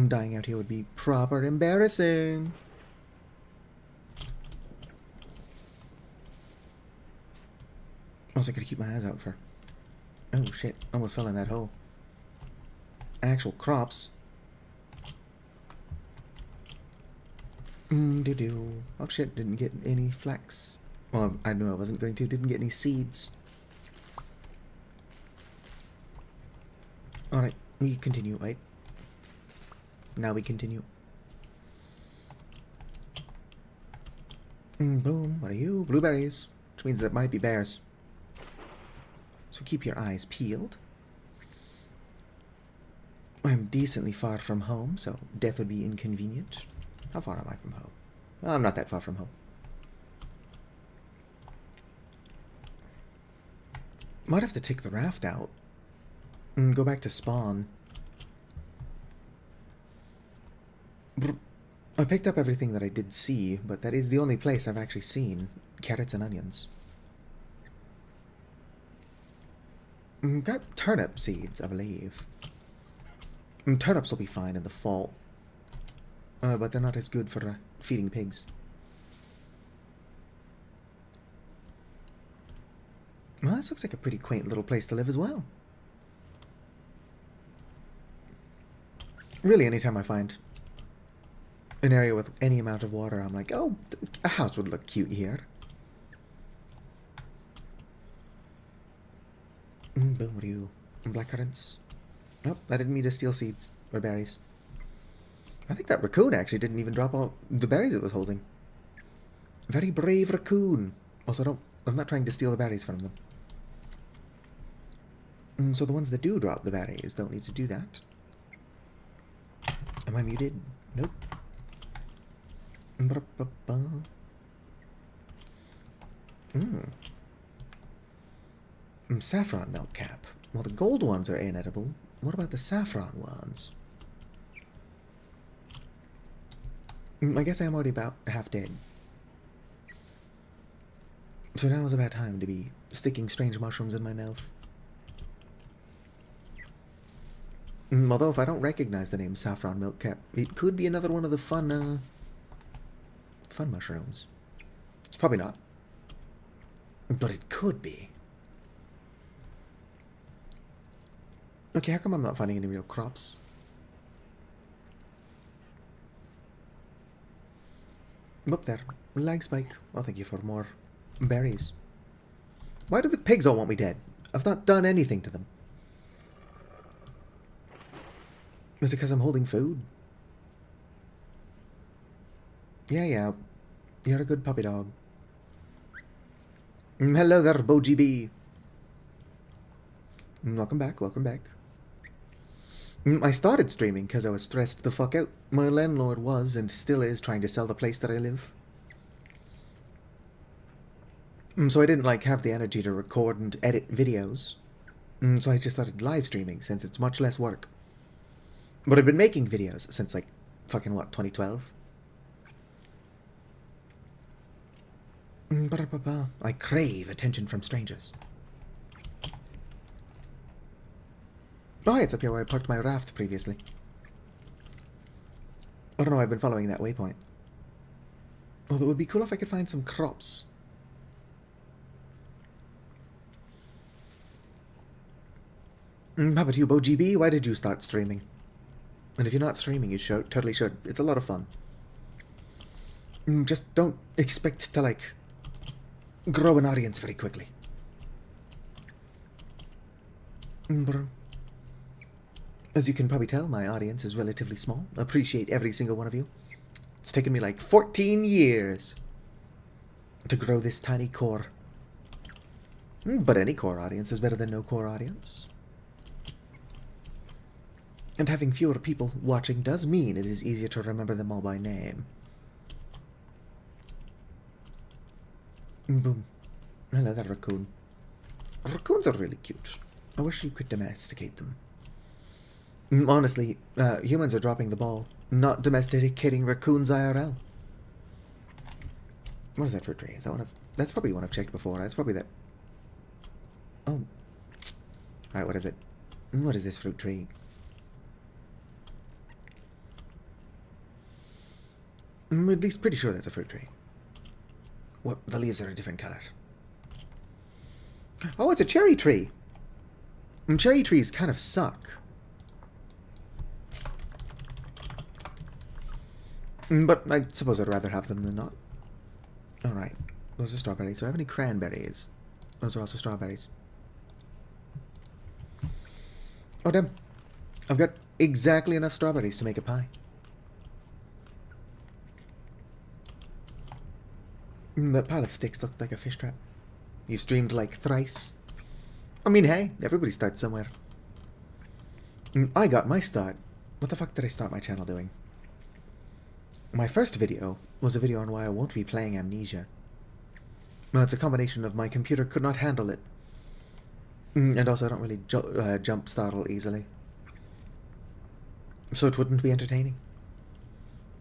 Dying out here would be proper embarrassing. Also, gotta keep my eyes out for... Oh, shit. Almost fell in that hole. Actual crops. Doo-doo. Oh, shit. Didn't get any flax. Well, I knew I wasn't going to. Didn't get any seeds. Alright. We continue, right? Now we continue. Boom. What are you? Blueberries. Which means there might be bears. So keep your eyes peeled. I'm decently far from home, so death would be inconvenient. How far am I from home? Well, I'm not that far from home. Might have to take the raft out and go back to spawn. I picked up everything that I did see, but that is the only place I've actually seen carrots and onions. Got turnip seeds, I believe. Turnips will be fine in the fall, but they're not as good for feeding pigs. Well, this looks like a pretty quaint little place to live as well. Really, anytime I find an area with any amount of water, I'm like, oh, a house would look cute here. Boom, what are you? Blackcurrants? Nope, I didn't mean to steal seeds or berries. I think that raccoon actually didn't even drop all the berries it was holding. Very brave raccoon. Also, I'm not trying to steal the berries from them. So the ones that do drop the berries don't need to do that. Am I muted? Nope. Saffron milk cap. Well, the gold ones are inedible. What about the saffron ones? I guess I'm already about half dead. So now is about time to be sticking strange mushrooms in my mouth. Although if I don't recognize the name saffron milk cap, it could be another one of the fun mushrooms. It's probably not. But it could be. Okay, how come I'm not finding any real crops? Up there. Lag spike. Well, thank you for more berries. Why do the pigs all want me dead? I've not done anything to them. Is it because I'm holding food? Yeah. You're a good puppy dog. Hello there, BoGB. Welcome back. I started streaming because I was stressed the fuck out. My landlord was and still is trying to sell the place that I live. So I didn't have the energy to record and edit videos. So I just started live streaming since it's much less work. But I've been making videos since fucking what, 2012? I crave attention from strangers. Oh, it's up here where I parked my raft previously. I don't know, I've been following that waypoint. Although it would be cool if I could find some crops. How about you, BoGB? Why did you start streaming? And if you're not streaming, you totally should. It's a lot of fun. Just don't expect to, grow an audience very quickly. As you can probably tell, my audience is relatively small. I appreciate every single one of you. It's taken me 14 years to grow this tiny core. But any core audience is better than no core audience. And having fewer people watching does mean it is easier to remember them all by name. Boom. Hello there, raccoon. Raccoons are really cute. I wish you could domesticate them. Honestly, humans are dropping the ball. Not domesticating raccoons IRL. What is that fruit tree? Is that one of... That's probably one I've checked before. That's probably that... Oh. Alright, what is it? What is this fruit tree? I'm at least pretty sure that's a fruit tree. What? The leaves are a different color. Oh, it's a cherry tree! And cherry trees kind of suck. But I suppose I'd rather have them than not. Alright. Those are strawberries. Do I have any cranberries? Those are also strawberries. Oh, damn. I've got exactly enough strawberries to make a pie. That pile of sticks looked like a fish trap. You streamed like thrice. I mean, hey, everybody starts somewhere. I got my start. What the fuck did I start my channel doing? My first video was a video on why I won't be playing Amnesia. Well, it's a combination of my computer could not handle it. And also I don't really jump startle easily. So it wouldn't be entertaining.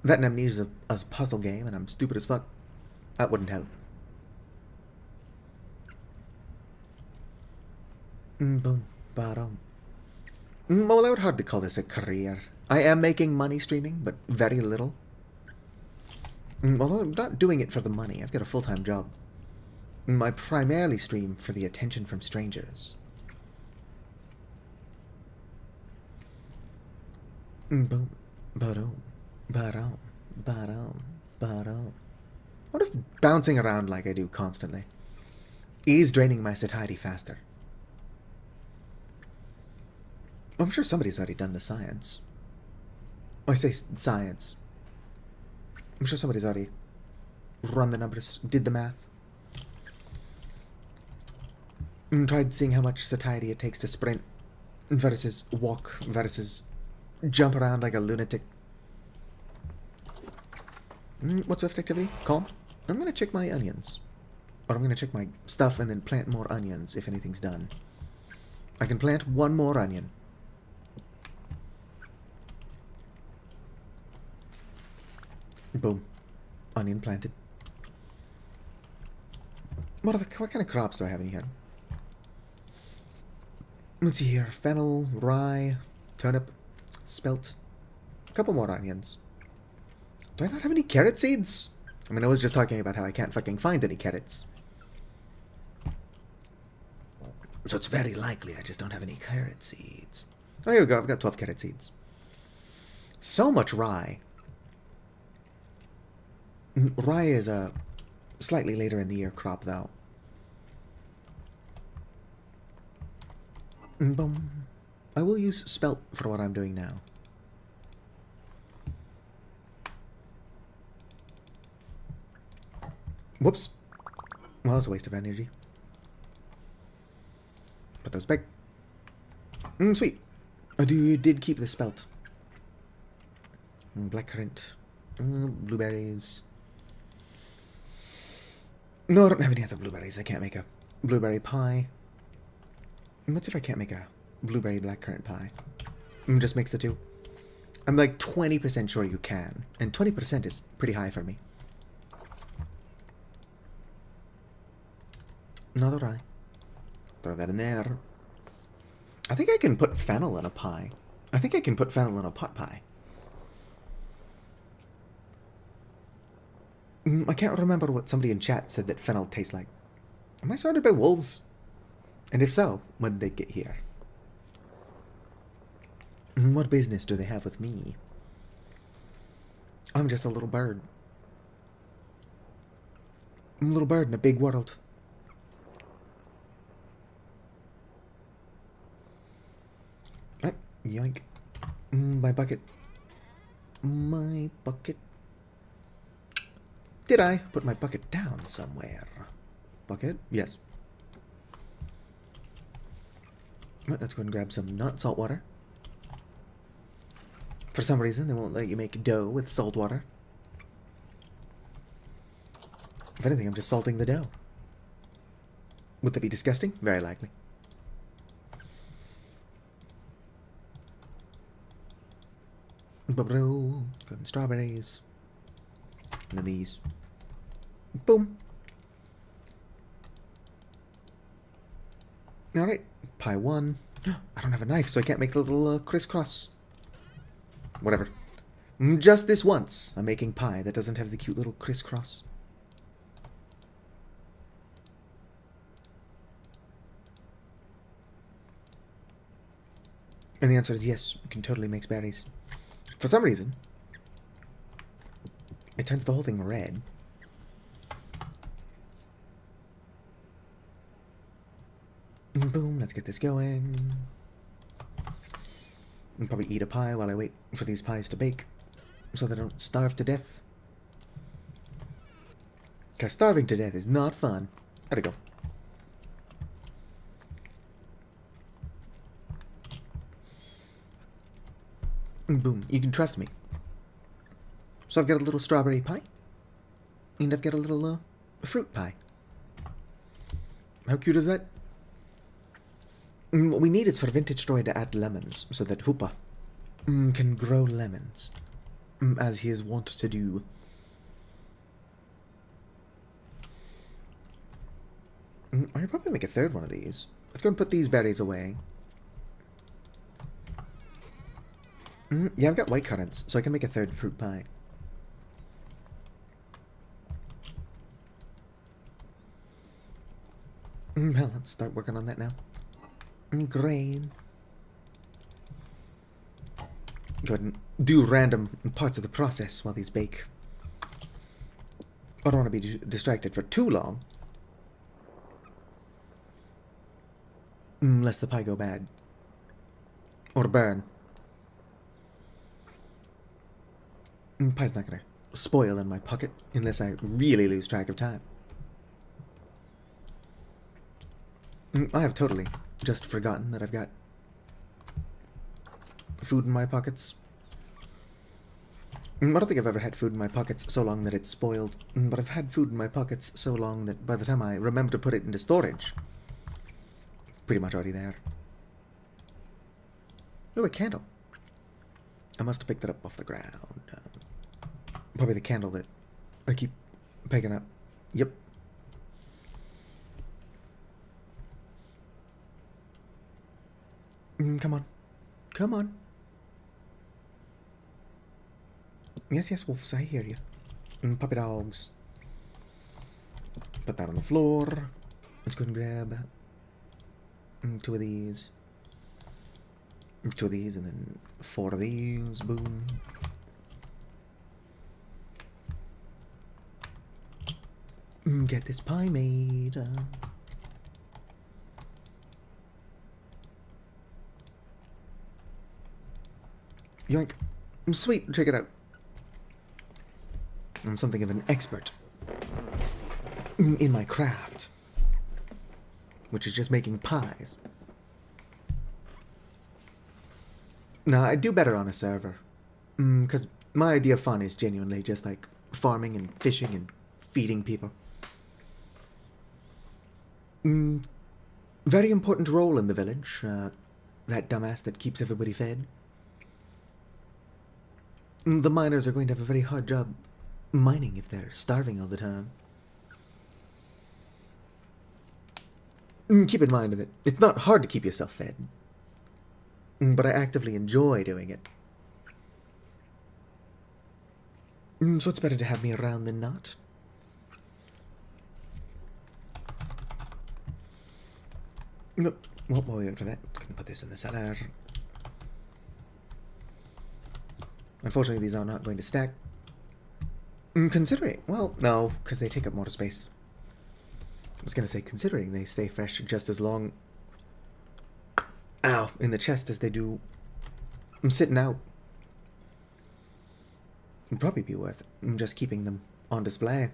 That and Amnesia is a puzzle game and I'm stupid as fuck. That wouldn't help. Boom. Ba-dum. Well, I would hardly call this a career. I am making money streaming, but very little. Although I'm not doing it for the money. I've got a full-time job. I primarily stream for the attention from strangers. Boom. Ba-dum. Ba-dum. Ba-dum. Ba-dum. What if bouncing around like I do constantly is draining my satiety faster? I'm sure somebody's already done the science. I say science. I'm sure somebody's already run the numbers, did the math. And tried seeing how much satiety it takes to sprint versus walk versus jump around like a lunatic. What's Swift activity? Calm. I'm going to check my onions. Or I'm going to check my stuff and then plant more onions if anything's done. I can plant one more onion. Boom. Onion planted. What kind of crops do I have in here? Let's see here. Fennel, rye, turnip, spelt. A couple more onions. Do I not have any carrot seeds? I mean, I was just talking about how I can't fucking find any carrots. So it's very likely I just don't have any carrot seeds. Oh, here we go. I've got 12 carrot seeds. So much rye. Rye is a slightly later in the year crop, though. Boom. I will use spelt for what I'm doing now. Whoops. Well, that's a waste of energy. Put those back. Sweet. I did keep the spelt. Blackcurrant. Blueberries. No, I don't have any other blueberries. I can't make a blueberry pie. Let's see if I can't make a blueberry blackcurrant pie. Just mix the two. I'm like 20% sure you can. And 20% is pretty high for me. Another rye. Throw that in there. I think I can put fennel in a pie. I think I can put fennel in a pot pie. I can't remember what somebody in chat said that fennel tastes like. Am I surrounded by wolves? And if so, when did they get here? What business do they have with me? I'm just a little bird. I'm a little bird in a big world. Ah, yoink. My bucket. My bucket. Did I put my bucket down somewhere? Bucket? Yes. Let's go and grab some not salt water. For some reason, they won't let you make dough with salt water. If anything, I'm just salting the dough. Would that be disgusting? Very likely. Golden strawberries. And then these. Boom. Alright, pie 1. I don't have a knife, so I can't make the little crisscross. Whatever. Just this once, I'm making pie that doesn't have the cute little crisscross. And the answer is yes, you can totally mix berries. For some reason, it turns the whole thing red. Boom, let's get this going. I'll probably eat a pie while I wait for these pies to bake, so they don't starve to death. Because starving to death is not fun. How'd it go? Boom, you can trust me. So I've got a little strawberry pie, and I've got a little fruit pie. How cute is that? What we need is for Vintage Toy to add lemons, so that Hoopa can grow lemons, as he is wont to do. I could probably make a third one of these. Let's go and put these berries away. Yeah, I've got white currants, so I can make a third fruit pie. Well, let's start working on that now. Grain. Go ahead and do random parts of the process while these bake. I don't want to be distracted for too long. Lest the pie go bad. Or burn. Pie's not gonna spoil in my pocket unless I really lose track of time. I have totally just forgotten that I've got food in my pockets. I don't think I've ever had food in my pockets so long that it's spoiled, but I've had food in my pockets so long that by the time I remember to put it into storage, it's pretty much already there. Oh, a candle. I must have picked it up off the ground. Probably the candle that I keep picking up. Yep. Come on. Come on. Yes, yes, wolves, I hear you. Puppy dogs. Put that on the floor. Let's go and grab 2 of these. 2 of these, and then 4 of these. Boom. Get this pie made. Yoink. Sweet, check it out. I'm something of an expert in my craft, which is just making pies. Now, I do better on a server, because my idea of fun is genuinely just like farming and fishing and feeding people. Very important role in the village, that dumbass that keeps everybody fed. The miners are going to have a very hard job mining if they're starving all the time. Keep in mind that it's not hard to keep yourself fed, but I actively enjoy doing it. So it's better to have me around than not. Nope. Well, while we wait for that, I can put this in the cellar. Unfortunately, these are not going to stack. Considering, well, no, because they take up more space. I was going to say, considering they stay fresh just as long, ow, in the chest as they do sitting out. It'd probably be worth just keeping them on display.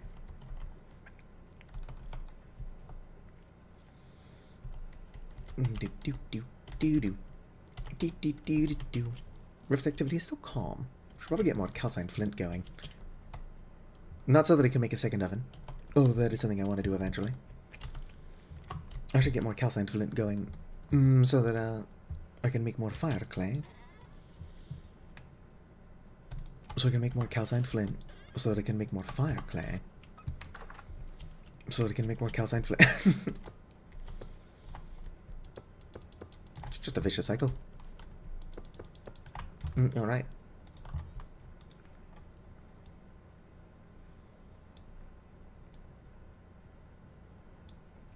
Rift activity is still calm. Should probably get more calcined flint going. Not so that I can make a second oven. Oh, that is something I want to do eventually. I should get more calcined flint going, so that I can make more fire clay. So I can make more calcined flint, so that I can make more fire clay, so that I can make more calcined flint. It's just a vicious cycle. Alright.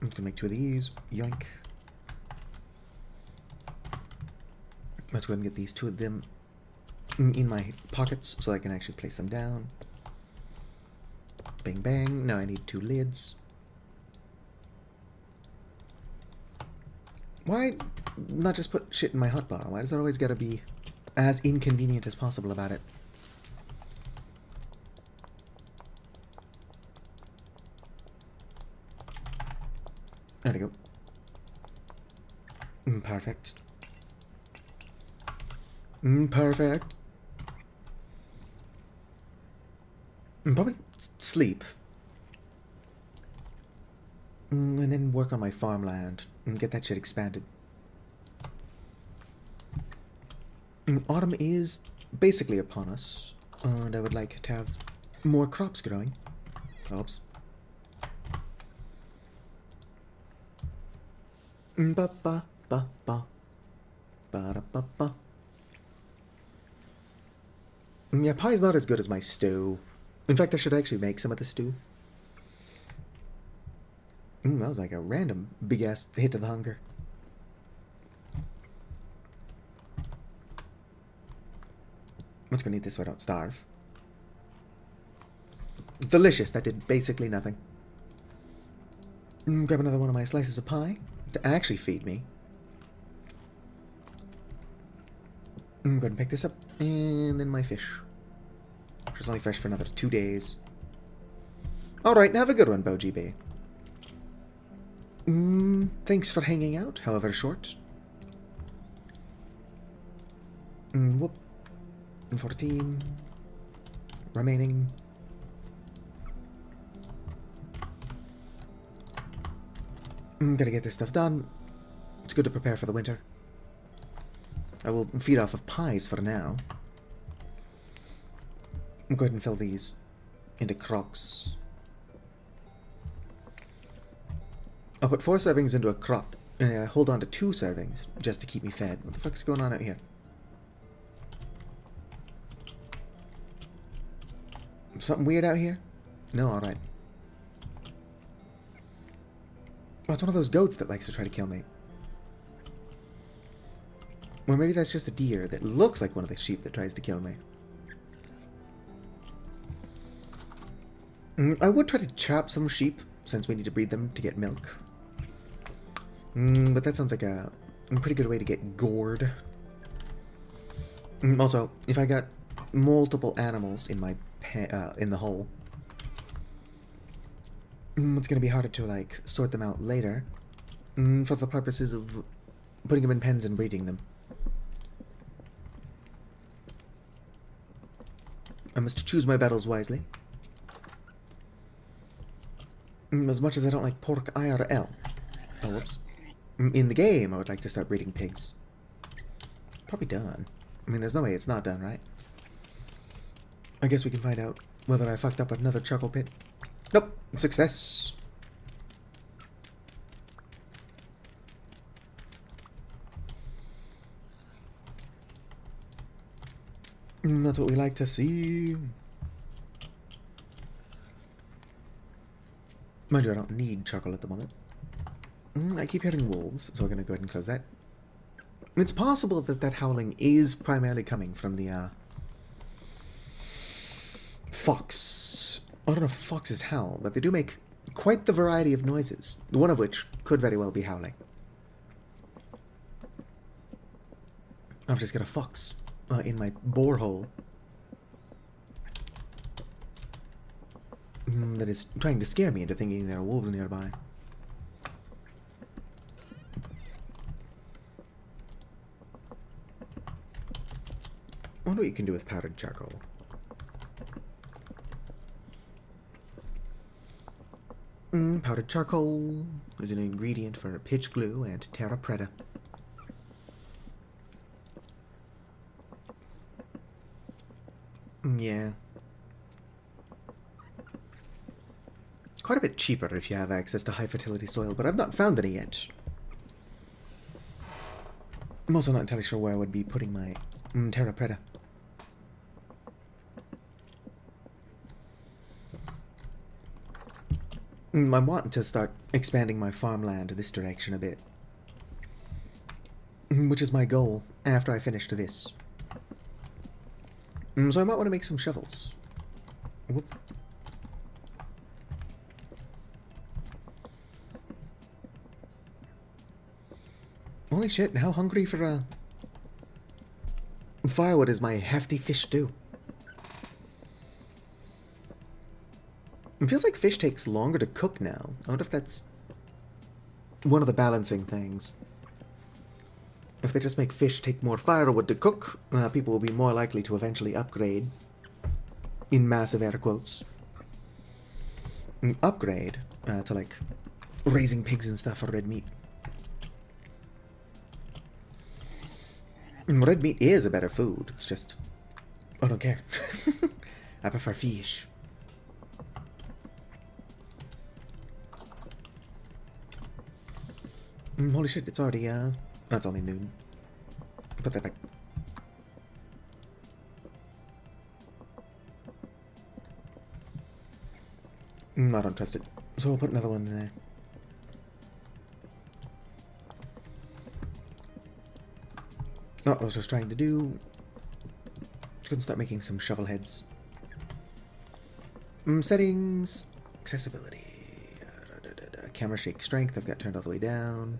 I'm just gonna make 2 of these. Yoink. Let's go ahead and get these 2 of them in my pockets so I can actually place them down. Bang bang. Now I need 2 lids. Why not just put shit in my hotbar? Why does it always gotta be as inconvenient as possible about it? There we go. Perfect. Perfect. Probably sleep. And then work on my farmland and get that shit expanded. Autumn is basically upon us, and I would like to have more crops growing. Oops. Ba ba ba ba ba da ba ba. Yeah, pie's not as good as my stew. In fact, I should actually make some of the stew. That was like a random big-ass hit to the hunger. I'm just gonna eat this so I don't starve. Delicious, that did basically nothing. Grab another one of my slices of pie to actually feed me. Go ahead and pick this up, and then my fish. Which is only fresh for another 2 days. Alright, have a good one, BoGB. Thanks for hanging out, however short. Whoop. 14. Remaining. Gotta get this stuff done. It's good to prepare for the winter. I will feed off of pies for now. Go ahead and fill these into crocks. I'll put 4 servings into a crock. Hold on to 2 servings just to keep me fed. What the fuck's going on out here? Something weird out here? No, alright. Oh, it's one of those goats that likes to try to kill me. Or maybe that's just a deer that looks like one of the sheep that tries to kill me. I would try to chop some sheep, since we need to breed them to get milk. But that sounds like a pretty good way to get gored. Also, if I got multiple animals in my in the hole, it's gonna be harder to like sort them out later, for the purposes of putting them in pens and breeding them. I must choose my battles wisely. As much as I don't like pork IRL. Oh, whoops. In the game, I would like to start breeding pigs. Probably done. I mean, there's no way it's not done, right? I guess we can find out whether I fucked up another chuckle pit. Nope. Success. That's what we like to see. Mind you, I don't need charcoal at the moment. I keep hearing wolves, so we're going to go ahead and close that. It's possible that that howling is primarily coming from the, fox. I don't know if foxes howl, but they do make quite the variety of noises, one of which could very well be howling. I've just got a fox in my borehole that is trying to scare me into thinking there are wolves nearby. I wonder what you can do with powdered charcoal. Powdered charcoal is an ingredient for pitch glue and terra preta. Yeah. Quite a bit cheaper if you have access to high fertility soil, but I've not found any yet. I'm also not entirely sure where I would be putting my Terra Preta. I'm wanting to start expanding my farmland this direction a bit. Which is my goal after I finish this. So I might want to make some shovels. Whoop. Holy shit, how hungry for firewood is my hefty fish stew. It feels like fish takes longer to cook now. I wonder if that's one of the balancing things. If they just make fish take more firewood to cook, people will be more likely to eventually upgrade. In massive air quotes. Upgrade to like raising pigs and stuff for red meat. Red meat is a better food. It's just, I don't care. I prefer fish. Holy shit, it's already, it's only noon. Put that back. I don't trust it. So I'll put another one in there. Oh, I was just trying to do... Just gonna start making some shovel heads. Settings... Accessibility... Camera shake strength, I've got turned all the way down.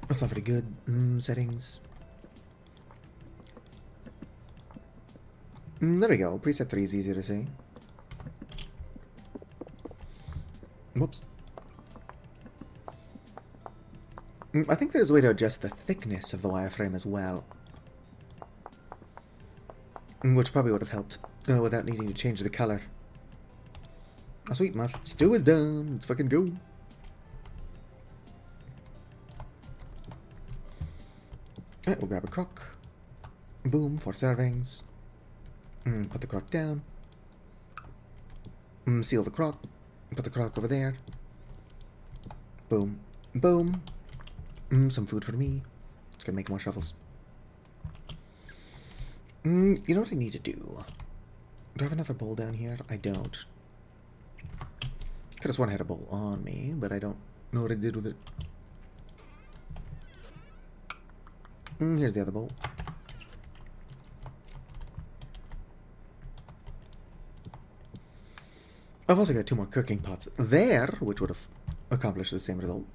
That's not very good. Settings... there we go. Preset 3 is easier to see. Whoops. I think there's a way to adjust the thickness of the wireframe as well. Which probably would have helped without needing to change the color. Oh sweet, my stew is done. Let's fucking go. Alright, we'll grab a crock. Boom, 4 servings. Put the crock down. Seal the crock. Put the crock over there. Boom. Boom. Some food for me. Just gonna make more shovels. You know what I need to do? Do I have another bowl down here? I don't. Could have sworn I had a bowl on me, but I don't know what I did with it. Here's the other bowl. I've also got 2 more cooking pots there, which would have accomplished the same result.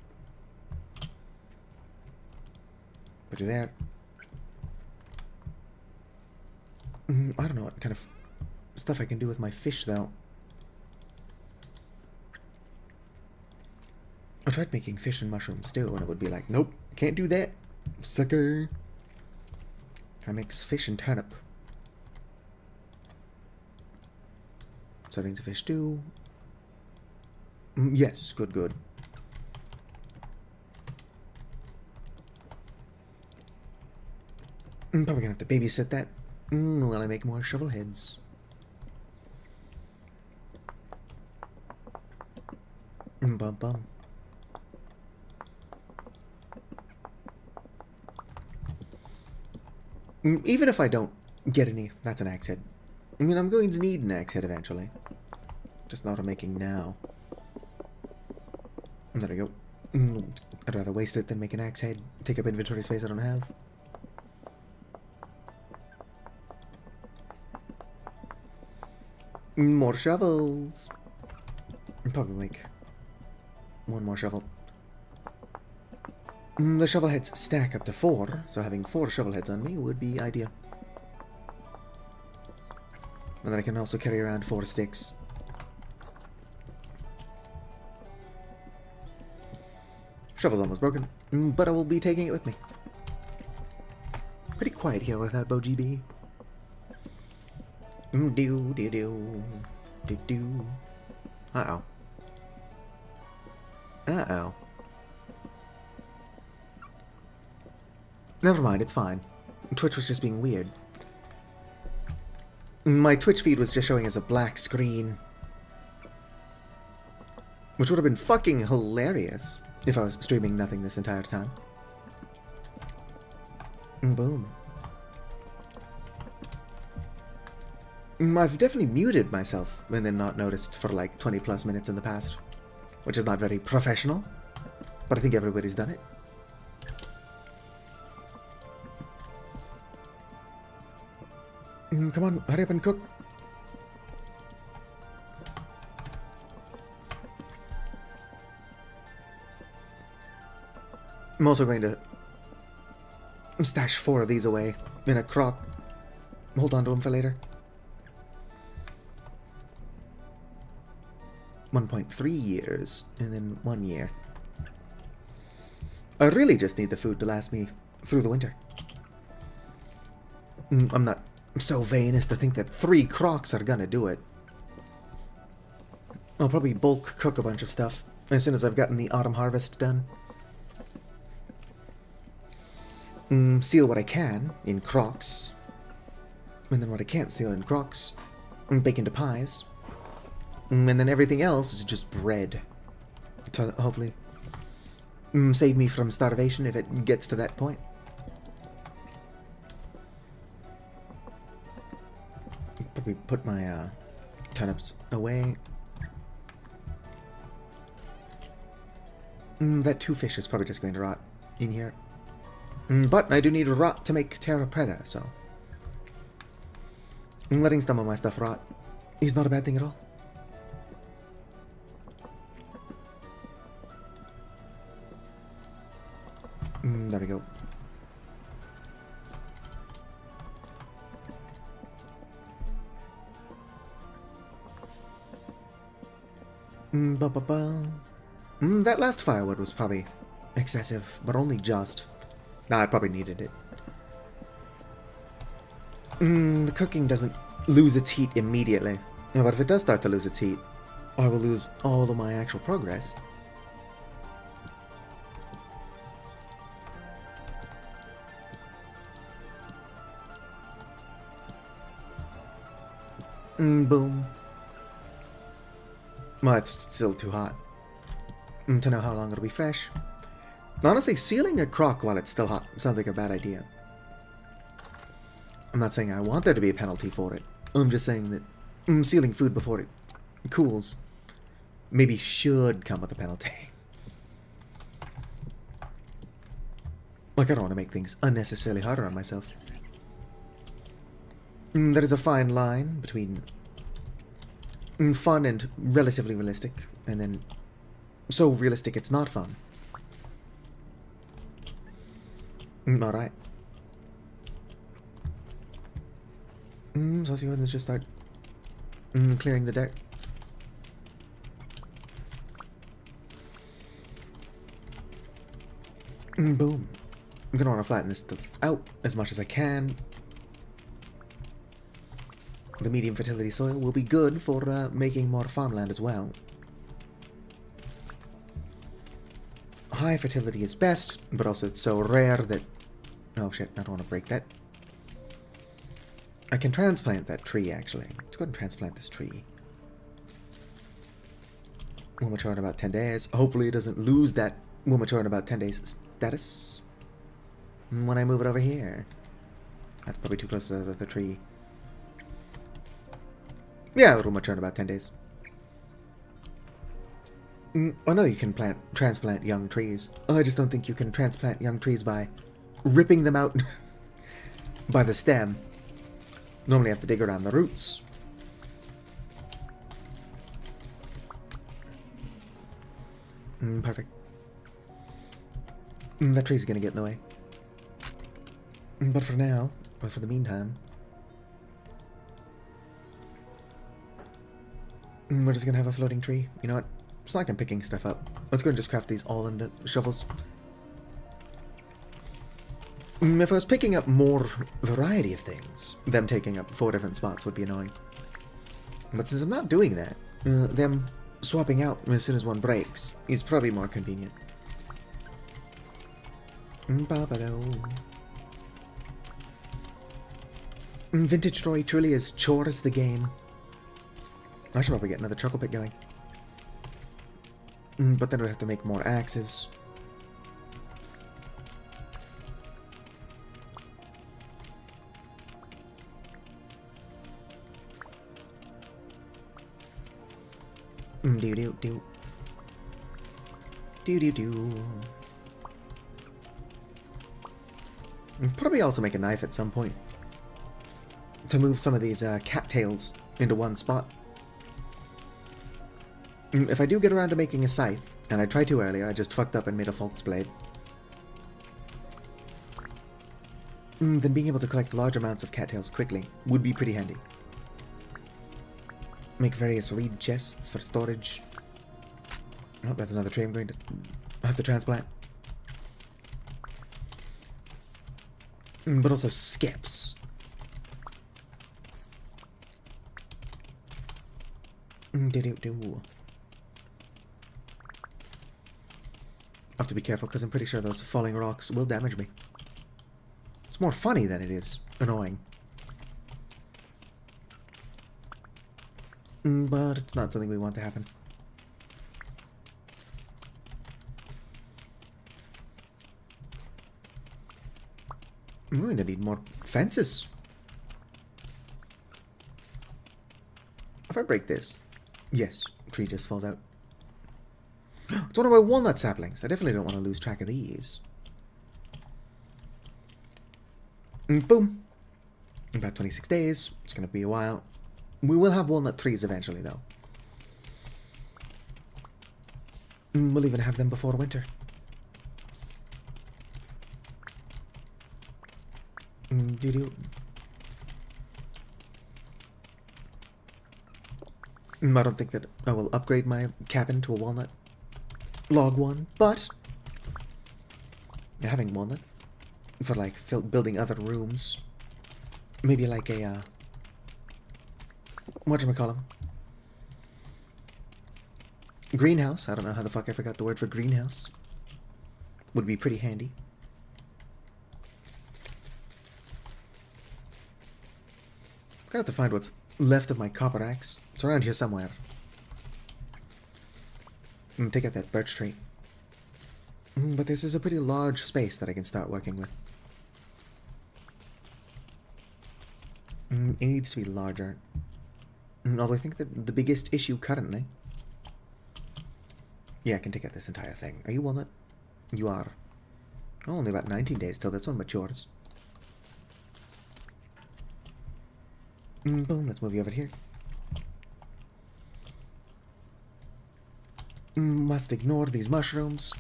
Put you there. I don't know what kind of stuff I can do with my fish, though. I tried making fish and mushroom stew, and it would be like, nope, can't do that, sucker. Try mix fish and turnip. Settings of fish stew. Yes, good, good. Probably gonna have to babysit that while I make more shovel heads. Bum bum. Even if I don't get any, that's an axe head. I mean, I'm going to need an axe head eventually. Just not what I'm making now. There we go. I'd rather waste it than make an axe head. Take up inventory space I don't have. More shovels. I'll probably make 1 more shovel. The shovel heads stack up to 4, so having 4 shovel heads on me would be ideal. And then I can also carry around 4 sticks. Shovel's almost broken, but I will be taking it with me. Pretty quiet here without BoGB. Do. Uh-oh. Uh-oh. Never mind, it's fine. Twitch was just being weird. My Twitch feed was just showing as a black screen. Which would have been fucking hilarious if I was streaming nothing this entire time. Boom. I've definitely muted myself and then not noticed for like 20 plus minutes in the past. Which is not very professional. But I think everybody's done it. Come on, hurry up and cook. I'm also going to stash 4 of these away in a crock. Hold on to them for later. 1.3 years, and then 1 year. I really just need the food to last me through the winter. I'm not so vain as to think that 3 crocks are gonna do it. I'll probably bulk cook a bunch of stuff as soon as I've gotten the autumn harvest done. Seal what I can in crocks, and then what I can't seal in crocks, bake into pies, and then everything else is just bread. To hopefully save me from starvation if it gets to that point. Probably put my turnips away. That 2 fish is probably just going to rot in here. But I do need a rot to make terra preta, so letting some of my stuff rot is not a bad thing at all. There we go. That last firewood was probably excessive, but only just. Nah, I probably needed it. The cooking doesn't lose its heat immediately. But if it does start to lose its heat, I will lose all of my actual progress. Boom. Well, it's still too hot to know how long it'll be fresh. Honestly, sealing a crock while it's still hot sounds like a bad idea. I'm not saying I want there to be a penalty for it. I'm just saying that sealing food before it cools maybe should come with a penalty. Like, I don't want to make things unnecessarily harder on myself. There is a fine line between fun and relatively realistic, and then so realistic it's not fun. Alright. So let's go ahead and just start clearing the dirt. Boom. I'm gonna want to flatten this stuff out as much as I can. The medium fertility soil will be good for making more farmland as well. High fertility is best, but also it's so rare that... Oh shit, I don't want to break that. I can transplant that tree, actually. Let's go ahead and transplant this tree. Will mature in about 10 days. Hopefully it doesn't lose that will mature in about 10 days status when I move it over here. That's probably too close to the tree. Yeah, it'll mature in about 10 days. I know you can transplant young trees. I just don't think you can transplant young trees by ripping them out by the stem. Normally you have to dig around the roots. Perfect. That tree's gonna get in the way. But for now, or for the meantime, we're just gonna have a floating tree. You know what? It's like I'm picking stuff up. Let's go and just craft these all into shovels. If I was picking up more variety of things, them taking up 4 different spots would be annoying. But since I'm not doing that, them swapping out as soon as one breaks is probably more convenient. Vintage Troy truly is chores the game. I should probably get another chuckle pit going. But then we'd have to make more axes. Do. Probably also make a knife at some point to move some of these cattails into one spot. If I do get around to making a scythe, and I tried to earlier, I just fucked up and made a false blade. Then being able to collect large amounts of cattails quickly would be pretty handy. Make various reed chests for storage. Oh, that's another tree I'm going to have to transplant. But also skips. I have to be careful because I'm pretty sure those falling rocks will damage me. It's more funny than it is annoying. But it's not something we want to happen. I'm going to need more fences. If I break this, yes, tree just falls out. It's one of my walnut saplings. I definitely don't want to lose track of these. Boom. About 26 days. It's going to be a while. We will have walnut trees eventually, though. We'll even have them before winter. I don't think that I will upgrade my cabin to a walnut log one, but having walnut for like building other rooms, maybe like a whatchamacallem, greenhouse. I don't know how the fuck I forgot the word for greenhouse. Would be pretty handy. I'm gonna have to find what's left of my copper axe. It's around here somewhere. And take out that birch tree. But this is a pretty large space that I can start working with. It needs to be larger. Although I think that the biggest issue currently... Yeah, I can take out this entire thing. Are you walnut? You are. Oh, only about 19 days till this one matures. Boom, let's move you over here. Must ignore these mushrooms.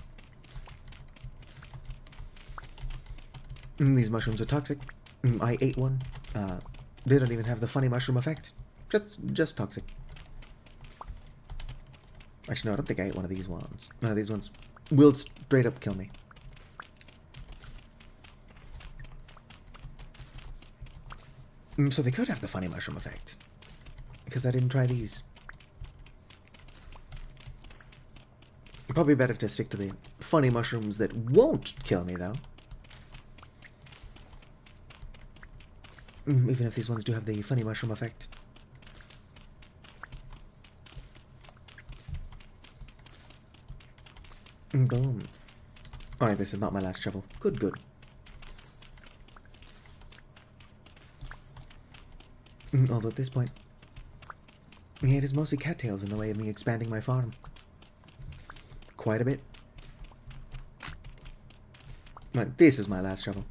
These mushrooms are toxic. I ate one. They don't even have the funny mushroom effect. Just toxic. Actually, no, I don't think I ate one of these ones. No, these ones will straight up kill me. So they could have the funny mushroom effect. Because I didn't try these. Probably better to stick to the funny mushrooms that won't kill me, though. Even if these ones do have the funny mushroom effect. Boom. Alright, this is not my last shovel. Good. Although at this point, yeah, it is mostly cattails in the way of me expanding my farm. Quite a bit. Right, this is my last shovel.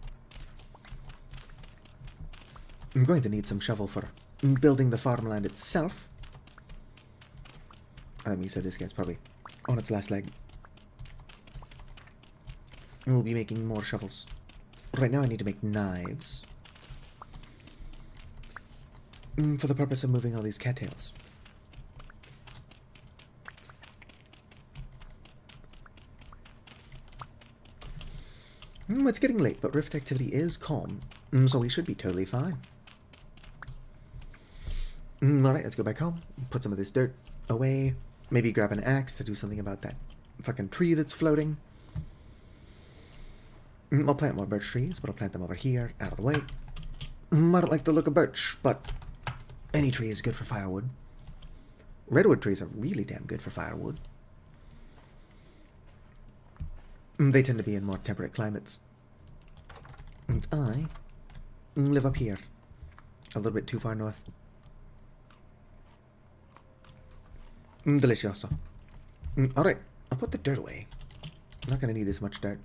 I'm going to need some shovel for building the farmland itself. That means that this game's probably on its last leg. We'll be making more shovels. Right now I need to make knives. For the purpose of moving all these cattails. It's getting late, but rift activity is calm, so we should be totally fine. Alright, let's go back home, put some of this dirt away, maybe grab an axe to do something about that fucking tree that's floating. I'll plant more birch trees, but I'll plant them over here, out of the way. I don't like the look of birch, but any tree is good for firewood. Redwood trees are really damn good for firewood. They tend to be in more temperate climates. And I live up here, a little bit too far north. Delicioso. Alright, I'll put the dirt away. I'm not going to need this much dirt.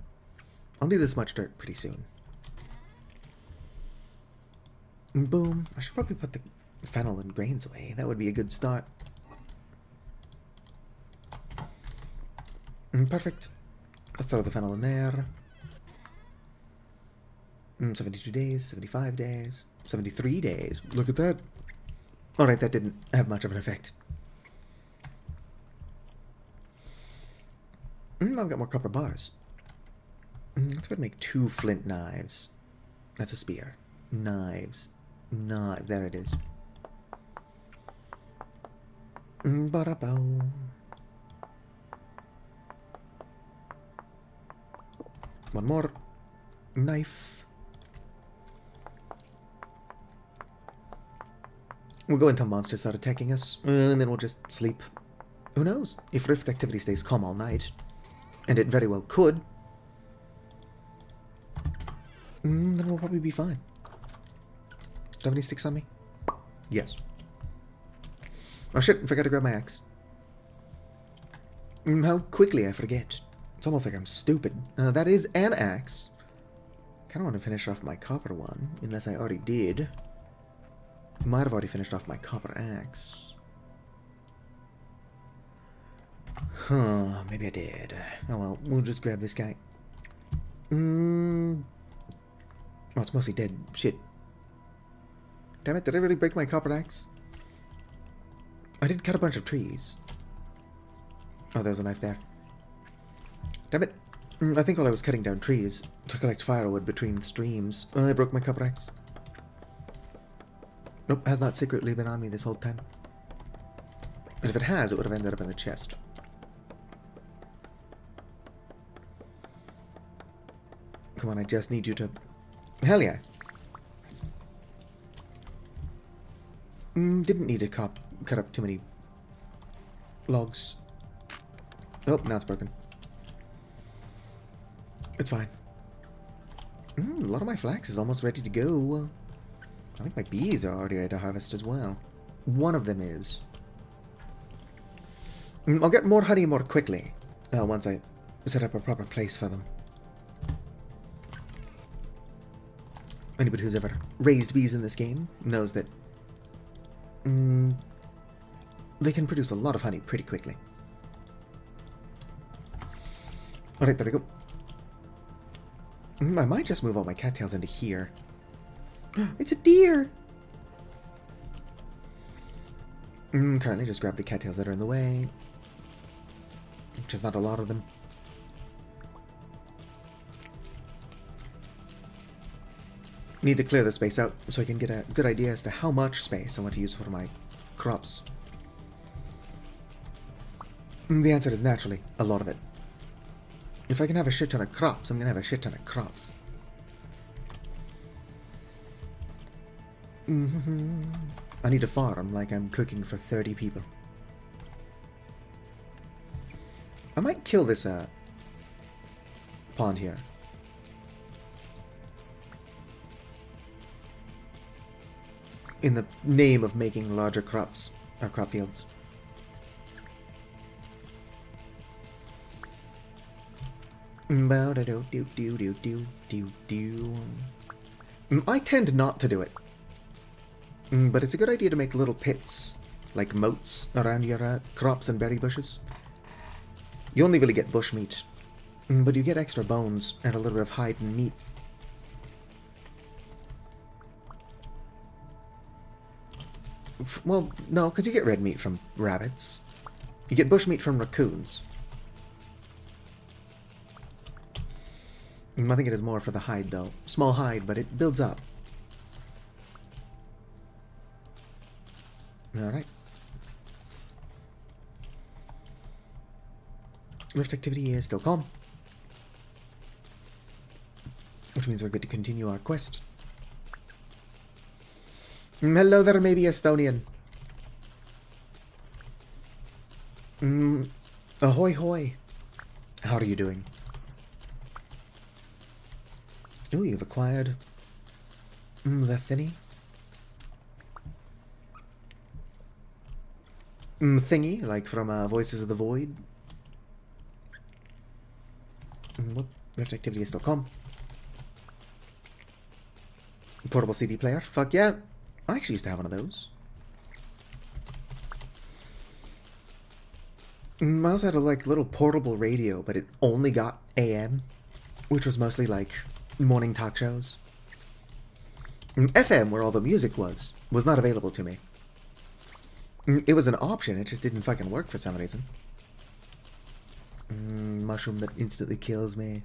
I'll need this much dirt pretty soon. Boom. I should probably put the fennel and grains away. That would be a good start. Perfect. I'll throw the fennel in there. 72 days, 75 days, 73 days. Look at that. Alright, that didn't have much of an effect. I've got more copper bars. Let's go and make 2 flint knives. That's a spear. Knives. Knife. There it is. Ba-da-bow. One more. Knife. We'll go until monsters start attacking us, and then we'll just sleep. Who knows? If Rift activity stays calm all night, and it very well could, then we'll probably be fine. Do you have any sticks on me? Yes. Oh shit, I forgot to grab my axe. How quickly I forget. It's almost like I'm stupid. That is an axe. Kinda want to finish off my copper one, unless I already did. Might have already finished off my copper axe. Huh, maybe I did. Oh well, we'll just grab this guy. Oh, it's mostly dead. Shit. Damn it, did I really break my copper axe? I did cut a bunch of trees. Oh, there's a knife there. Damn it. I think while I was cutting down trees to collect firewood between streams, I broke my copper axe. Nope, has not secretly been on me this whole time. And if it has, it would have ended up in the chest. Come on, I just need you to... Hell yeah. Didn't need to cut up too many logs. Oh, now it's broken. It's fine. A lot of my flax is almost ready to go. I think my bees are already ready to harvest as well. One of them is. I'll get more honey more quickly once I set up a proper place for them. Anybody who's ever raised bees in this game knows that they can produce a lot of honey pretty quickly. Alright, there we go. I might just move all my cattails into here. It's a deer! Currently just grab the cattails that are in the way. Which is not a lot of them. Need to clear the space out so I can get a good idea as to how much space I want to use for my crops. The answer is naturally a lot of it. If I can have a shit ton of crops, I'm gonna have a shit ton of crops. I need to farm like I'm cooking for 30 people. I might kill this pond here. In the name of making larger crops, or crop fields. I tend not to do it. But it's a good idea to make little pits, like moats, around your crops and berry bushes. You only really get bush meat, but you get extra bones and a little bit of hide and meat. Well, no, because you get red meat from rabbits. You get bush meat from raccoons. I think it is more for the hide, though. Small hide, but it builds up. Alright. Rift activity is still calm. Which means we're good to continue our quest. Hello there, maybe Estonian. Ahoy hoy. How are you doing? Ooh, you've acquired the thingy. Thingy, like from Voices of the Void. Whoop, Rift activity is still calm. Portable CD player, fuck yeah. I actually used to have one of those. I also had a like little portable radio, but it only got AM, which was mostly like morning talk shows. FM, where all the music was not available to me. It was an option, it just didn't fucking work for some reason. Mushroom that instantly kills me.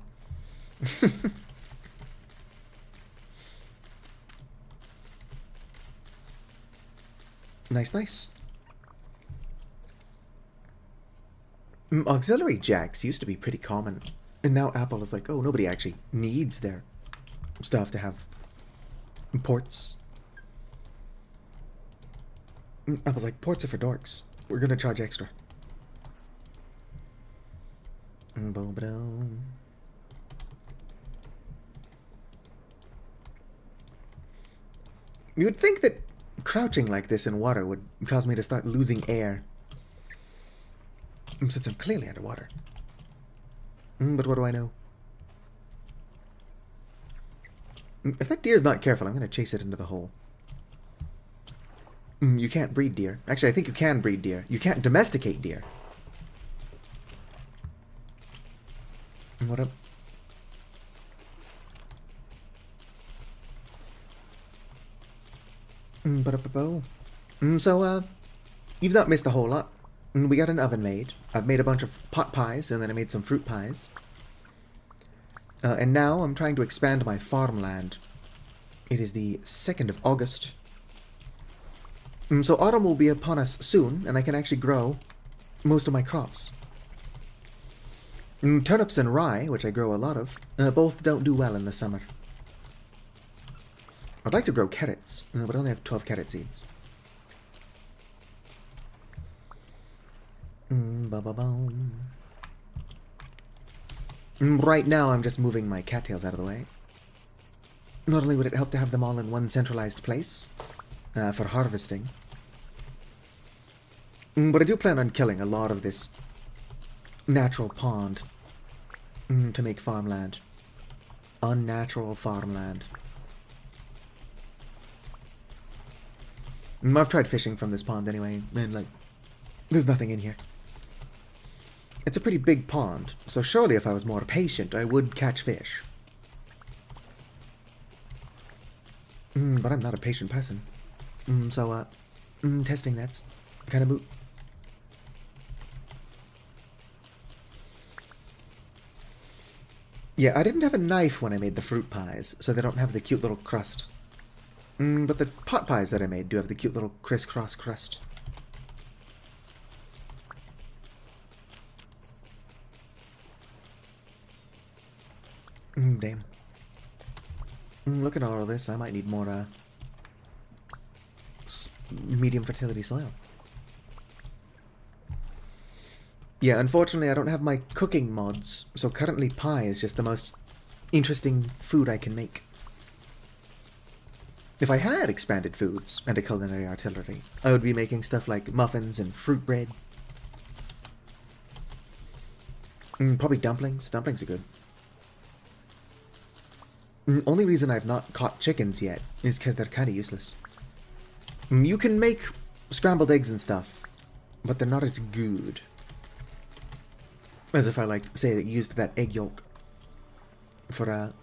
Nice, nice. Auxiliary jacks used to be pretty common. And now Apple is like, oh, nobody actually needs their stuff to have ports. Apple's like, ports are for dorks. We're gonna charge extra. Boom. You would think that crouching like this in water would cause me to start losing air. Since I'm clearly underwater. But what do I know? If that deer's not careful, I'm going to chase it into the hole. You can't breed deer. Actually, I think you can breed deer. You can't domesticate deer. What up? So, you've not missed a whole lot. We got an oven made. I've made a bunch of pot pies, and then I made some fruit pies. And now I'm trying to expand my farmland. It is the 2nd of August. So autumn will be upon us soon, and I can actually grow most of my crops. Turnips and rye, which I grow a lot of, both don't do well in the summer. I'd like to grow carrots, but I only have 12 carrot seeds. Right now I'm just moving my cattails out of the way. Not only would it help to have them all in one centralized place for harvesting, but I do plan on killing a lot of this natural pond to make farmland. Unnatural farmland. I've tried fishing from this pond anyway, and like, there's nothing in here. It's a pretty big pond, so surely if I was more patient, I would catch fish. But I'm not a patient person. Testing that's kind of moot. Yeah, I didn't have a knife when I made the fruit pies, so they don't have the cute little crust. But the pot pies that I made do have the cute little crisscross crust. Damn. Look at all of this. I might need more, medium fertility soil. Yeah, unfortunately I don't have my cooking mods, so currently pie is just the most interesting food I can make. If I had expanded foods and a culinary artillery, I would be making stuff like muffins and fruit bread. Probably dumplings. Dumplings are good. Only reason I've not caught chickens yet is because they're kind of useless. You can make scrambled eggs and stuff, but they're not as good as if I, like, say, used that egg yolk for,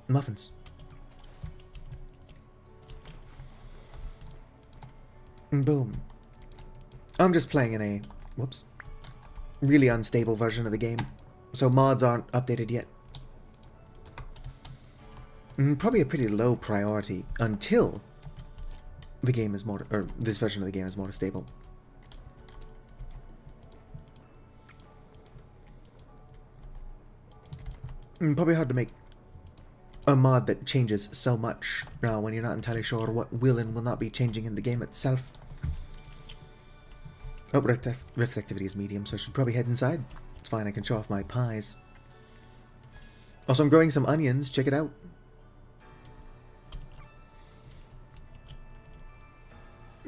muffins. Boom. I'm just playing in a, really unstable version of the game, so mods aren't updated yet. Probably a pretty low priority until the game is more, or this version of the game is more stable. Probably hard to make a mod that changes so much when you're not entirely sure what will and will not be changing in the game itself. Oh, rift activity is medium, so I should probably head inside. It's fine, I can show off my pies. Also, I'm growing some onions, check it out.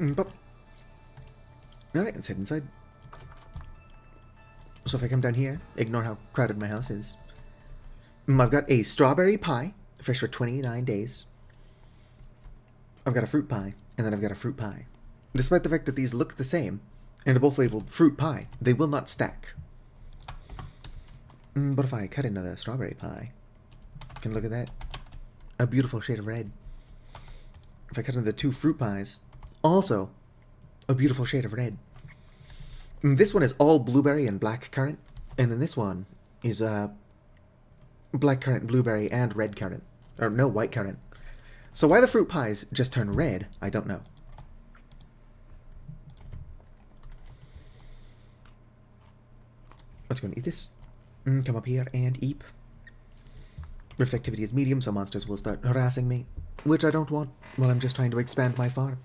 Alright, let's head inside. So if I come down here, ignore how crowded my house is. I've got a strawberry pie, fresh for 29 days. I've got a fruit pie, and then I've got a fruit pie. Despite the fact that these look the same, and are both labeled fruit pie, they will not stack. But if I cut into the strawberry pie, you can look at that. A beautiful shade of red. If I cut into the two fruit pies, also a beautiful shade of red. This one is all blueberry and black currant, and then this one is black currant, blueberry, and red currant. Or no, white currant. So why the fruit pies just turn red, I don't know. Let's go and eat this. Come up here and eat. Rift activity is medium, so monsters will start harassing me, which I don't want while I'm just trying to expand my farm.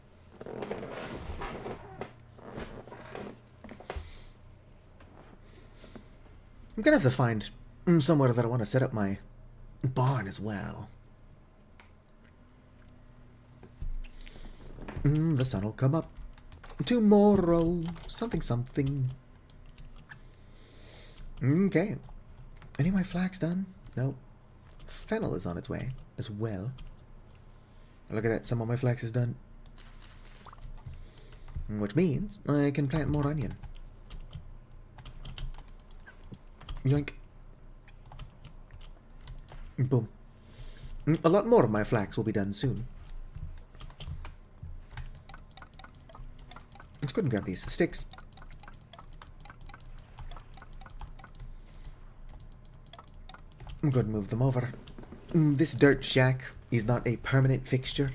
I'm gonna have to find somewhere that I want to set up my barn as well. The sun will come up tomorrow. Something, something. Okay. Any of my flax done? No. Fennel is on its way as well. Look at that, some of my flax is done. Which means I can plant more onion. Yoink. Boom. A lot more of my flax will be done soon. Let's go and grab these sticks. I'm going to move them over. This dirt shack is not a permanent fixture.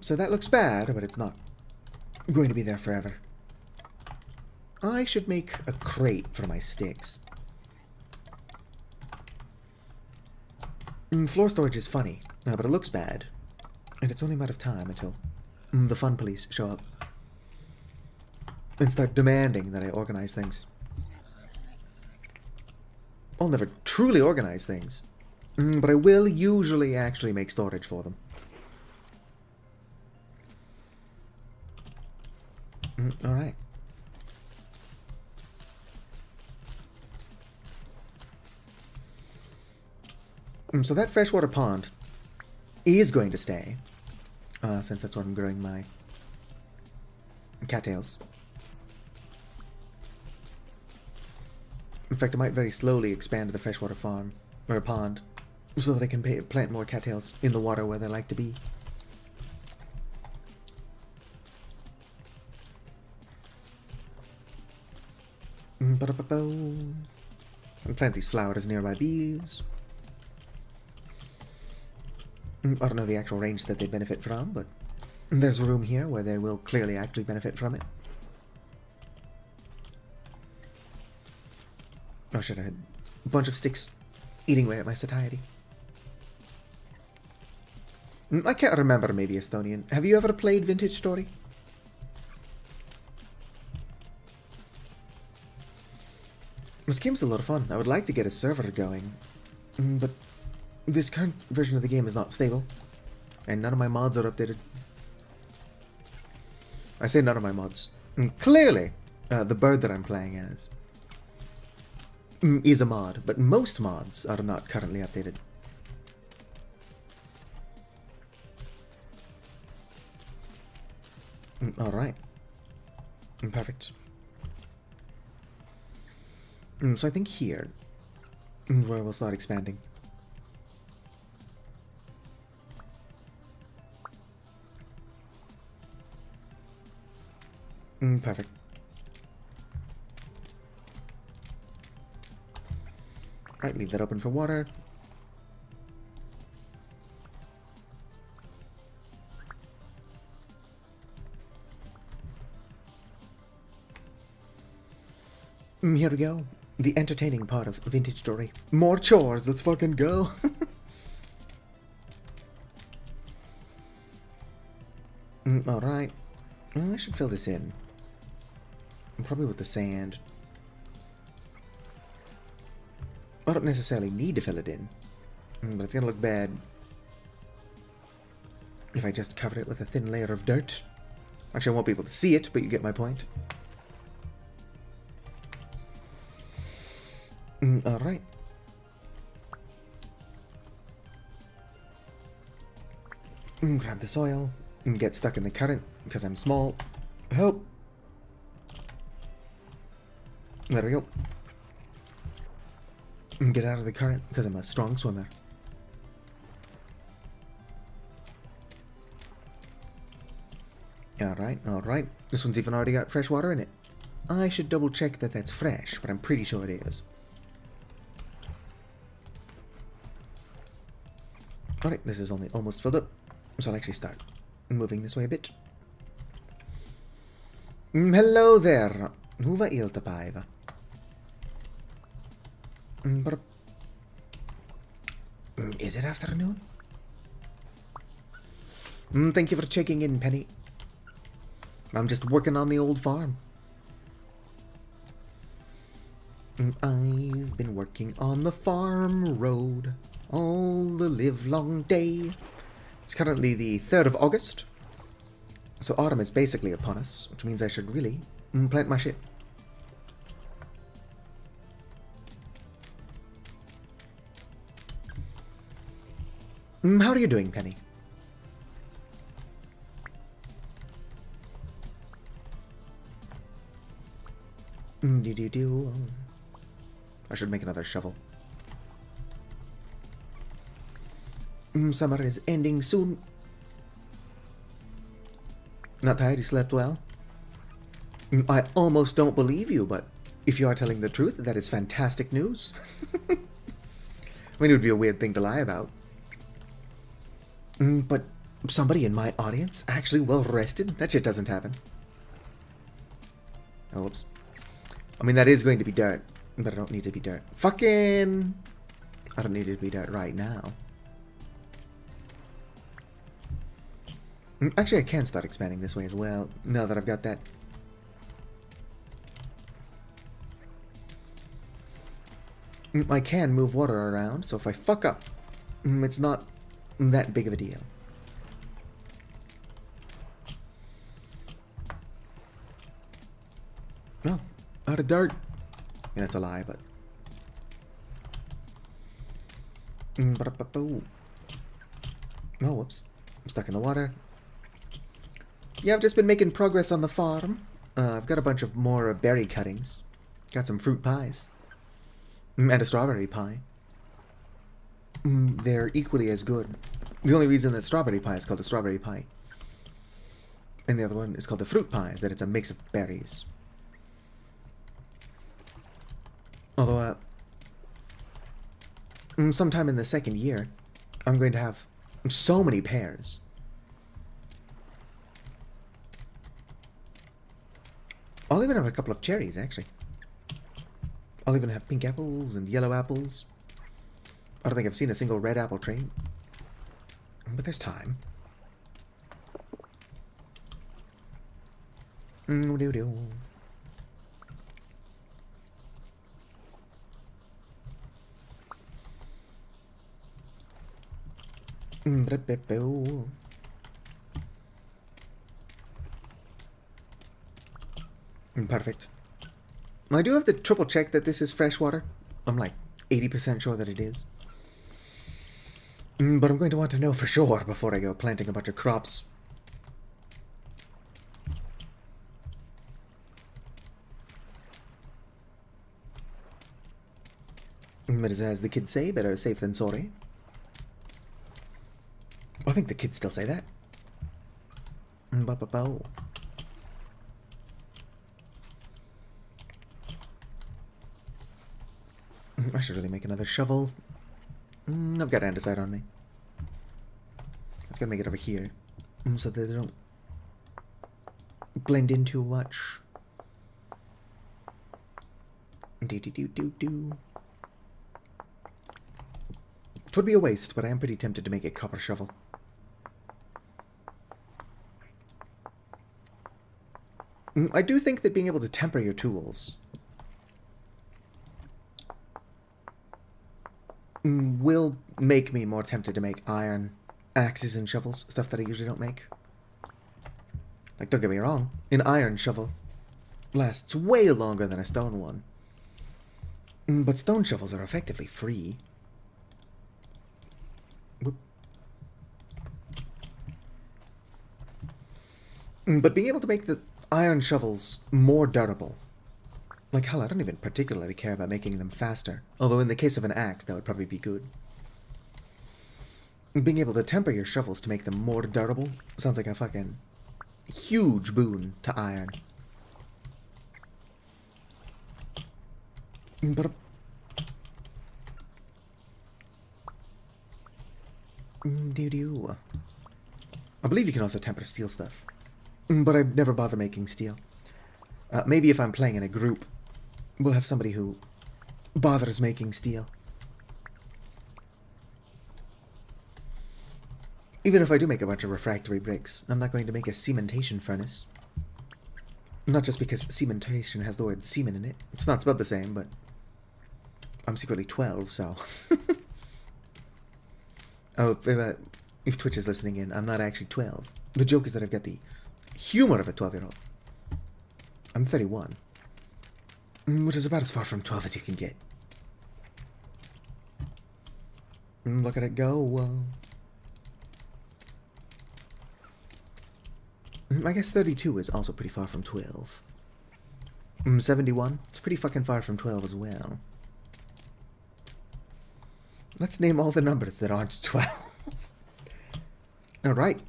So that looks bad, but it's not going to be there forever. I should make a crate for my sticks. Floor storage is funny, but it looks bad. And it's only a matter of time until the fun police show up and start demanding that I organize things. I'll never truly organize things, but I will usually actually make storage for them. Alright. So that freshwater pond is going to stay, since that's where I'm growing my cattails. In fact, I might very slowly expand the freshwater farm, or pond, so that I can plant more cattails in the water where they like to be. And plant these flowers nearby bees. I don't know the actual range that they benefit from, but there's room here where they will clearly actually benefit from it. Oh shit, I had a bunch of sticks eating away at my satiety. I can't remember, maybe Estonian. Have you ever played Vintage Story? This game's a lot of fun. I would like to get a server going, but this current version of the game is not stable, and none of my mods are updated. I say none of my mods. Clearly, the bird that I'm playing as is a mod, but most mods are not currently updated. Alright. Perfect. So I think here, where we'll start expanding. Perfect. Alright, leave that open for water. Here we go. The entertaining part of vintage jewelry. More chores, let's fucking go. Alright. Well, I should fill this in. Probably with the sand. I don't necessarily need to fill it in. But it's gonna look bad if I just cover it with a thin layer of dirt. Actually, I won't be able to see it, but you get my point. Alright. Grab the soil and get stuck in the current because I'm small. Help! There we go. Get out of the current because I'm a strong swimmer. Alright, alright. This one's even already got fresh water in it. I should double check that that's fresh, but I'm pretty sure it is. Alright, this is only almost filled up, so I'll actually start moving this way a bit. Hello there. Hyvää iltapäivä. Is it afternoon? Thank you for checking in, Penny. I'm just working on the old farm. I've been working on the farm road all the livelong day. It's currently the 3rd of August, so autumn is basically upon us, which means I should really plant my shit. How are you doing, Penny? I should make another shovel. Summer is ending soon. Not tired? You slept well? I almost don't believe you, but if you are telling the truth, that is fantastic news. I mean, it would be a weird thing to lie about. But somebody in my audience actually well rested? That shit doesn't happen. Oh, whoops. I mean, that is going to be dirt, but I don't need to be dirt. Fucking... I don't need it to be dirt right now. Actually, I can start expanding this way as well, now that I've got that. I can move water around, so if I fuck up, it's not that big of a deal. No, out of dirt. Yeah, that's a lie, but... Oh, whoops. I'm stuck in the water. Yeah, I've just been making progress on the farm. I've got a bunch of more berry cuttings. Got some fruit pies. And a strawberry pie. They're equally as good. The only reason that strawberry pie is called a strawberry pie, and the other one is called a fruit pie, is that it's a mix of berries. Although, sometime in the second year, I'm going to have so many pears. I'll even have a couple of cherries, actually. I'll even have pink apples and yellow apples. I don't think I've seen a single red apple tree. But there's time. Perfect. I do have to triple check that this is fresh water. I'm like 80% sure that it is. But I'm going to want to know for sure before I go planting a bunch of crops. But as the kids say, better safe than sorry. I think the kids still say that. I should really make another shovel. I've got andesite on me. I was gonna make it over here, so that they don't blend in too much. Do. It would be a waste, but I am pretty tempted to make a copper shovel. I do think that being able to temper your tools will make me more tempted to make iron axes and shovels, stuff that I usually don't make. Like, don't get me wrong, an iron shovel lasts way longer than a stone one. But stone shovels are effectively free. Whoop. But being able to make the iron shovels more durable. Like, hell, I don't even particularly care about making them faster. Although in the case of an axe, that would probably be good. Being able to temper your shovels to make them more durable sounds like a fucking huge boon to iron. But I believe you can also temper steel stuff. But I'd never bother making steel. Maybe if I'm playing in a group, we'll have somebody who bothers making steel. Even if I do make a bunch of refractory bricks, I'm not going to make a cementation furnace. Not just because cementation has the word semen in it. It's not spelled the same, but I'm secretly 12, so... Oh, if Twitch is listening in, I'm not actually 12. The joke is that I've got the humor of a 12-year-old. I'm 31. Which is about as far from 12 as you can get. Look at it go. I guess 32 is also pretty far from 12. 71? It's pretty fucking far from 12 as well. Let's name all the numbers that aren't 12. Alright.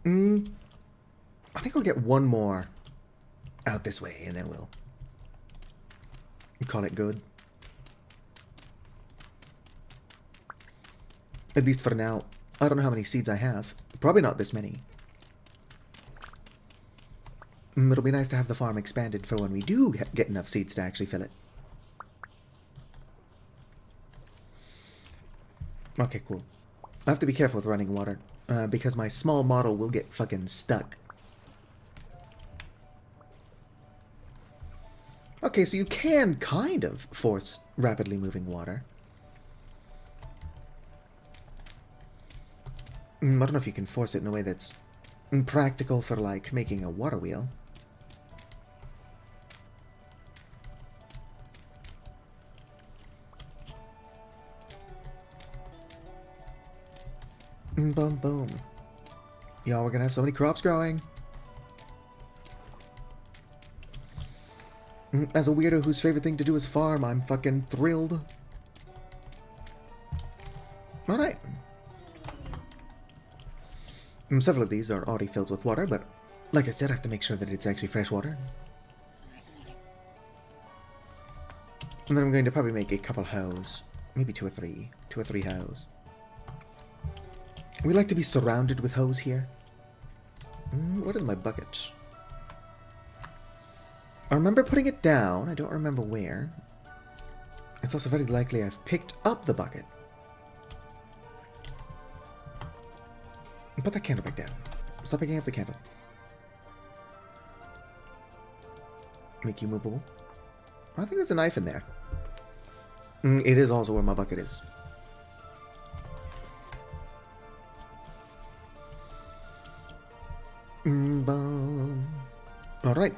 I think I'll get one more out this way, and then we'll call it good. At least for now. I don't know how many seeds I have. Probably not this many. It'll be nice to have the farm expanded for when we do get enough seeds to actually fill it. Okay, cool. I have to be careful with running water, because my small model will get fucking stuck. Okay, so you can kind of force rapidly moving water. I don't know if you can force it in a way that's practical for, like, making a water wheel. Boom, boom. Y'all, we're gonna have so many crops growing. As a weirdo whose favorite thing to do is farm, I'm fucking thrilled. Alright. Several of these are already filled with water, but like I said, I have to make sure that it's actually fresh water. And then I'm going to probably make a couple hoes. Maybe two or three. 2 or 3 hoes. We like to be surrounded with hoes here. What is my bucket? I remember putting it down. I don't remember where. It's also very likely I've picked up the bucket. Put that candle back down. Stop picking up the candle. Make you movable. I think there's a knife in there. It is also where my bucket is. Alright.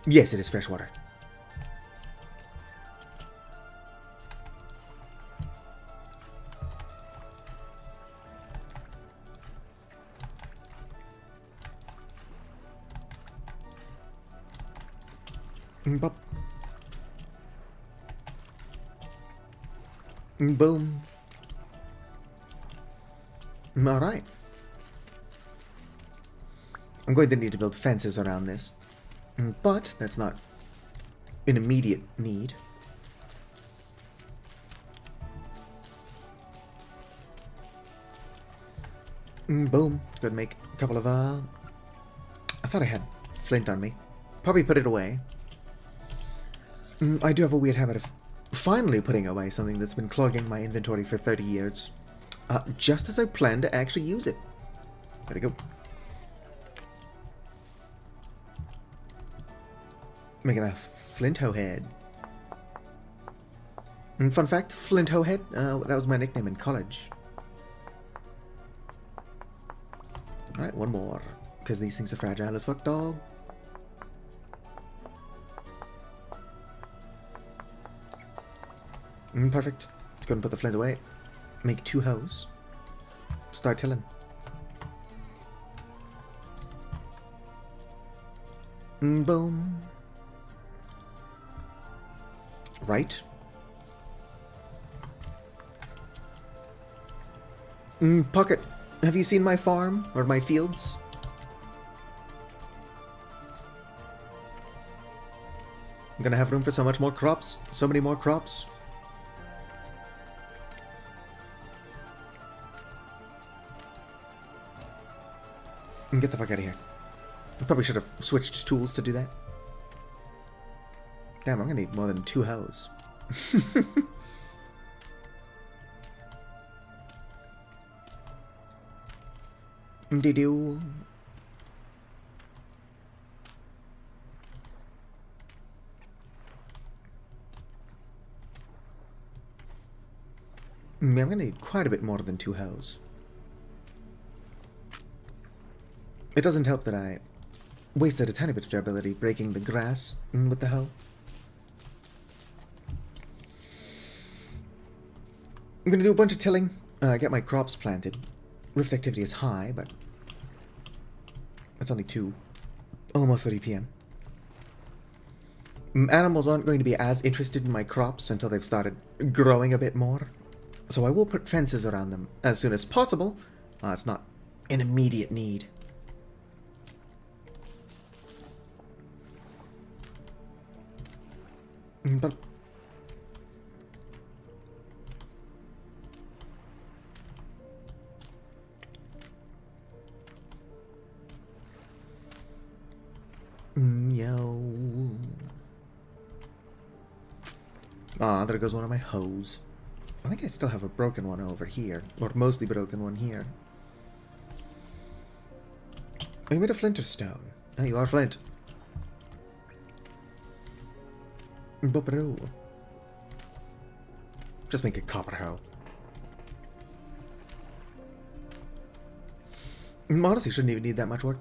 Yes, it is fresh water. Bop. Boom. Alright. I'm going to need to build fences around this. But that's not an immediate need. Boom. Go and make a couple of, I thought I had flint on me. Probably put it away. I do have a weird habit of finally putting away something that's been clogging my inventory for 30 years. Just as I plan to actually use it. There we go. Making a flint hoe head. Fun fact, Flint Hoe Head, that was my nickname in college. Alright, one more. Because these things are fragile as fuck, dog. Perfect. Go and put the flint away. Make 2 hoes. Start tilling. Boom. Right. Pocket, have you seen my farm or my fields? I'm gonna have room for so much more crops, so many more crops. Get the fuck out of here. I probably should have switched tools to do that. Damn, I'm gonna need more than 2 hoes. Did-do. I'm gonna need quite a bit more than 2 hoes. It doesn't help that I wasted a tiny bit of durability breaking the grass with the hoe. I'm gonna do a bunch of tilling, get my crops planted. Rift activity is high, but it's only 2, almost 30 p.m. Animals aren't going to be as interested in my crops until they've started growing a bit more, so I will put fences around them as soon as possible. It's not an immediate need. But yo. There goes one of my hoes. I think I still have a broken one over here, or mostly broken one here. Are you made of flint or stone? Oh, you are flint. Bopero. Just make a copper hoe. Honestly, shouldn't even need that much work.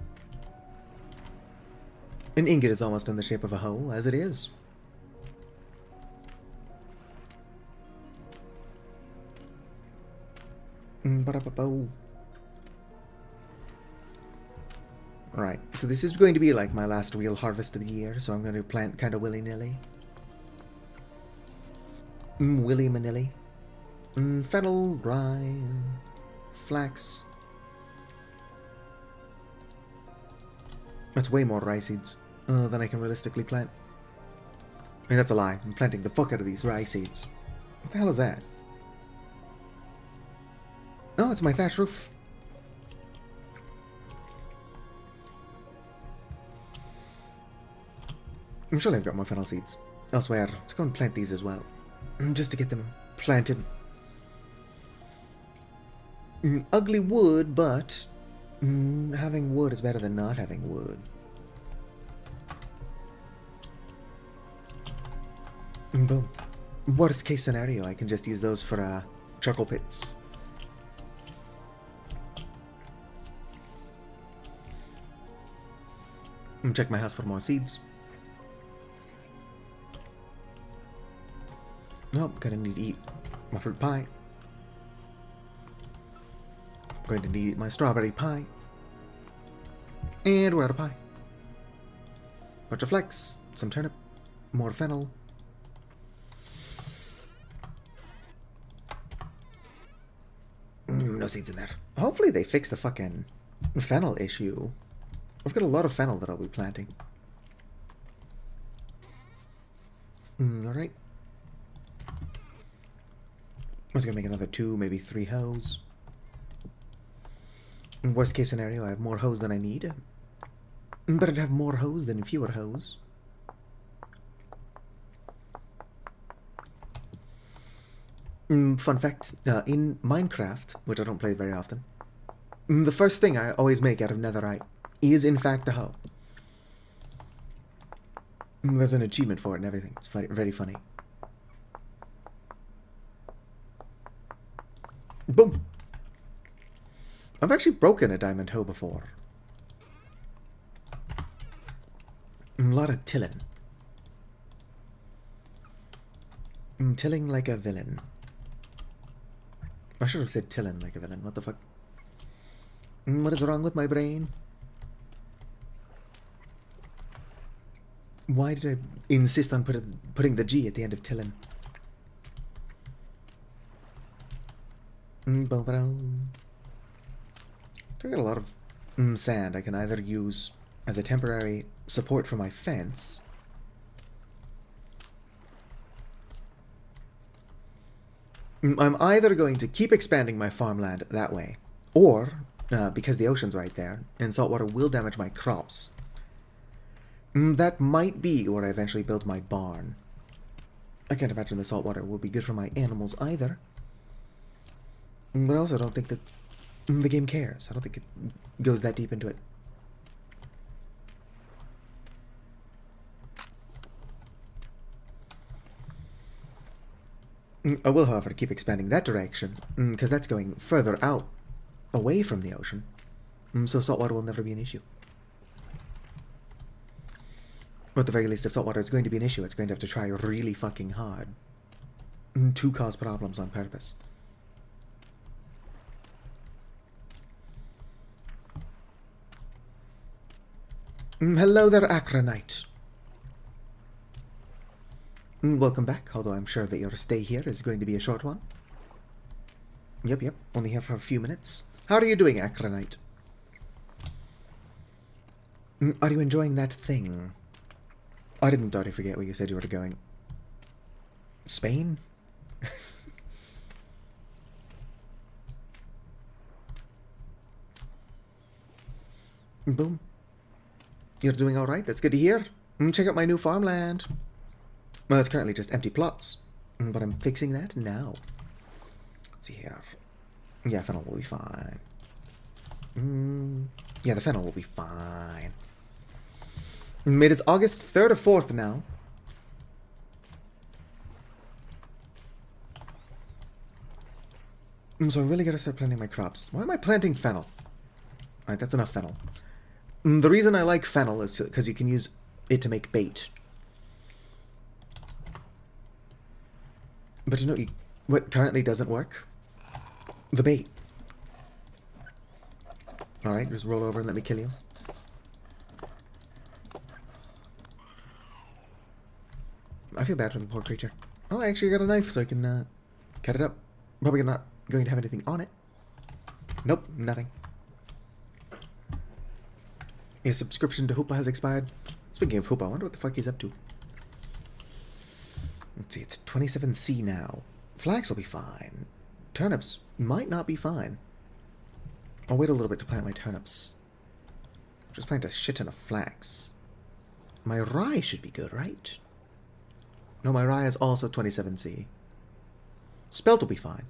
An ingot is almost in the shape of a hoe, as it is. Right, so this is going to be like my last real harvest of the year, so I'm going to plant kind of willy-nilly. Willy-manilly. Fennel, rye, flax. That's way more rye seeds than I can realistically plant. I mean, that's a lie. I'm planting the fuck out of these rye seeds. What the hell is that? Oh, it's my thatch roof. I'm sure I've got more fennel seeds elsewhere. Let's go and plant these as well. Just to get them planted. Ugly wood, but having wood is better than not having wood. Boom. Worst case scenario, I can just use those for charcoal pits. Check my house for more seeds. Nope, gonna need to eat my fruit pie. Going to need my strawberry pie. And we're out of pie. Bunch of flex, some turnip, more fennel. No seeds in there. Hopefully they fix the fucking fennel issue. I've got a lot of fennel that I'll be planting. Alright. I was gonna make another 2, maybe 3 hoes. In worst case scenario, I have more hoes than I need. Better to have more hoes than fewer hoes. Fun fact, in Minecraft, which I don't play very often, the first thing I always make out of netherite is in fact a hoe. There's an achievement for it and everything. It's very funny. Boom! I've actually broken a diamond hoe before. A lot of tilling. Tilling like a villain. I should have said tilling like a villain. What the fuck? What is wrong with my brain? Why did I insist on putting the G at the end of tilling? I got a lot of sand I can either use as a temporary support for my fence. I'm either going to keep expanding my farmland that way, or, because the ocean's right there, and saltwater will damage my crops, that might be where I eventually build my barn. I can't imagine the saltwater will be good for my animals either. But I also don't think that the game cares. I don't think it goes that deep into it. I will, however, keep expanding that direction, because that's going further out, away from the ocean, so saltwater will never be an issue. Or at the very least, if saltwater is going to be an issue, it's going to have to try really fucking hard to cause problems on purpose. Hello there, Acronite. Welcome back, although I'm sure that your stay here is going to be a short one. Yep, only here for a few minutes. How are you doing, Acronite? Are you enjoying that thing? I didn't already forget where you said you were going. Spain? Boom. You're doing alright, that's good to hear. Check out my new farmland. Well, it's currently just empty plots, but I'm fixing that now. Let's see here. Yeah, fennel will be fine. Yeah, the fennel will be fine. It is August 3rd or 4th now. So I really gotta start planting my crops. Why am I planting fennel? Alright, that's enough fennel. The reason I like fennel is because you can use it to make bait. But you know what currently doesn't work? The bait. Alright, just roll over and let me kill you. I feel bad for the poor creature. Oh, I actually got a knife so I can cut it up. Probably not going to have anything on it. Nope, nothing. Your subscription to Hoopa has expired. Speaking of Hoopa, I wonder what the fuck he's up to. Let's see, it's 27C now. Flax will be fine. Turnips might not be fine. I'll wait a little bit to plant my turnips. Just plant a shit ton of flax. My rye should be good, right? No, my rye is also 27C. Spelt will be fine.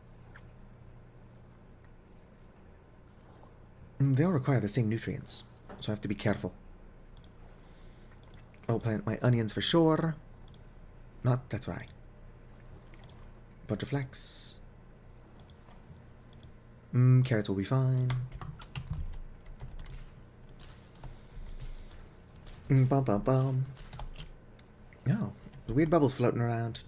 They all require the same nutrients, so I have to be careful. I'll plant my onions for sure. That's rye. Bunch of flax. Carrots will be fine. Bum bum bum. No, the weird bubbles floating around.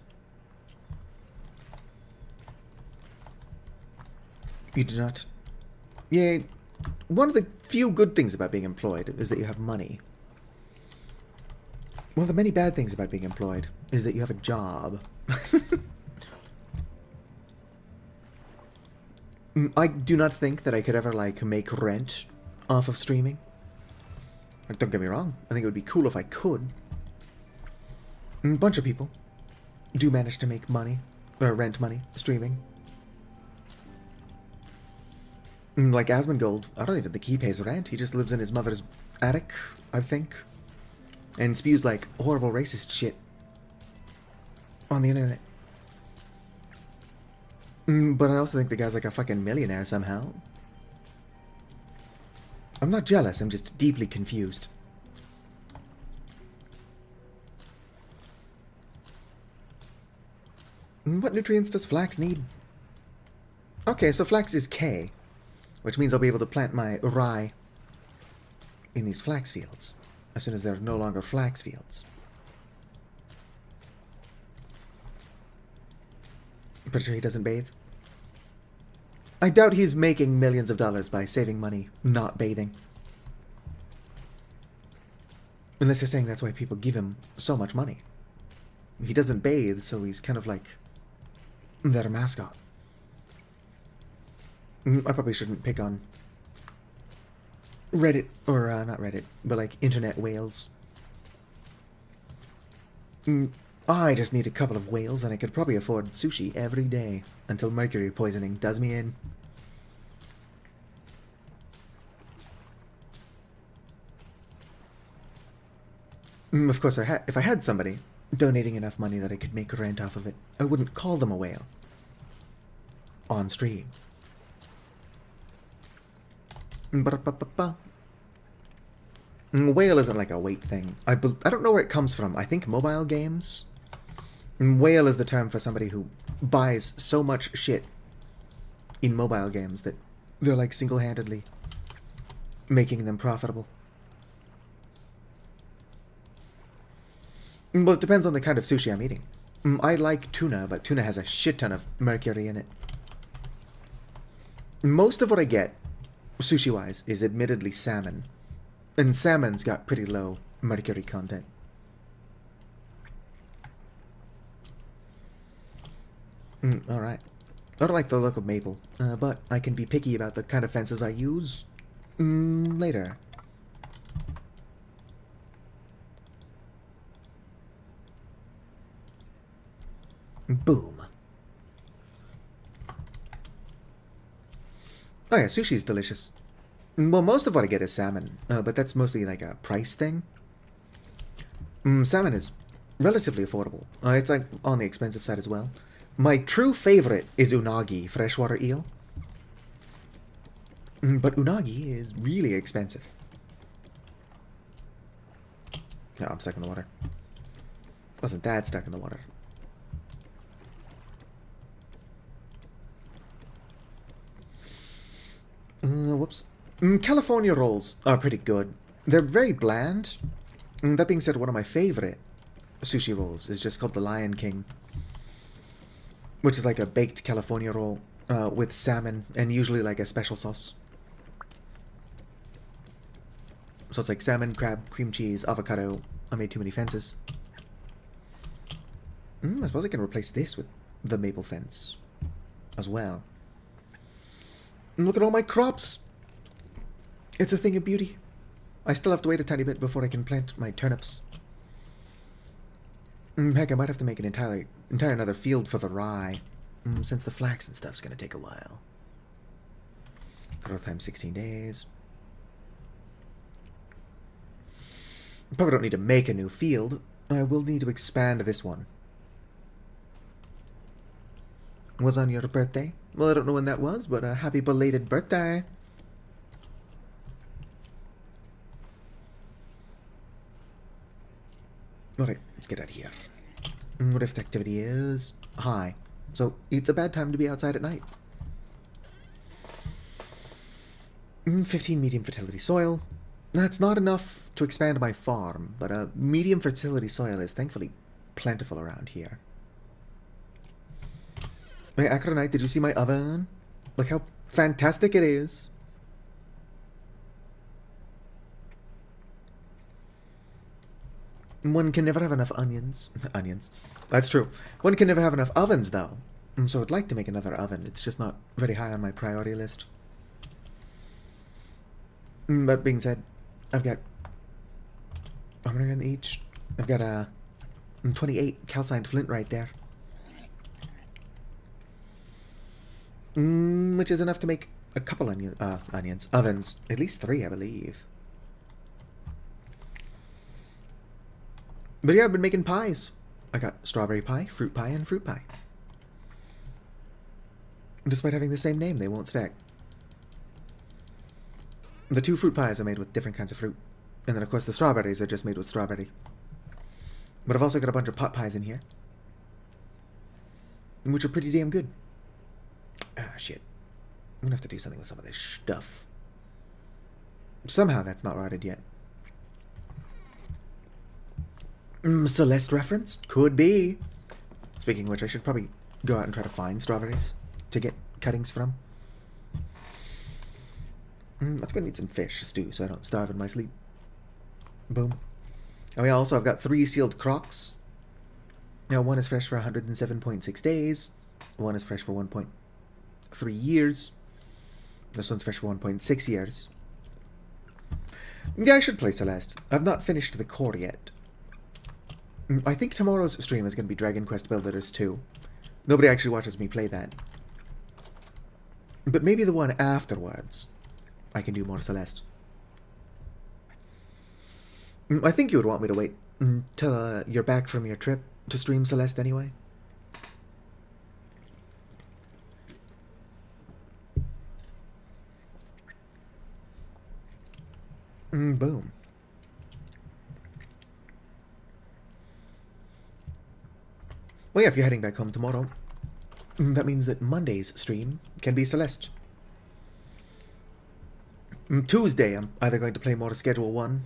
You do not. Yeah, one of the few good things about being employed is that you have money. One of the many bad things about being employed is that you have a job. I do not think that I could ever, like, make rent off of streaming. Like, don't get me wrong. I think it would be cool if I could. A bunch of people do manage to make money, or rent money, streaming. Like Asmongold, I don't even think he pays rent. He just lives in his mother's attic, I think, and spews like horrible racist shit on the internet. But I also think the guy's like a fucking millionaire somehow. I'm not jealous, I'm just deeply confused. What nutrients does flax need? Okay, so flax is K, which means I'll be able to plant my rye in these flax fields as soon as they're no longer flax fields. Pretty sure he doesn't bathe. I doubt he's making millions of dollars by saving money not bathing. Unless you're saying that's why people give him so much money. He doesn't bathe, so he's kind of like their mascot. I probably shouldn't pick on Reddit, or not Reddit, but like internet whales. I just need a couple of whales and I could probably afford sushi every day until mercury poisoning does me in. Of course, if I had somebody donating enough money that I could make rent off of it, I wouldn't call them a whale on stream. Whale isn't like a weight thing. I don't know where it comes from. I think mobile games. Whale is the term for somebody who buys so much shit in mobile games that they're like single-handedly making them profitable. Well, it depends on the kind of sushi I'm eating. I like tuna, but tuna has a shit ton of mercury in it. Most of what I get, sushi-wise, is admittedly salmon. And salmon's got pretty low mercury content. Alright. I don't like the look of maple, but I can be picky about the kind of fences I use later. Boom. Oh yeah, sushi's delicious. Well, most of what I get is salmon, but that's mostly like a price thing. Salmon is relatively affordable. It's like on the expensive side as well. My true favorite is unagi, freshwater eel. But unagi is really expensive. No, I'm stuck in the water. Wasn't that stuck in the water? Whoops. California rolls are pretty good. They're very bland. That being said, one of my favorite sushi rolls is just called the Lion King, which is like a baked California roll with salmon and usually like a special sauce. So it's like salmon, crab, cream cheese, avocado. I made too many fences. I suppose I can replace this with the maple fence as well. And look at all my crops! It's a thing of beauty. I still have to wait a tiny bit before I can plant my turnips. Heck, I might have to make an entire another field for the rye, since the flax and stuff's gonna take a while. Growth time 16 days. Probably don't need to make a new field. I will need to expand this one. Was on your birthday? Well, I don't know when that was, but a happy belated birthday. Alright, let's get out of here. Rift activity is high, so it's a bad time to be outside at night. 15 medium fertility soil. That's not enough to expand my farm, but medium fertility soil is thankfully plentiful around here. Hey, Acronite, did you see my oven? Look how fantastic it is. One can never have enough onions. Onions. That's true. One can never have enough ovens, though. So I'd like to make another oven. It's just not very high on my priority list. That being said, I've got... how many in each? I've got 28 calcined flint right there. Which is enough to make a couple ovens. At least 3, I believe. But yeah, I've been making pies. I got strawberry pie, and fruit pie. Despite having the same name, they won't stack. The 2 fruit pies are made with different kinds of fruit. And then, of course, the strawberries are just made with strawberry. But I've also got a bunch of pot pies in here. Which are pretty damn good. Ah, shit. I'm gonna have to do something with some of this stuff. Somehow that's not rotted yet. Celeste reference? Could be. Speaking of which, I should probably go out and try to find strawberries to get cuttings from. I'm gonna need some fish stew so I don't starve in my sleep. Boom. Oh yeah, also I've got 3 sealed crocs. Now one is fresh for 107.6 days. One is fresh for 1.3 years. This one's fresh for 1.6 years. Yeah, I should play Celeste. I've not finished the core yet. I think tomorrow's stream is going to be Dragon Quest Builders 2. Nobody actually watches me play that. But maybe the one afterwards, I can do more Celeste. I think you would want me to wait till you're back from your trip to stream Celeste anyway. Boom. Well, yeah, if you're heading back home tomorrow, that means that Monday's stream can be Celeste. Tuesday, I'm either going to play more Schedule 1,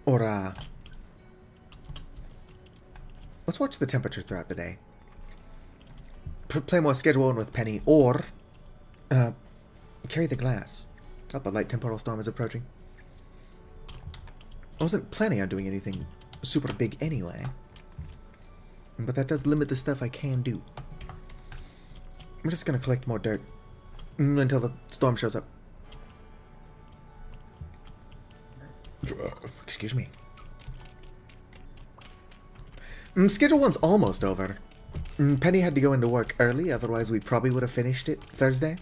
or, let's watch the temperature throughout the day. Play more Schedule 1 with Penny, or, carry the glass. Oh, the light temporal storm is approaching. I wasn't planning on doing anything super big anyway. But that does limit the stuff I can do. I'm just gonna collect more dirt until the storm shows up. Excuse me. Schedule 1's almost over. Penny had to go into work early, otherwise we probably would have finished it Thursday.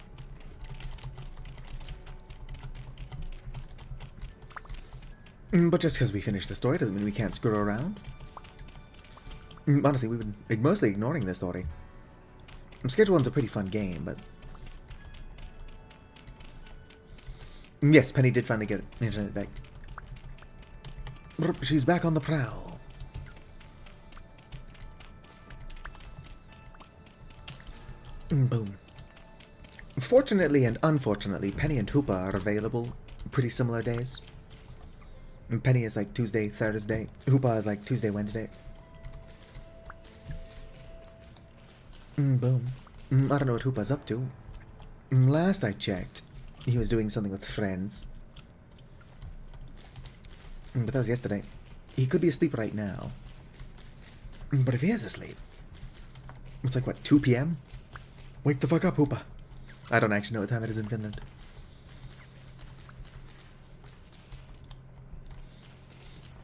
But just because we finished the story doesn't mean we can't screw around. Honestly, we've been mostly ignoring this story. Schedule 1's a pretty fun game, but... Yes, Penny did finally get internet back. She's back on the prowl. Boom. Fortunately and unfortunately, Penny and Hoopa are available pretty similar days. Penny is like Tuesday, Thursday. Hoopa is like Tuesday, Wednesday. Boom. I don't know what Hoopa's up to. Last I checked, he was doing something with friends. But that was yesterday. He could be asleep right now. But if he is asleep, it's like, what, 2 p.m.? Wake the fuck up, Hoopa. I don't actually know what time it is in Finland.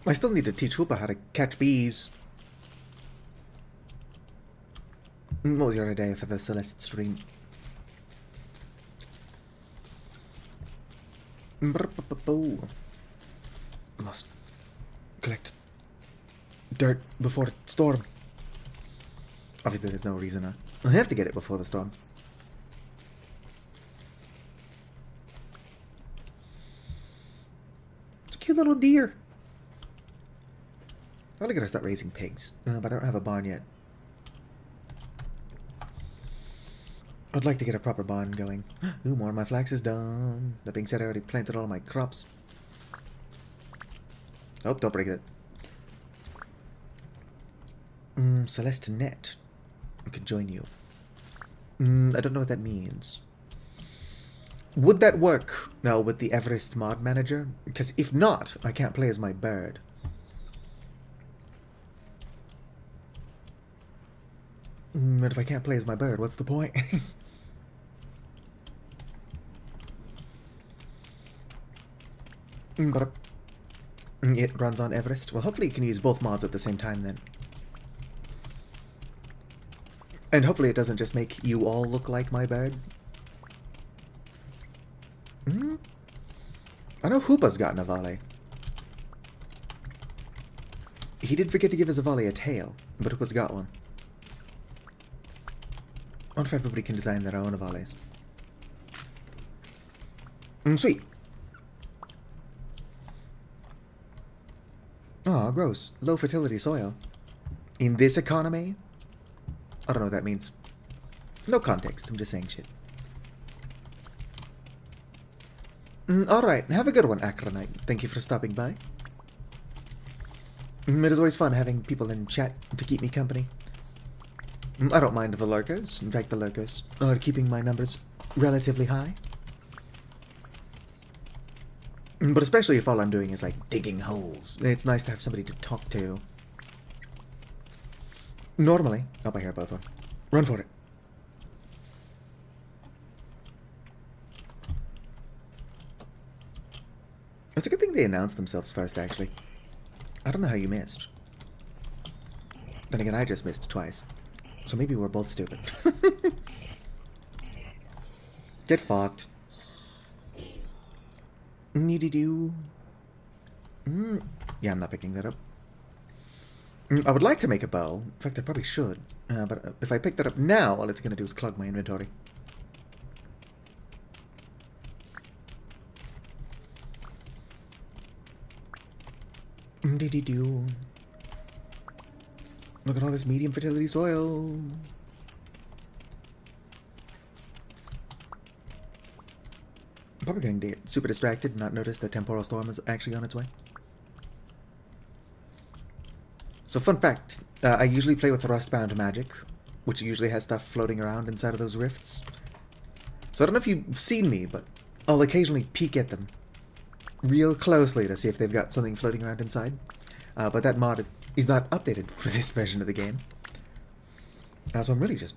I still need to teach Hoopa how to catch bees. What was your idea for the Celeste stream? Must collect dirt before storm. Obviously there's no reason I have to get it before the storm. It's a cute little deer. I'm gonna start raising pigs, but I don't have a barn yet. I'd like to get a proper barn going. Ooh, more of my flax is done. That being said, I already planted all my crops. Oh, don't break it. Celeste Net. I could join you. I don't know what that means. Would that work now with the Everest mod manager? Because if not, I can't play as my bird. But if I can't play as my bird, what's the point? But it runs on Everest. Well, hopefully you can use both mods at the same time then. And hopefully it doesn't just make you all look like my bird. I know Hoopa's got Navale. He did forget to give his volley a tail, but it was got one. I wonder if everybody can design their own volleys. Sweet. Aw, gross. Low fertility soil. In this economy? I don't know what that means. No context, I'm just saying shit. Alright, have a good one, Acronite. Thank you for stopping by. It is always fun having people in chat to keep me company. I don't mind the lurkers. In fact, the lurkers are keeping my numbers relatively high. But especially if all I'm doing is, like, digging holes. It's nice to have somebody to talk to. Normally... Oh, I hear both one. Run for it. It's a good thing they announced themselves first, actually. I don't know how you missed. Then again, I just missed twice. So maybe we're both stupid. Get fucked. Need-do. Yeah, I'm not picking that up. I would like to make a bow. In fact, I probably should. But if I pick that up now, all it's going to do is clog my inventory. Dee-dee-doo. Look at all this medium fertility soil. I'm probably going to get super distracted and not notice the temporal storm is actually on its way. So fun fact, I usually play with Rustbound magic, which usually has stuff floating around inside of those rifts. So I don't know if you've seen me, but I'll occasionally peek at them real closely to see if they've got something floating around inside. But that mod is not updated for this version of the game. So I'm really just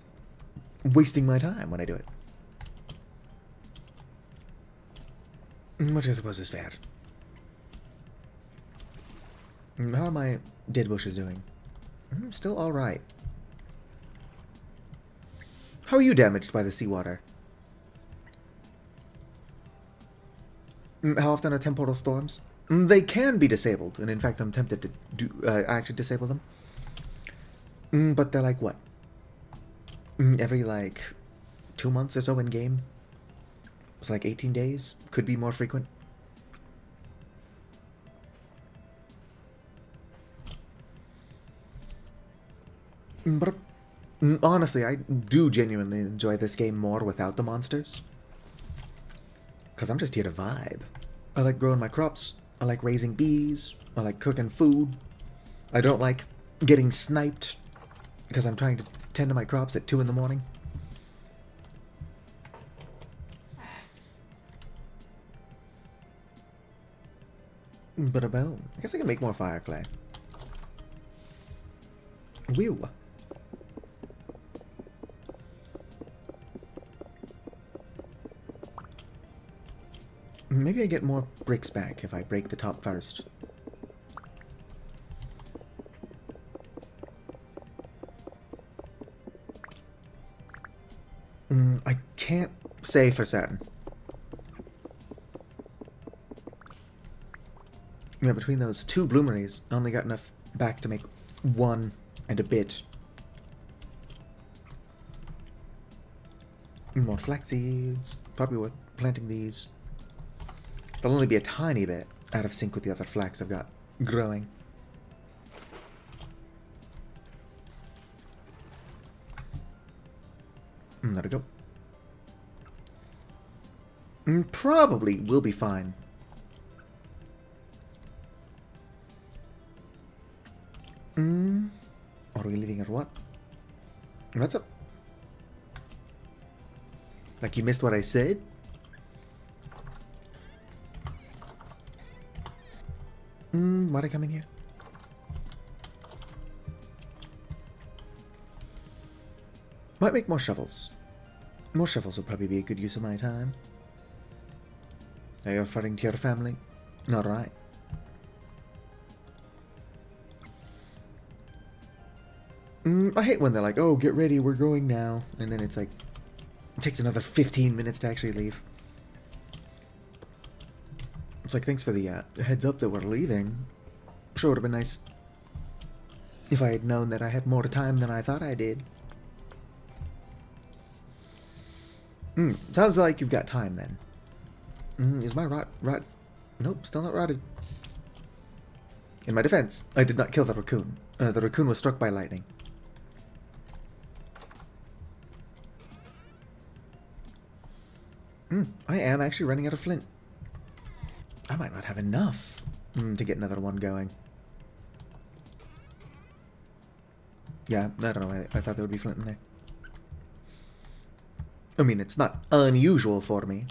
wasting my time when I do it. Which I suppose is fair. How are my dead bushes doing? Still alright. How are you damaged by the seawater? How often are temporal storms? They can be disabled, and in fact I'm tempted to actually disable them. But they're like what? Every like 2 months or so in game? It's like 18 days? Could be more frequent. But honestly, I do genuinely enjoy this game more without the monsters. Because I'm just here to vibe. I like growing my crops. I like raising bees. I like cooking food. I don't like getting sniped because I'm trying to tend to my crops at 2 in the morning. But about, I guess I can make more fire clay. Whew. Maybe I get more bricks back if I break the top first. I can't say for certain. Yeah, between those 2 bloomeries, I only got enough back to make 1 and a bit. More flax seeds. Probably worth planting these. They'll only be a tiny bit out of sync with the other flax I've got growing. There we go. Probably will be fine. Are we leaving or what? What's up? Like you missed what I said? Why'd I come in here? Might make more shovels. More shovels would probably be a good use of my time. Are you referring to your family? Not right. I hate when they're like, oh, get ready, we're going now. And then it's like, it takes another 15 minutes to actually leave. It's like, thanks for the heads up that we're leaving. Sure, would have been nice If I had known that I had more time than I thought I did. Sounds like you've got time then. Is my rot... Nope, still not rotted. In my defense, I did not kill the raccoon. The raccoon was struck by lightning. I am actually running out of flint. I might not have enough to get another one going. Yeah, I don't know. I thought there would be flint in there. I mean, it's not unusual for me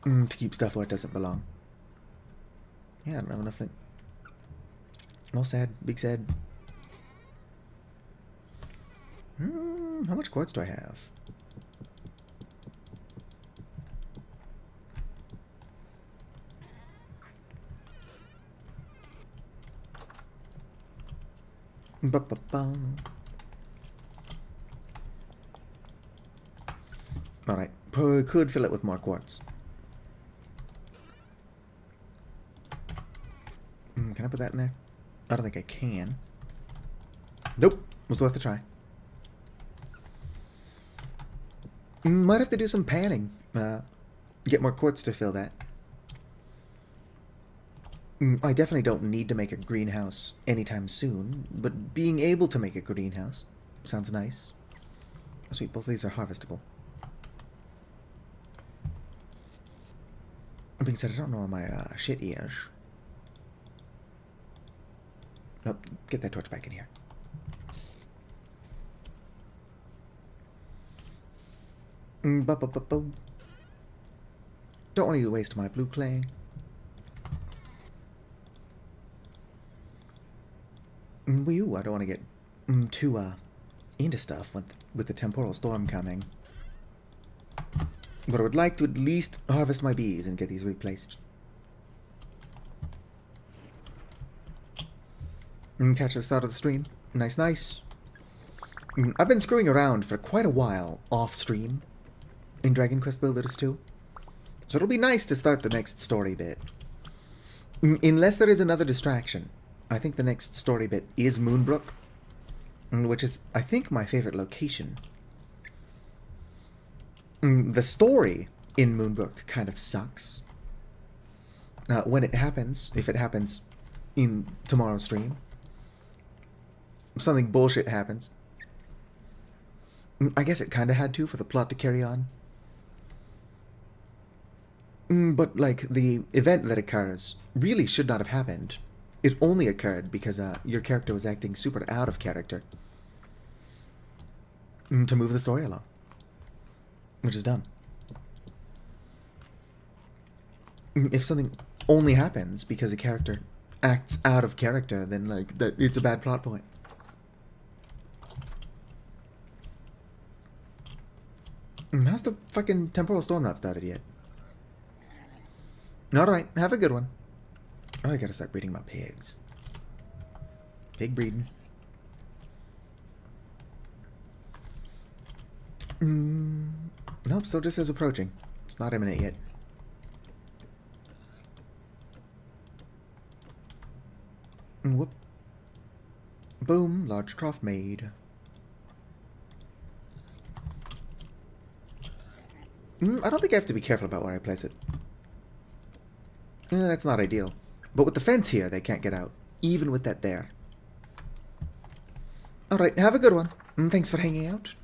to keep stuff where it doesn't belong. Yeah, I don't have enough flint. All sad. Big sad. How much quartz do I have? Alright, could fill it with more quartz. Can I put that in there? I don't think I can. Nope, was worth a try. Might have to do some panning. Get more quartz to fill that. I definitely don't need to make a greenhouse anytime soon, but being able to make a greenhouse sounds nice. Oh, sweet, both of these are harvestable. That being said, I don't know where my shit is. Nope, get that torch back in here. Don't want to waste my blue clay. Woo, I don't want to get too into stuff with the temporal storm coming. But I would like to at least harvest my bees and get these replaced. Catch the start of the stream. Nice, nice. I've been screwing around for quite a while off-stream in Dragon Quest Builders 2. So it'll be nice to start the next story bit. Unless there is another distraction. I think the next story bit is Moonbrook, which is, I think, my favorite location. The story in Moonbrook kind of sucks. When it happens, if it happens in tomorrow's stream, something bullshit happens. I guess it kind of had to for the plot to carry on. But, like, the event that occurs really should not have happened. It only occurred because your character was acting super out of character to move the story along, which is dumb. If something only happens because a character acts out of character, then like it's a bad plot point. How's the fucking temporal storm not started yet? Alright, have a good one. Oh, I gotta start breeding my pigs. Pig breeding. Nope, still just says approaching. It's not imminent yet. Whoop. Boom, large trough made. I don't think I have to be careful about where I place it. That's not ideal. But with the fence here, they can't get out. Even with that there. Alright, have a good one. Thanks for hanging out.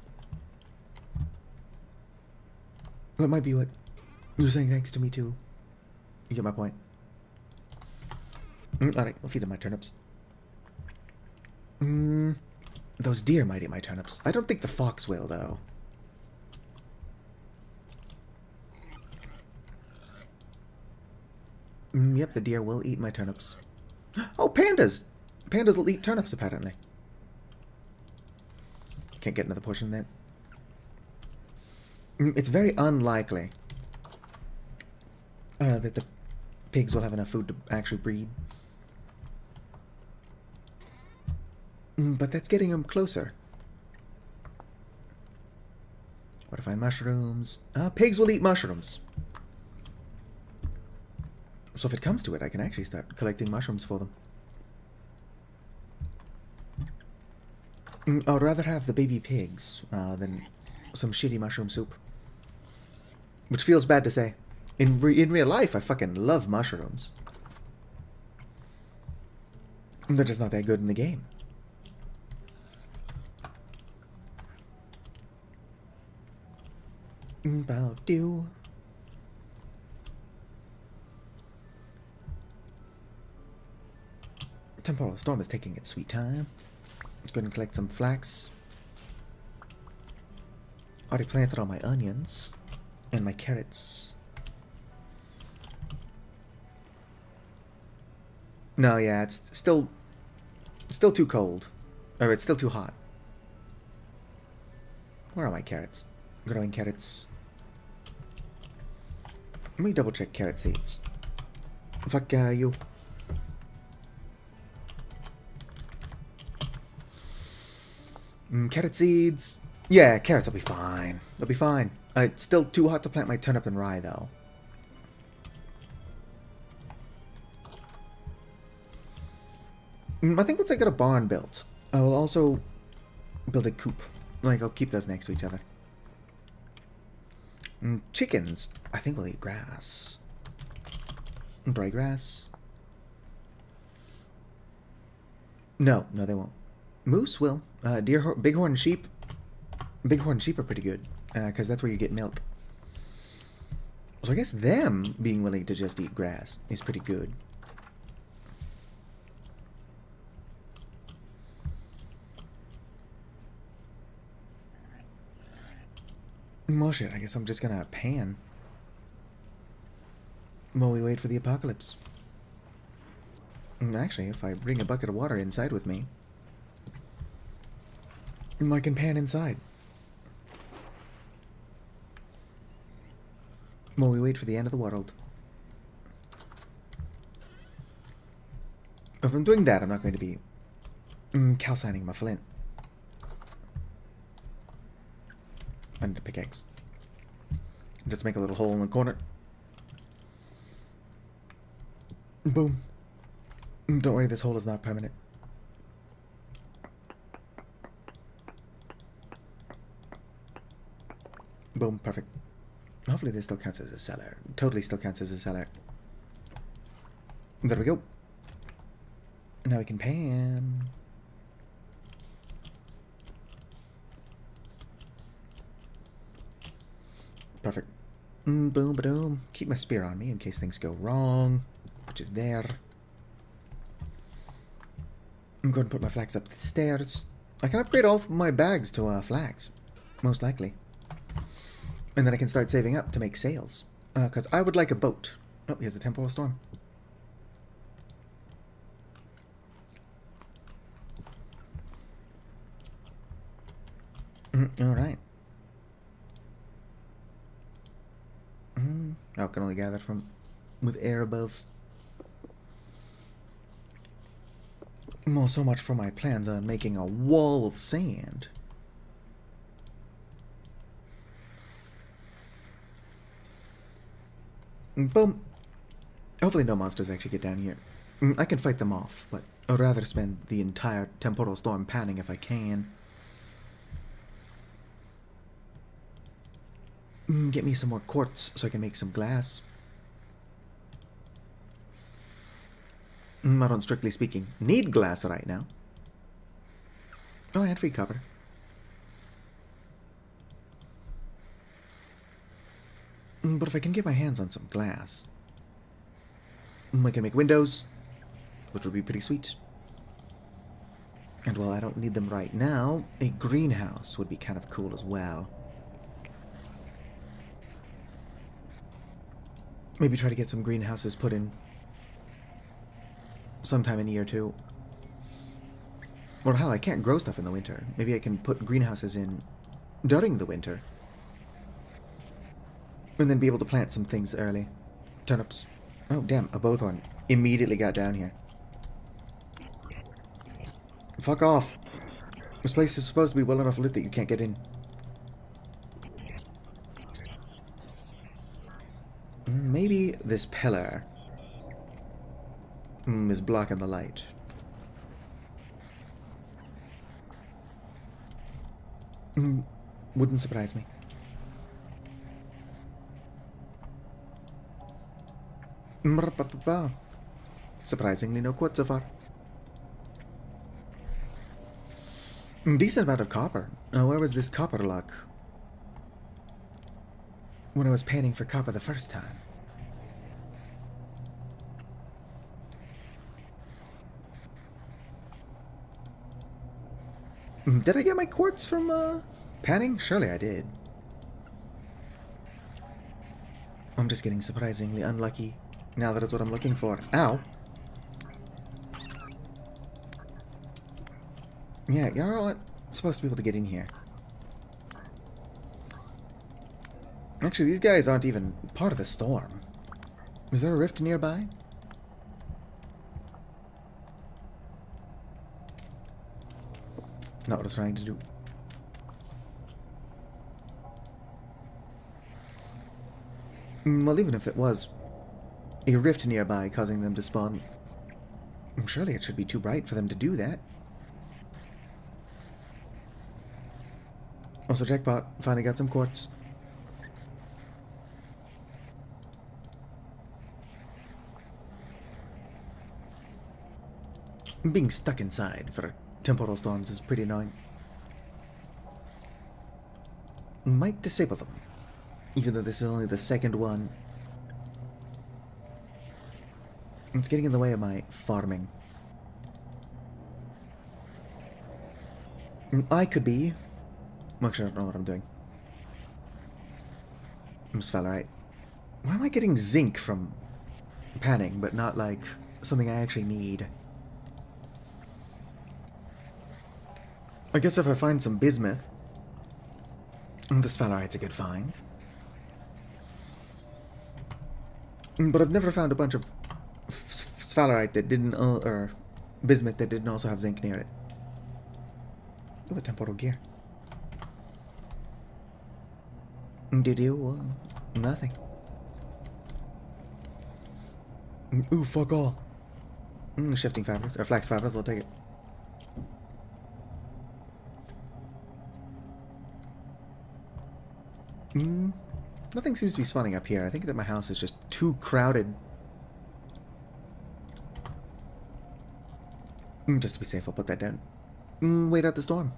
That might be what you're saying thanks to me too. You get my point. Alright, I'll feed them my turnips. Those deer might eat my turnips. I don't think the fox will, though. Yep, the deer will eat my turnips. Oh, pandas! Pandas will eat turnips, apparently. Can't get another portion there. It's very unlikely that the pigs will have enough food to actually breed. But that's getting them closer. Where to find mushrooms? Pigs will eat mushrooms. So if it comes to it, I can actually start collecting mushrooms for them. I would rather have the baby pigs than some shitty mushroom soup. Which feels bad to say. In real life, I fucking love mushrooms. They're just not that good in the game. About you. Temporal Storm is taking its sweet time. Let's go and collect some flax. Already planted all my onions and my carrots. No, yeah, it's still too cold. Or it's still too hot. Where are my carrots? Growing carrots. Let me double check carrot seeds. Fuck you. Carrot seeds. Yeah, carrots will be fine. They'll be fine. It's still too hot to plant my turnip and rye, though. I think once I get a barn built, I will also build a coop. Like, I'll keep those next to each other. Chickens, I think we'll eat grass. Dry grass. No, they won't. Moose will. Bighorn sheep. Bighorn sheep are pretty good, because that's where you get milk. So I guess them being willing to just eat grass is pretty good. Well, shit, I guess I'm just gonna pan while we wait for the apocalypse. Actually, if I bring a bucket of water inside with me, I can pan inside. While we wait for the end of the world. If I'm doing that, I'm not going to be calcining my flint. I need a pickaxe. Just make a little hole in the corner. Boom. Don't worry, this hole is not permanent. Boom, perfect. Hopefully this still counts as a cellar. Totally still counts as a cellar. There we go. Now we can pan. Perfect. Boom, ba-doom. Keep my spear on me in case things go wrong. Put it there. I'm going to put my flax up the stairs. I can upgrade all of my bags to flax. Most likely. And then I can start saving up to make sails. Because I would like a boat. Oh, here's the temporal storm. Alright. Oh, can only gather from with air above. Well, so much for my plans on making a wall of sand. Boom. Hopefully no monsters actually get down here. I can fight them off, but I'd rather spend the entire temporal storm panning if I can. Get me some more quartz so I can make some glass. I don't, strictly speaking, need glass right now. Oh, and free copper. But if I can get my hands on some glass, I can make windows, which would be pretty sweet. And while I don't need them right now, a greenhouse would be kind of cool as well. Maybe try to get some greenhouses put in sometime in year 2. Or hell, I can't grow stuff in the winter. Maybe I can put greenhouses in during the winter. And then be able to plant some things early. Turnips. Oh, damn, a bowthorn immediately got down here. Fuck off. This place is supposed to be well enough lit that you can't get in. Maybe this pillar is blocking the light. Wouldn't surprise me. Surprisingly, no quartz so far. Decent amount of copper. Where was this copper luck when I was panning for copper the first time? Did I get my quartz from panning? Surely I did. I'm just getting surprisingly unlucky now that it's what I'm looking for. Ow. Yeah, you're not supposed to be able to get in here. Actually, these guys aren't even part of the storm. Is there a rift nearby? Not what I was trying to do. Well, even if it was a rift nearby causing them to spawn, surely it should be too bright for them to do that. Also, jackpot. Finally got some quartz. Being stuck inside for temporal storms is pretty annoying. Might disable them, even though this is only the second one. It's getting in the way of my farming. I could be... Actually, I don't know what I'm doing. I'm sphalerite. Why am I getting zinc from panning, but not, like, something I actually need? I guess if I find some bismuth, the sphalerite's a good find. But I've never found a bunch of sphalerite that didn't, or bismuth that didn't also have zinc near it. Ooh, a temporal gear. Nothing. Ooh, fuck all. Shifting fibers, or flax fibers, I'll take it. Nothing seems to be spawning up here. I think that my house is just too crowded. Just to be safe, I'll put that down. Wait out the storm.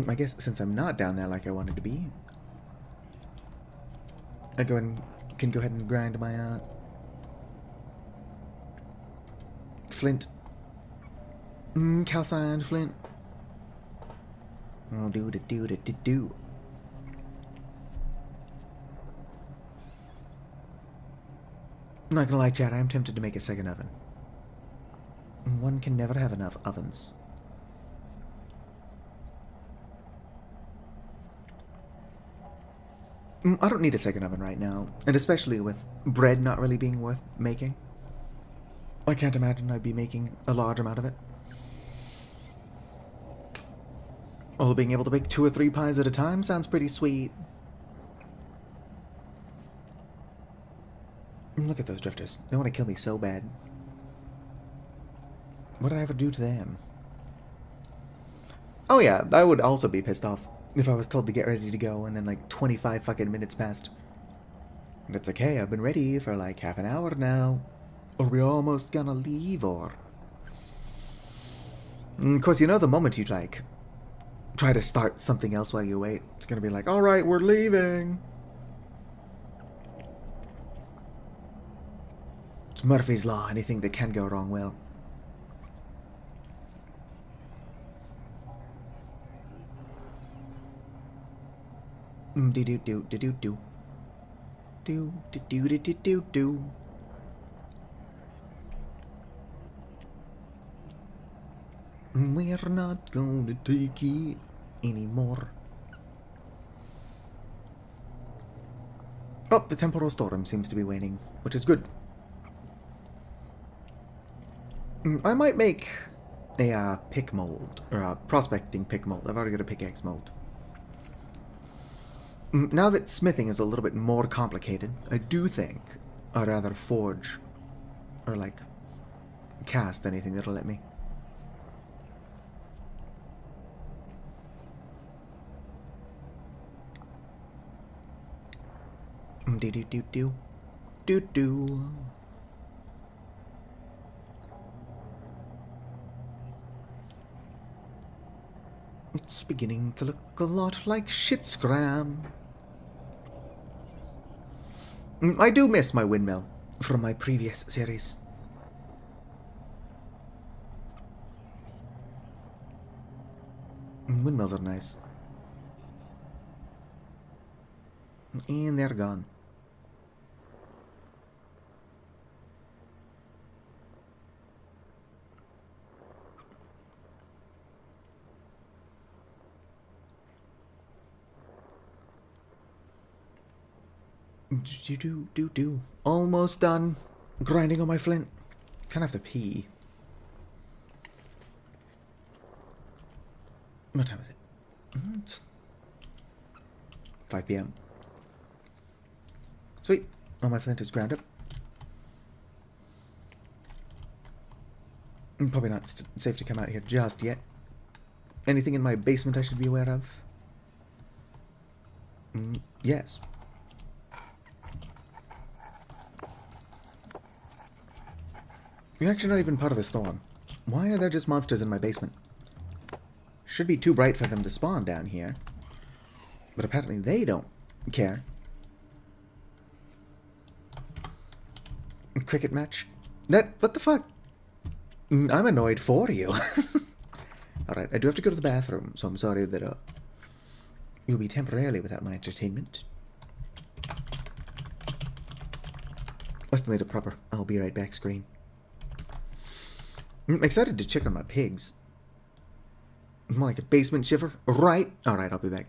I guess since I'm not down there like I wanted to be, I can go ahead and grind my flint. Calcined flint. Oh, do. I'm not gonna lie, chat, I am tempted to make a second oven. One can never have enough ovens. I don't need a second oven right now, and especially with bread not really being worth making. I can't imagine I'd be making a large amount of it. Although being able to bake 2 or 3 pies at a time sounds pretty sweet. Look at those drifters. They want to kill me so bad. What did I ever do to them? Oh yeah, I would also be pissed off if I was told to get ready to go and then like 25 fucking minutes passed. And it's like, hey, I've been ready for like half an hour now. Are we almost gonna leave, or... And of course, you know, the moment you like try to start something else while you wait, it's gonna be like, alright, we're leaving. It's Murphy's Law. Anything that can go wrong will. Do. We're not gonna take it anymore. Oh, the temporal storm seems to be waning, which is good. I might make a pick mold, or a prospecting pick mold. I've already got a pickaxe mold. Now that smithing is a little bit more complicated, I do think I'd rather forge, or like cast anything that'll let me. Do do do do do do. It's beginning to look a lot like shit scram. I do miss my windmill from my previous series. Windmills are nice. And they're gone. Do. Almost done grinding on my flint. Kind of have to pee. What time is it? It's 5 p.m. Sweet. All my flint is ground up. Probably not safe to come out here just yet. Anything in my basement I should be aware of? Yes. You're actually not even part of the storm. Why are there just monsters in my basement? Should be too bright for them to spawn down here. But apparently they don't care. Cricket match? What the fuck? I'm annoyed for you. Alright, I do have to go to the bathroom, so I'm sorry that you'll be temporarily without my entertainment. I still need a proper I'll be right back screen. I'm excited to check on my pigs. More like a basement shiver, right? Alright, I'll be back.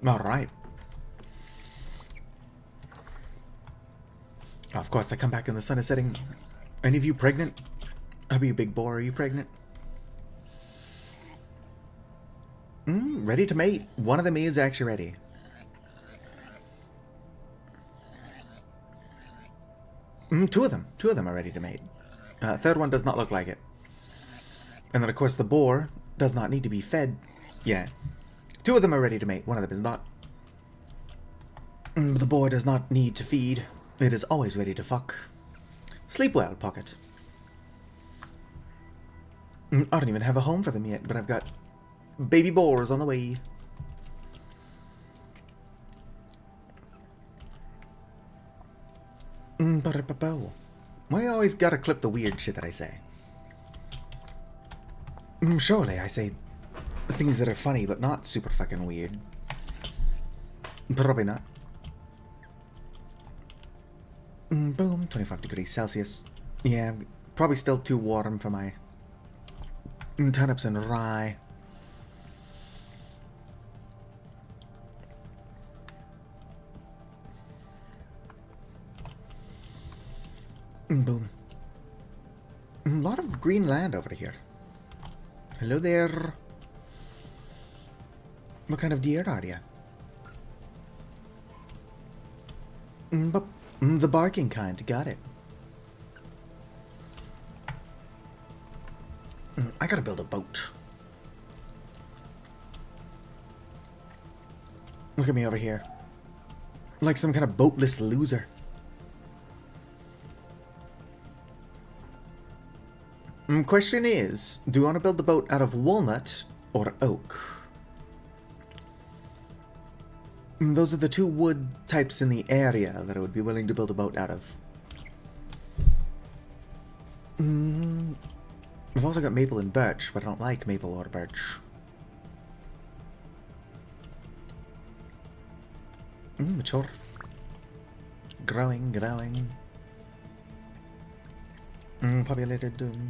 Alright. Of course, I come back and the sun is setting. Any of you pregnant? Hubby, you big boy, are you pregnant? Ready to mate. One of them is actually ready. Two of them are ready to mate. Third one does not look like it. And then, of course, the boar does not need to be fed. Yeah. Two of them are ready to mate. One of them is not. The boar does not need to feed. It is always ready to fuck. Sleep well, Pocket. I don't even have a home for them yet, but I've got baby boars on the way. Why I always gotta clip the weird shit that I say? Surely, I say things that are funny, but not super fucking weird. Probably not. Boom, 25 degrees Celsius. Yeah, probably still too warm for my turnips and rye. Boom. A lot of green land over here. Hello there. What kind of deer are you? The barking kind. Got it. I gotta build a boat. Look at me over here. Like some kind of boatless loser. Question is, do you want to build the boat out of walnut or oak? Those are the two wood types in the area that I would be willing to build a boat out of. I've also got maple and birch, but I don't like maple or birch. Mature. Growing. Populated.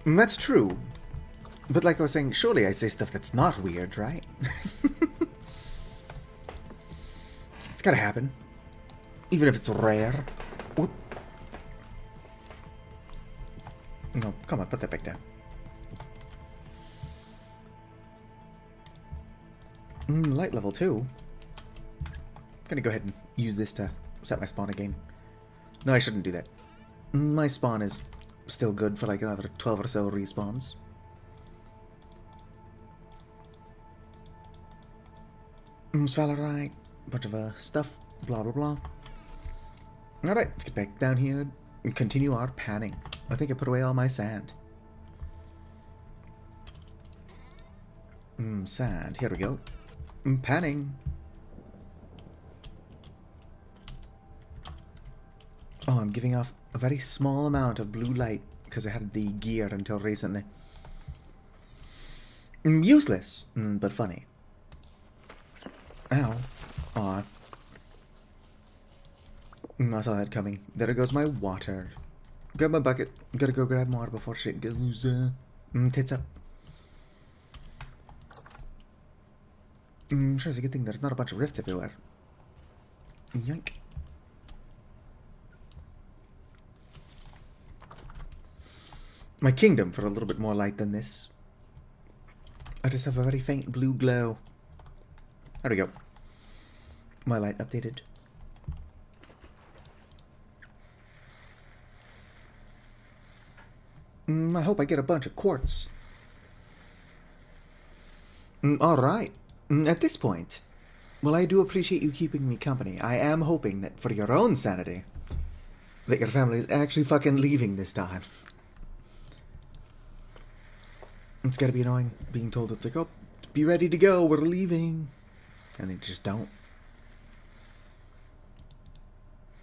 That's true. But like I was saying, surely I say stuff that's not weird, right? It's gotta happen. Even if it's rare. Whoop. No, come on, put that back down. Light level 2. Gonna go ahead and use this to set my spawn again. No, I shouldn't do that. My spawn is still good for like another 12 or so respawns. Svalorite, bunch of stuff, blah blah blah. Alright, let's get back down here and continue our panning. I think I put away all my sand. Sand, here we go. Panning. Oh, I'm giving off a very small amount of blue light because I had the gear until recently. Useless, but funny. Ow. Aw. I saw that coming. There goes my water. Grab my bucket. Gotta go grab more before shit goes, tits up. Sure, it's a good thing there's not a bunch of rifts everywhere. Yoink. My kingdom for a little bit more light than this. I just have a very faint blue glow. There we go. My light updated. I hope I get a bunch of quartz. Alright. At this point, well, I do appreciate you keeping me company. I am hoping that for your own sanity, that your family is actually fucking leaving this time. It's gotta be annoying being told it's like, oh, be ready to go, we're leaving. And they just don't.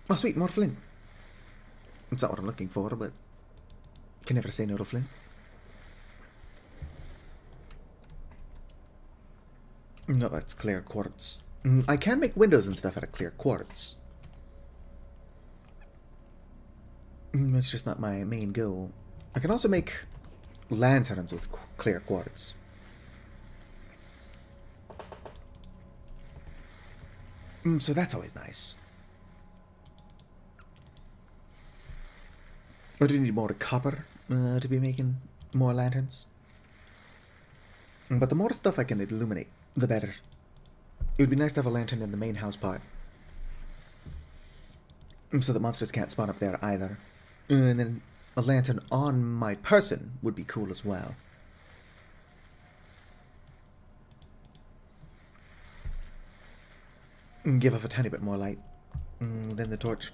Oh, sweet, more flint. It's not what I'm looking for, but can never say no to flint. No, that's clear quartz. I can make windows and stuff out of clear quartz. That's just not my main goal. I can also make lanterns with clear quartz. So that's always nice. I do need more copper to be making more lanterns. But the more stuff I can illuminate, the better. It would be nice to have a lantern in the main house part. So that monsters can't spawn up there either. And then a lantern on my person would be cool as well. Give off a tiny bit more light than the torch.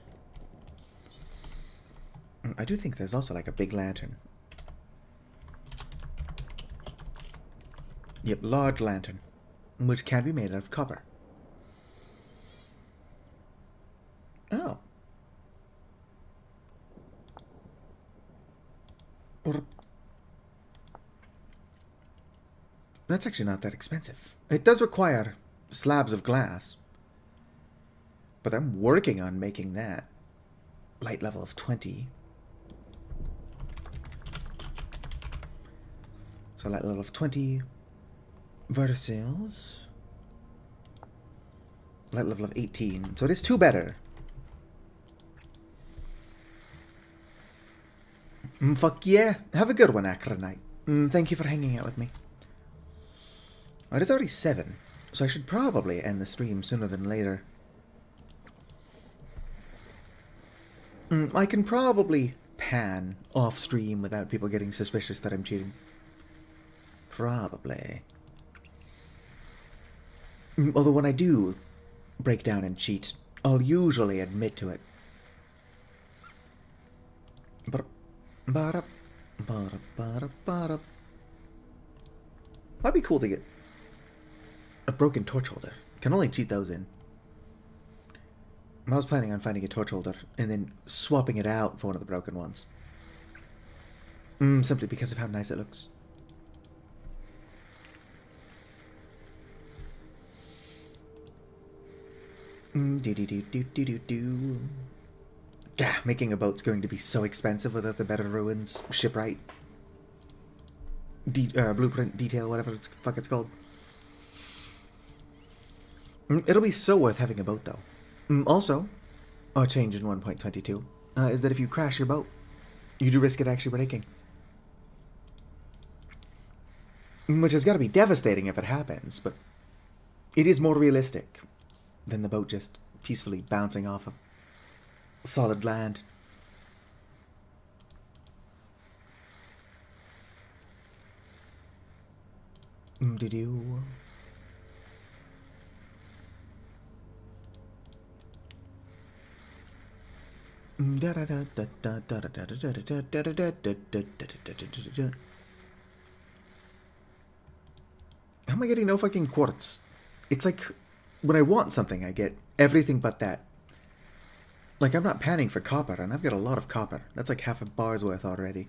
I do think there's also like a big lantern. Yep, large lantern, which can be made out of copper. Oh. Or That's actually not that expensive. It does require slabs of glass, but I'm working on making that. Light level of 20. So light level of 20 versus light level of 18. So it is 2 better. Fuck yeah. Have a good one, Acronite. Thank you for hanging out with me. Oh, it is already 7, so I should probably end the stream sooner than later. I can probably pan off stream without people getting suspicious that I'm cheating. Probably. Although when I do break down and cheat, I'll usually admit to it. Might be cool to get a broken torch holder. Can only cheat those in. I was planning on finding a torch holder and then swapping it out for one of the broken ones. Simply because of how nice it looks. Yeah, making a boat's going to be so expensive without the Better Ruins shipwright blueprint detail, whatever the fuck it's called. It'll be so worth having a boat, though. Also, a change in 1.22 is that if you crash your boat, you do risk it actually breaking. Which has got to be devastating if it happens, but it is more realistic than the boat just peacefully bouncing off of solid land. Did you? How am I getting no fucking quartz? It's like when I want something, I get everything but that. Like, I'm not panning for copper, and I've got a lot of copper. That's like half a bar's worth already.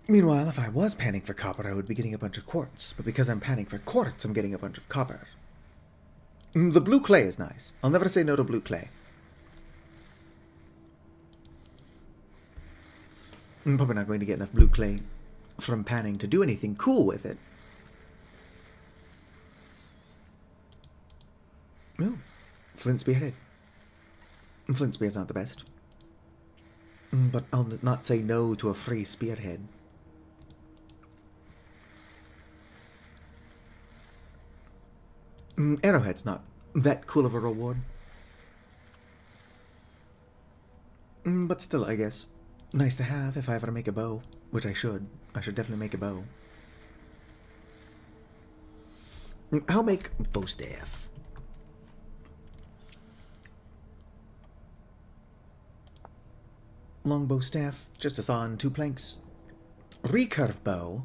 Meanwhile, if I was panning for copper, I would be getting a bunch of quartz. But because I'm panning for quartz, I'm getting a bunch of copper. The blue clay is nice. I'll never say no to blue clay. I'm probably not going to get enough blue clay from panning to do anything cool with it. Oh, flint spearhead. Flint spear's not the best. But I'll not say no to a free spearhead. Arrowhead's not that cool of a reward. But still, I guess, nice to have if I ever make a bow. Which I should. I should definitely make a bow. I'll make bow staff. Longbow staff, just a saw and 2 planks. Recurve bow.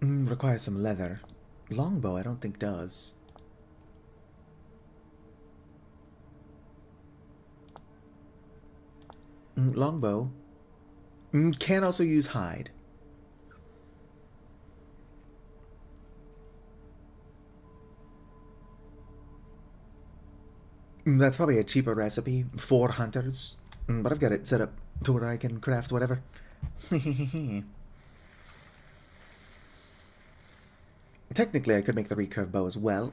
Requires some leather. Longbow I don't think does. Longbow. Can also use hide. That's probably a cheaper recipe for hunters. But I've got it set up to where I can craft whatever. Technically, I could make the recurve bow as well,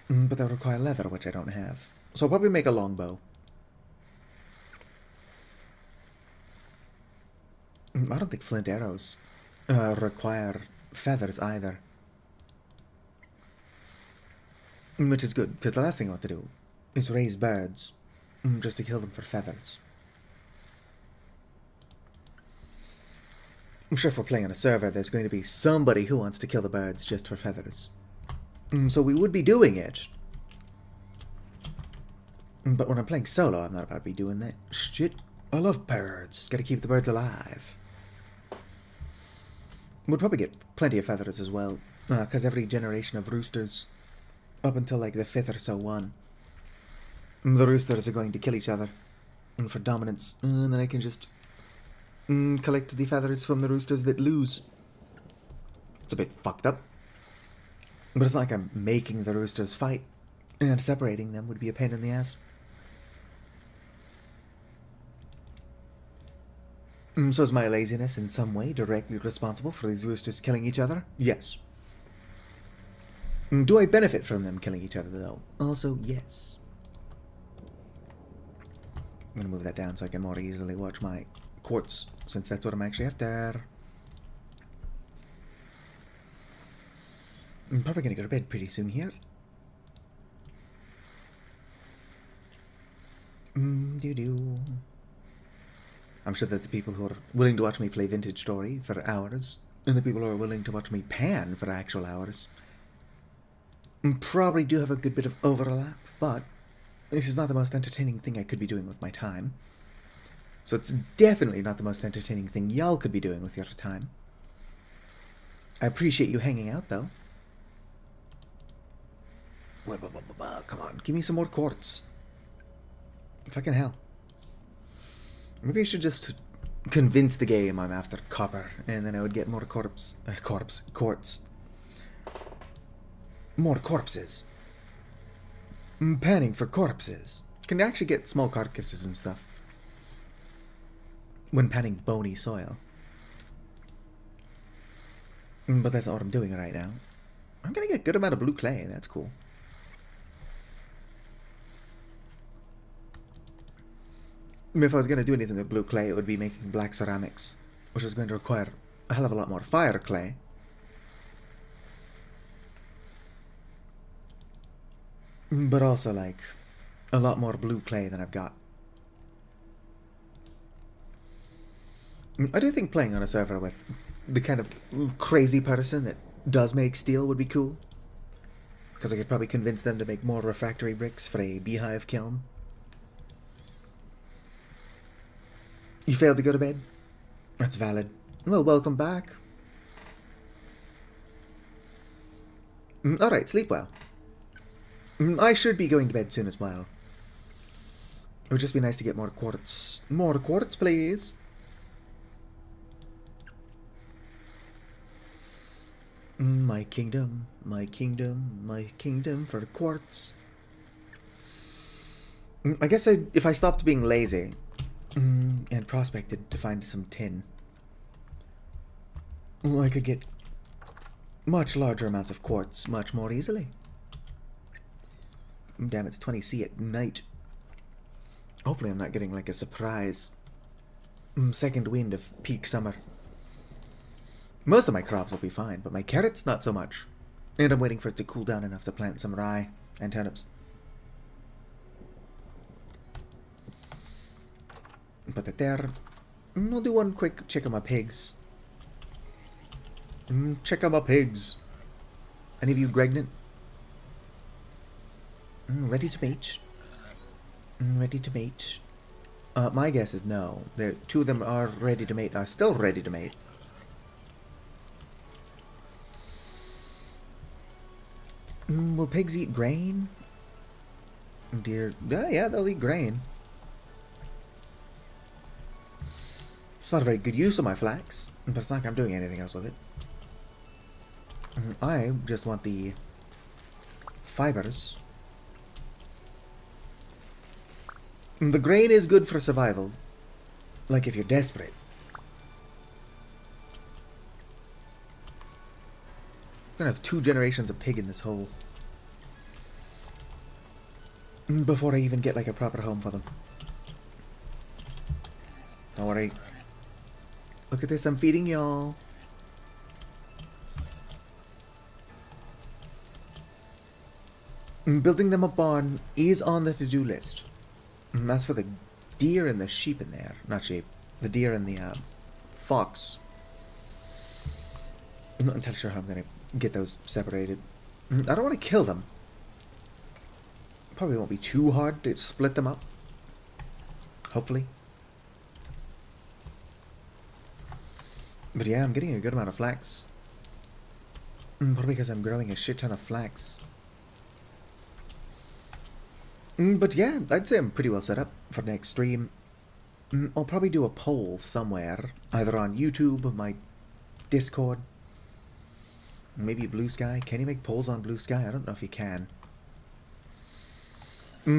but that would require leather, which I don't have. So I'll probably make a longbow. I don't think flint arrows require feathers either. Which is good, because the last thing I want to do is raise birds just to kill them for feathers. I'm sure if we're playing on a server, there's going to be somebody who wants to kill the birds just for feathers. So we would be doing it. But when I'm playing solo, I'm not about to be doing that shit. I love birds. Gotta keep the birds alive. We'd probably get plenty of feathers as well, because every generation of roosters, up until like the 5th or so one, The roosters are going to kill each other for dominance, and then I can just collect the feathers from the roosters that lose. It's a bit fucked up, but it's not like I'm making the roosters fight, and separating them would be a pain in the ass. So is my laziness in some way directly responsible for these roosters killing each other? Yes. Do I benefit from them killing each other, though? Also, yes. I'm going to move that down so I can more easily watch my quartz, since that's what I'm actually after. I'm probably going to go to bed pretty soon here. Doo-doo. I'm sure that the people who are willing to watch me play Vintage Story for hours, and the people who are willing to watch me pan for actual hours, probably do have a good bit of overlap, but this is not the most entertaining thing I could be doing with my time. So it's definitely not the most entertaining thing y'all could be doing with your time. I appreciate you hanging out, though. Come on, give me some more quartz. Fucking hell. Maybe I should just convince the game I'm after copper, and then I would get more quartz. More corpses. Panning for corpses. Can actually get small carcasses and stuff when panning bony soil. But that's not what I'm doing right now. I'm gonna get a good amount of blue clay, that's cool. If I was gonna do anything with blue clay, it would be making black ceramics, which is going to require a hell of a lot more fire clay. But also, like, a lot more blue clay than I've got. I do think playing on a server with the kind of crazy person that does make steel would be cool. Because I could probably convince them to make more refractory bricks for a beehive kiln. You failed to go to bed? That's valid. Well, welcome back. Alright, sleep well. I should be going to bed soon as well. It would just be nice to get more quartz. More quartz, please. My kingdom, my kingdom, my kingdom for quartz. I guess if I stopped being lazy and prospected to find some tin, I could get much larger amounts of quartz much more easily. Damn, it's 20C at night. Hopefully I'm not getting like a surprise second wind of peak summer. Most of my crops will be fine, but my carrots not so much. And I'm waiting for it to cool down enough to plant some rye and turnips. Put that there. I'll do one quick check on my pigs. Check on my pigs. Any of you pregnant? Ready to mate? Ready to mate? My guess is no. Two of them are ready to mate. Are still ready to mate. Will pigs eat grain? Dear, yeah, they'll eat grain. It's not a very good use of my flax, but it's not like I'm doing anything else with it. I just want the fibers. The grain is good for survival, like if you're desperate. I'm gonna have 2 generations of pig in this hole before I even get like a proper home for them. Don't worry. Look at this, I'm feeding y'all. Building them a barn is on the to-do list. As for the deer and the sheep in there, not sheep, the deer and the fox, I'm not entirely sure how I'm going to get those separated. I don't want to kill them. Probably won't be too hard to split them up. Hopefully. But yeah, I'm getting a good amount of flax. Probably because I'm growing a shit ton of flax. But yeah, I'd say I'm pretty well set up for next stream. I'll probably do a poll somewhere, either on YouTube or my Discord. Maybe Blue Sky. Can you make polls on Blue Sky? I don't know if you can.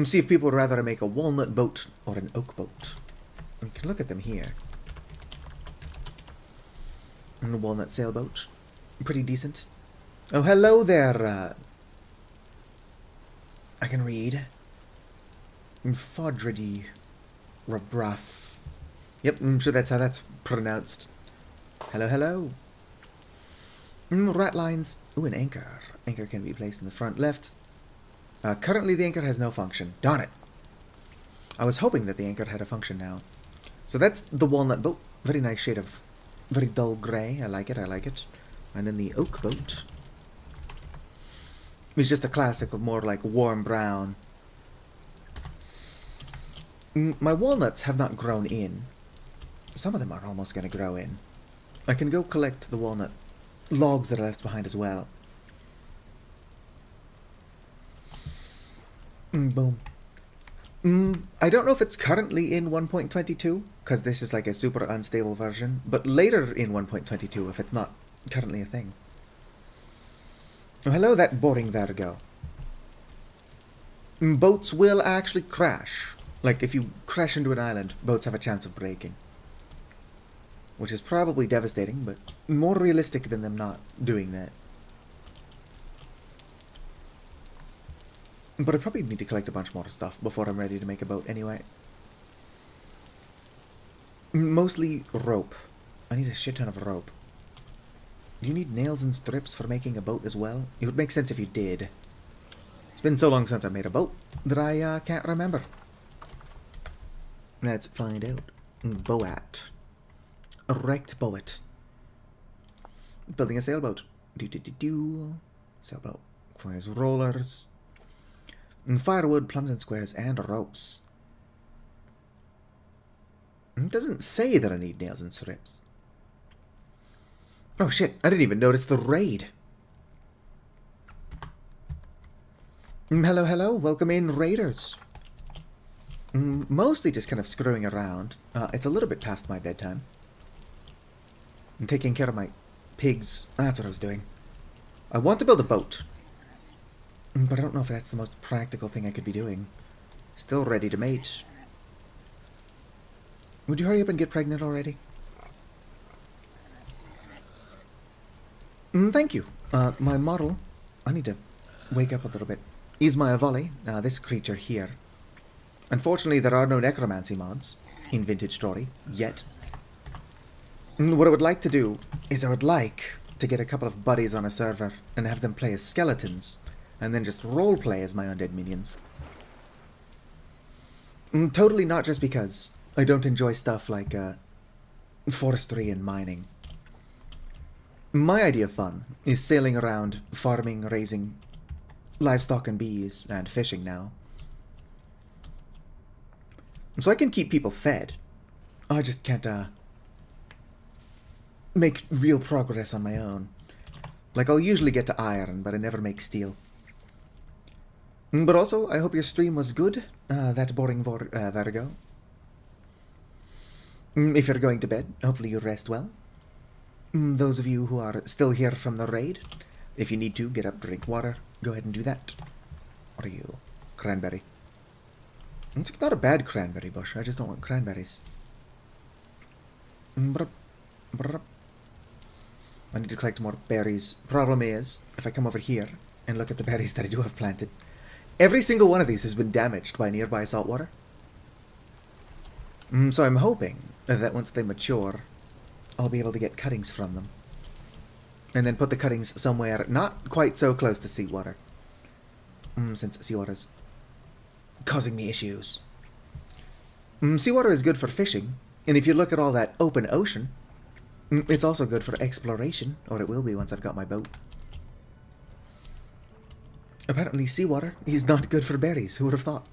See if people would rather make a walnut boat or an oak boat. We can look at them here. A walnut sailboat. Pretty decent. Oh, hello there. I can read. Fodredy Rabraff. Yep, I'm sure that's how that's pronounced. Hello, hello. Rat lines. Ooh, an anchor. Anchor can be placed in the front left. Currently the anchor has no function. Darn it. I was hoping that the anchor had a function now. So that's the walnut boat. Very nice shade of very dull grey. I like it, I like it. And then the oak boat is just a classic of more like warm brown. My walnuts have not grown in. Some of them are almost going to grow in. I can go collect the walnut logs that are left behind as well. Boom. I don't know if it's currently in 1.22, because this is like a super unstable version, but later in 1.22 if it's not currently a thing. Oh, hello, that boring Virgo. Boats will actually crash. Like, if you crash into an island, boats have a chance of breaking. Which is probably devastating, but more realistic than them not doing that. But I probably need to collect a bunch more stuff before I'm ready to make a boat anyway. Mostly rope. I need a shit ton of rope. Do you need nails and strips for making a boat as well? It would make sense if you did. It's been so long since I made a boat that I can't remember. Let's find out. Boat. Erect boat. Building a sailboat. Sailboat. Requires rollers. Firewood, plums and squares, and ropes. It doesn't say that I need nails and strips. Oh shit, I didn't even notice the raid. Hello, hello, welcome in, raiders. Mostly just kind of screwing around. It's a little bit past my bedtime. I'm taking care of my pigs. That's what I was doing. I want to build a boat. But I don't know if that's the most practical thing I could be doing. Still ready to mate. Would you hurry up and get pregnant already? Thank you. My model, I need to wake up a little bit, is my Avali, this creature here. Unfortunately, there are no necromancy mods in Vintage Story, yet. What I would like to do is I would like to get a couple of buddies on a server and have them play as skeletons, and then just roleplay as my undead minions. Totally not just because I don't enjoy stuff like forestry and mining. My idea of fun is sailing around, farming, raising livestock and bees, and fishing now. So I can keep people fed. I just can't make real progress on my own. Like, I'll usually get to iron, but I never make steel. But also, I hope your stream was good, that boring Virgo. If you're going to bed, hopefully you rest well. Those of you who are still here from the raid, if you need to, get up, drink water, go ahead and do that. What are you? Cranberry. It's not a bad cranberry bush, I just don't want cranberries. I need to collect more berries. Problem is, if I come over here and look at the berries that I do have planted, every single one of these has been damaged by nearby saltwater. So I'm hoping that once they mature, I'll be able to get cuttings from them. And then put the cuttings somewhere not quite so close to seawater. Since seawater's causing me issues. Seawater is good for fishing, and if you look at all that open ocean, it's also good for exploration, or it will be once I've got my boat. Apparently seawater is not good for berries, who would have thought?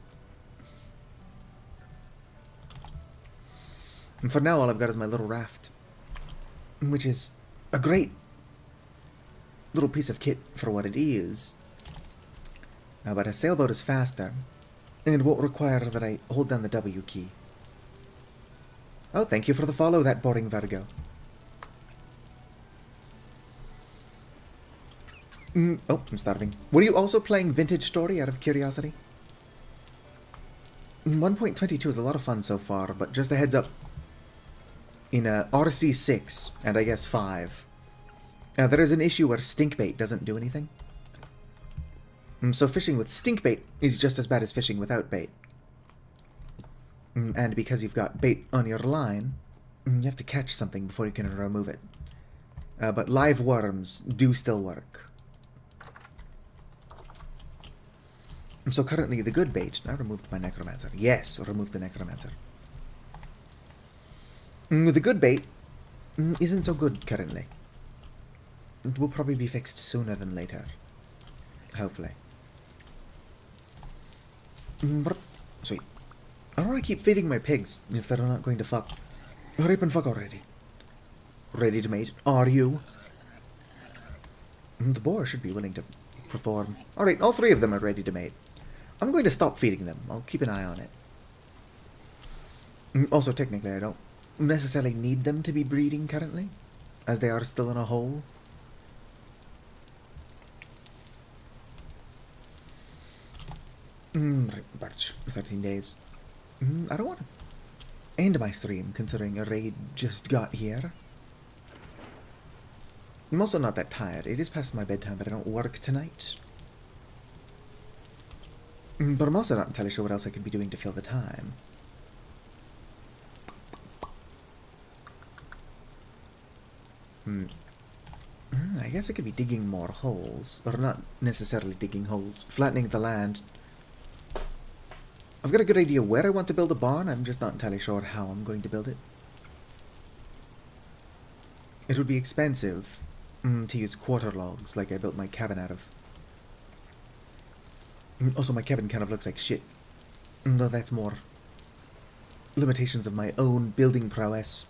And for now all I've got is my little raft, which is a great little piece of kit for what it is. But a sailboat is faster, and won't require that I hold down the W key. Oh, thank you for the follow, that boring Virgo. Oh, I'm starving. Were you also playing Vintage Story out of curiosity? 1.22 is a lot of fun so far, but just a heads up. In rc.6, and I guess 5, there is an issue where stinkbait doesn't do anything. So fishing with stinkbait is just as bad as fishing without bait. And because you've got bait on your line, you have to catch something before you can remove it. But live worms do still work. So currently the good bait... I removed my necromancer. Yes, remove the necromancer. The good bait isn't so good currently. It will probably be fixed sooner than later. Hopefully. Sweet. I don't want to keep feeding my pigs if they're not going to fuck. Hurry up and fuck already. Ready to mate? Are you? The boar should be willing to perform. Alright, all 3 of them are ready to mate. I'm going to stop feeding them. I'll keep an eye on it. Also, technically, I don't necessarily need them to be breeding currently, as they are still in a hole. Birch, 13 days. I don't want to end my stream, considering a raid just got here. I'm also not that tired. It is past my bedtime, but I don't work tonight. But I'm also not entirely sure what else I could be doing to fill the time. I guess I could be digging more holes. Or not necessarily digging holes. Flattening the land. I've got a good idea where I want to build a barn. I'm just not entirely sure how I'm going to build it. It would be expensive to use quarter logs like I built my cabin out of. Also, my cabin kind of looks like shit. Though that's more limitations of my own building prowess.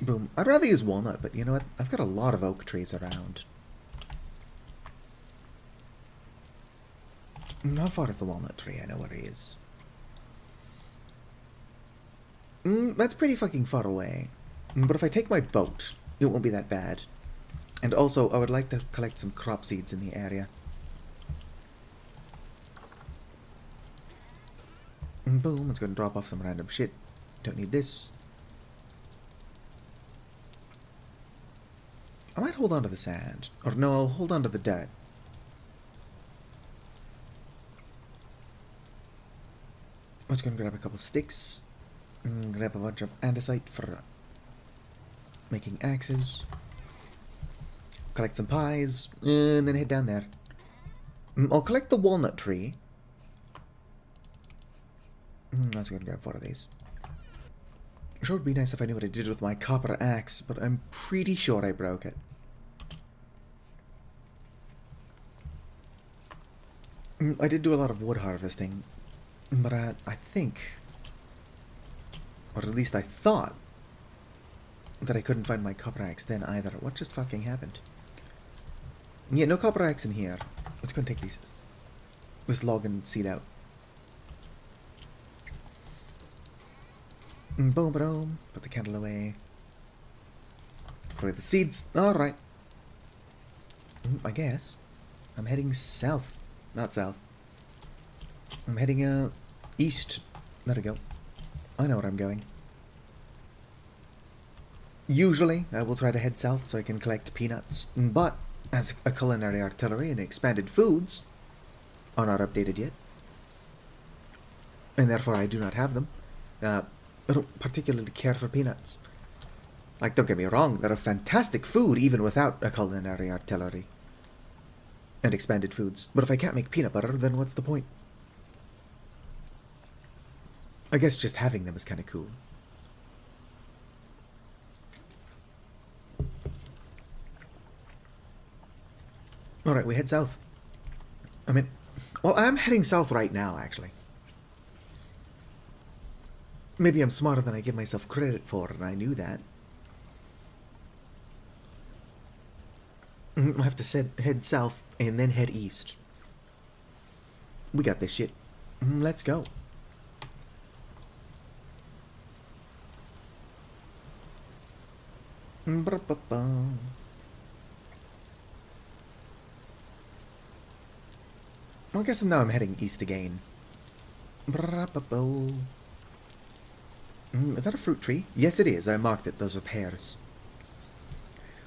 Boom. I'd rather use walnut, but you know what? I've got a lot of oak trees around. How far is the walnut tree? I know where he is. That's pretty fucking far away. But if I take my boat, it won't be that bad. And also, I would like to collect some crop seeds in the area. Boom, let's go and drop off some random shit. Don't need this. I might hold on to the sand. Or no, I'll hold on to the dirt. Let's go and grab a couple sticks. Grab a bunch of andesite for making axes. Collect some pies, and then head down there. I'll collect the walnut tree. Let's go and grab 4 of these. Sure would be nice if I knew what I did with my copper axe, but I'm pretty sure I broke it. I did do a lot of wood harvesting, but I think, or at least I thought, that I couldn't find my copper axe then either. What just fucking happened? Yeah, no copper axe in here. Let's go and take this log and seed out. Boom, boom. Put the candle away. Put away the seeds. Alright. I guess. I'm heading south. Not south. I'm heading, east. There we go. I know where I'm going. Usually, I will try to head south so I can collect peanuts, but as a culinary artillery and expanded foods are not updated yet, and therefore I do not have them, I don't particularly care for peanuts. Like, don't get me wrong, they're a fantastic food even without a culinary artillery and expanded foods, but if I can't make peanut butter, then what's the point? I guess just having them is kind of cool. Alright, we head south. I mean, well, I'm heading south right now, actually. Maybe I'm smarter than I give myself credit for, and I knew that. I have to head south and then head east. We got this shit. Let's go. Well, I guess now I'm heading east again. Is that a fruit tree? Yes, it is. I marked it. Those are pears.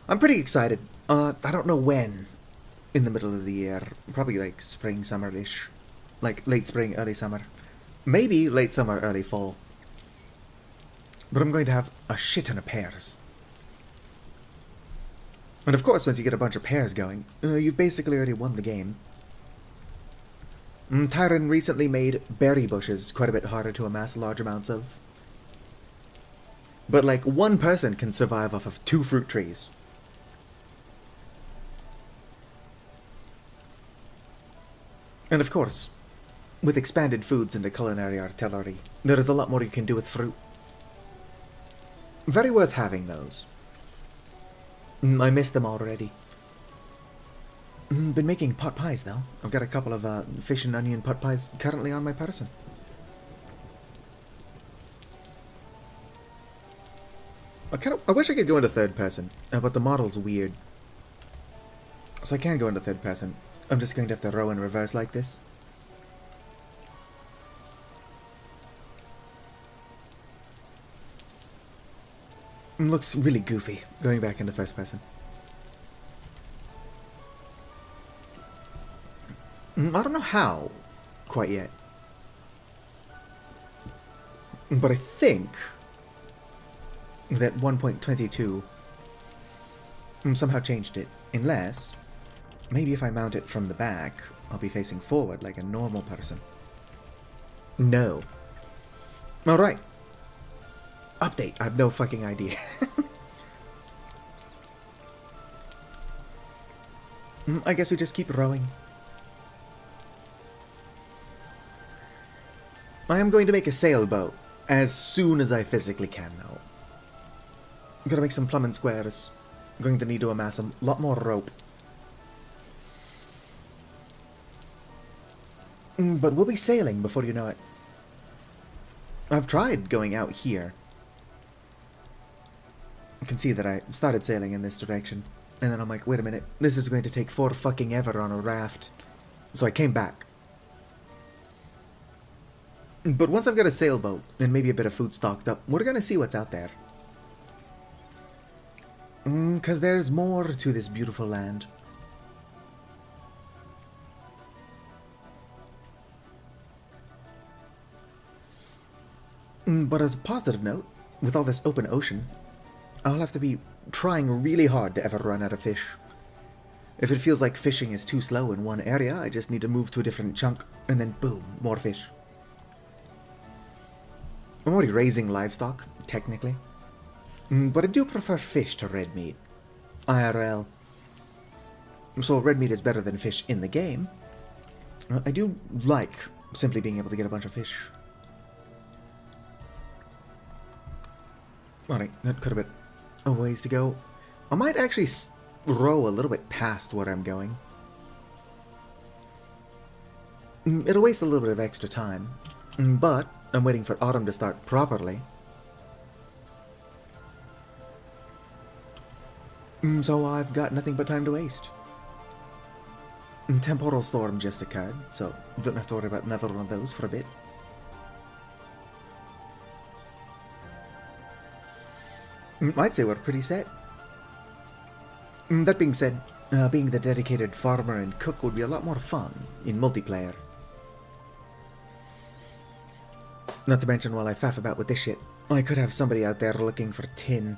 I'm pretty excited. I don't know when. In the middle of the year. Probably like spring, summer-ish. Like late spring, early summer. Maybe late summer, early fall. But I'm going to have a shit ton of pears. And of course, once you get a bunch of pears going, you've basically already won the game. Tyron recently made berry bushes quite a bit harder to amass large amounts of. But like, one person can survive off of 2 fruit trees. And of course, with expanded foods into culinary artillery, there is a lot more you can do with fruit. Very worth having those. I miss them already. Been making pot pies though. I've got a couple of fish and onion pot pies currently on my person. I wish I could go into third person, but the model's weird. So I can't go into third person. I'm just going to have to row in reverse like this. Looks really goofy, going back into first person. I don't know how, quite yet. But I think that 1.22 somehow changed it. Unless, maybe if I mount it from the back, I'll be facing forward like a normal person. No. Alright. Update. I have no fucking idea. I guess we just keep rowing. I am going to make a sailboat as soon as I physically can, though. I'm gonna make some plumbing squares. I'm going to need to amass a lot more rope. But we'll be sailing before you know it. I've tried going out here. You can see that I started sailing in this direction. And then I'm like, wait a minute, this is going to take 4 fucking ever on a raft. So I came back. But once I've got a sailboat, and maybe a bit of food stocked up, we're gonna see what's out there. Because there's more to this beautiful land. But as a positive note, with all this open ocean, I'll have to be trying really hard to ever run out of fish. If it feels like fishing is too slow in one area, I just need to move to a different chunk, and then boom, more fish. I'm already raising livestock, technically. But I do prefer fish to red meat. IRL. So red meat is better than fish in the game. I do like simply being able to get a bunch of fish. Alright, that could have been a ways to go. I might actually row a little bit past where I'm going. It'll waste a little bit of extra time. But I'm waiting for autumn to start properly. So I've got nothing but time to waste. Temporal storm just occurred, so don't have to worry about another one of those for a bit. I'd say we're pretty set. That being said, being the dedicated farmer and cook would be a lot more fun in multiplayer. Not to mention, while I faff about with this shit, I could have somebody out there looking for tin.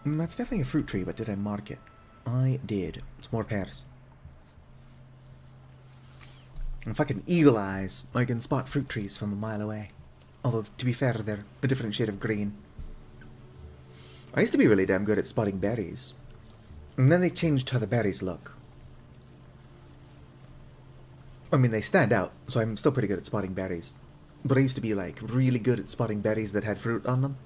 That's definitely a fruit tree, but did I mark it? I did. It's more pears. And fucking eagle eyes. I can spot fruit trees from a mile away. Although, to be fair, they're a different shade of green. I used to be really damn good at spotting berries. And then they changed how the berries look. I mean, they stand out, so I'm still pretty good at spotting berries. But I used to be, like, really good at spotting berries that had fruit on them.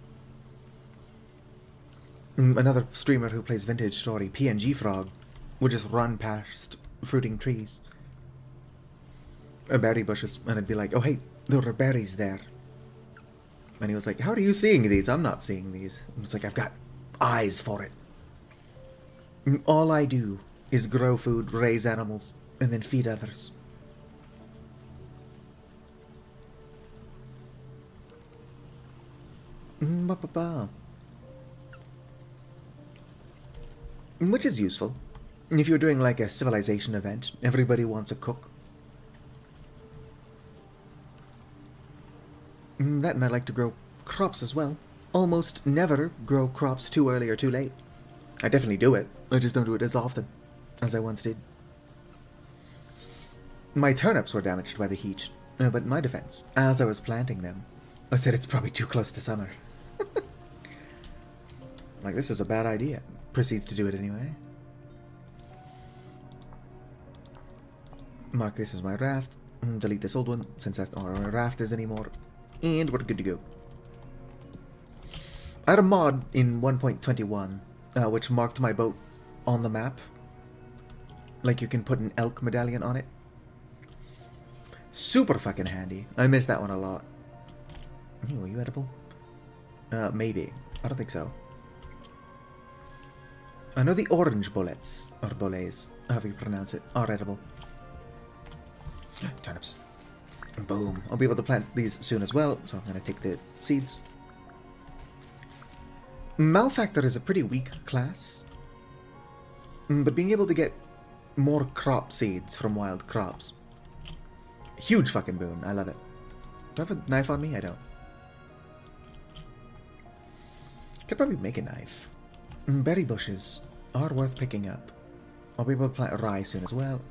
Another streamer who plays Vintage Story, PNG Frog, would just run past fruiting trees. Berry bushes, and I'd be like, oh hey, there are berries there. And he was like, how are you seeing these? I'm not seeing these. It's like, I've got eyes for it. All I do is grow food, raise animals, and then feed others. Which is useful. If you're doing like a civilization event, everybody wants a cook. That, and I like to grow crops as well. Almost never grow crops too early or too late. I definitely do it. I just don't do it as often as I once did. My turnips were damaged by the heat, but in my defense, as I was planting them, I said it's probably too close to summer. Like, this is a bad idea. Proceeds to do it anyway. Mark this as my raft. Delete this old one, since that's not where my raft is anymore. And we're good to go. I had a mod in 1.21, which marked my boat on the map. Like, you can put an elk medallion on it. Super fucking handy. I miss that one a lot. Are you edible? Maybe. I don't think so. I know the orange bullets, or bullets, however you pronounce it, are edible. Turnips. Boom. I'll be able to plant these soon as well, so I'm going to take the seeds. Malefactor is a pretty weak class, but being able to get more crop seeds from wild crops, huge fucking boon. I love it. Do I have a knife on me? I don't. Could probably make a knife. Berry bushes are worth picking up. I'll be able to plant rye soon as well.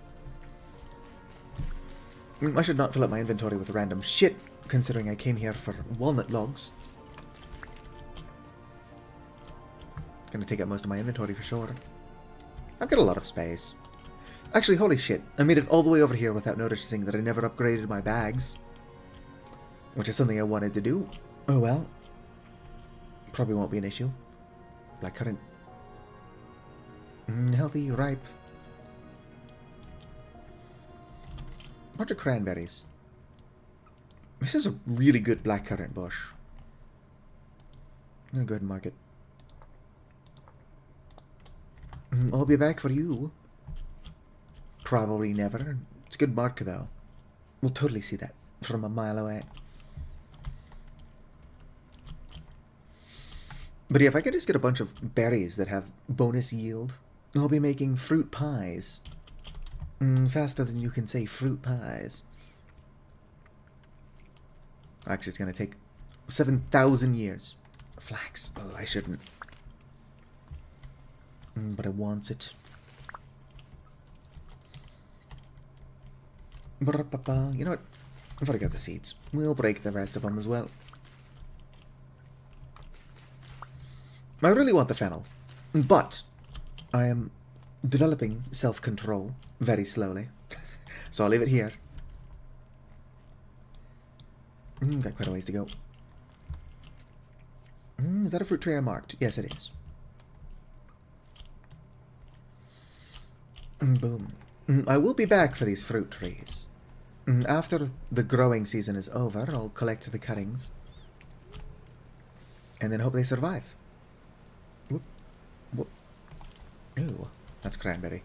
I should not fill up my inventory with random shit, considering I came here for walnut logs. It's gonna take up most of my inventory for sure. I've got a lot of space. Actually, holy shit, I made it all the way over here without noticing that I never upgraded my bags. Which is something I wanted to do. Oh well. Probably won't be an issue. Blackcurrant. Healthy, ripe. Bunch of cranberries. This is a really good blackcurrant bush. I'm gonna go ahead and mark it. I'll be back for you. Probably never. It's a good marker though. We'll totally see that from a mile away. But yeah, if I could just get a bunch of berries that have bonus yield, I'll be making fruit pies. Faster than you can say fruit pies. Actually, it's going to take 7,000 years. Flax. Oh, I shouldn't. But I want it. You know what? I've already got the seeds. We'll break the rest of them as well. I really want the fennel, but I am developing self-control very slowly, so I'll leave it here. Got quite a ways to go. Is that a fruit tree I marked? Yes, it is. Boom. I will be back for these fruit trees. After the growing season is over, I'll collect the cuttings, and then hope they survive. Whoop. Whoop. Ew, that's cranberry.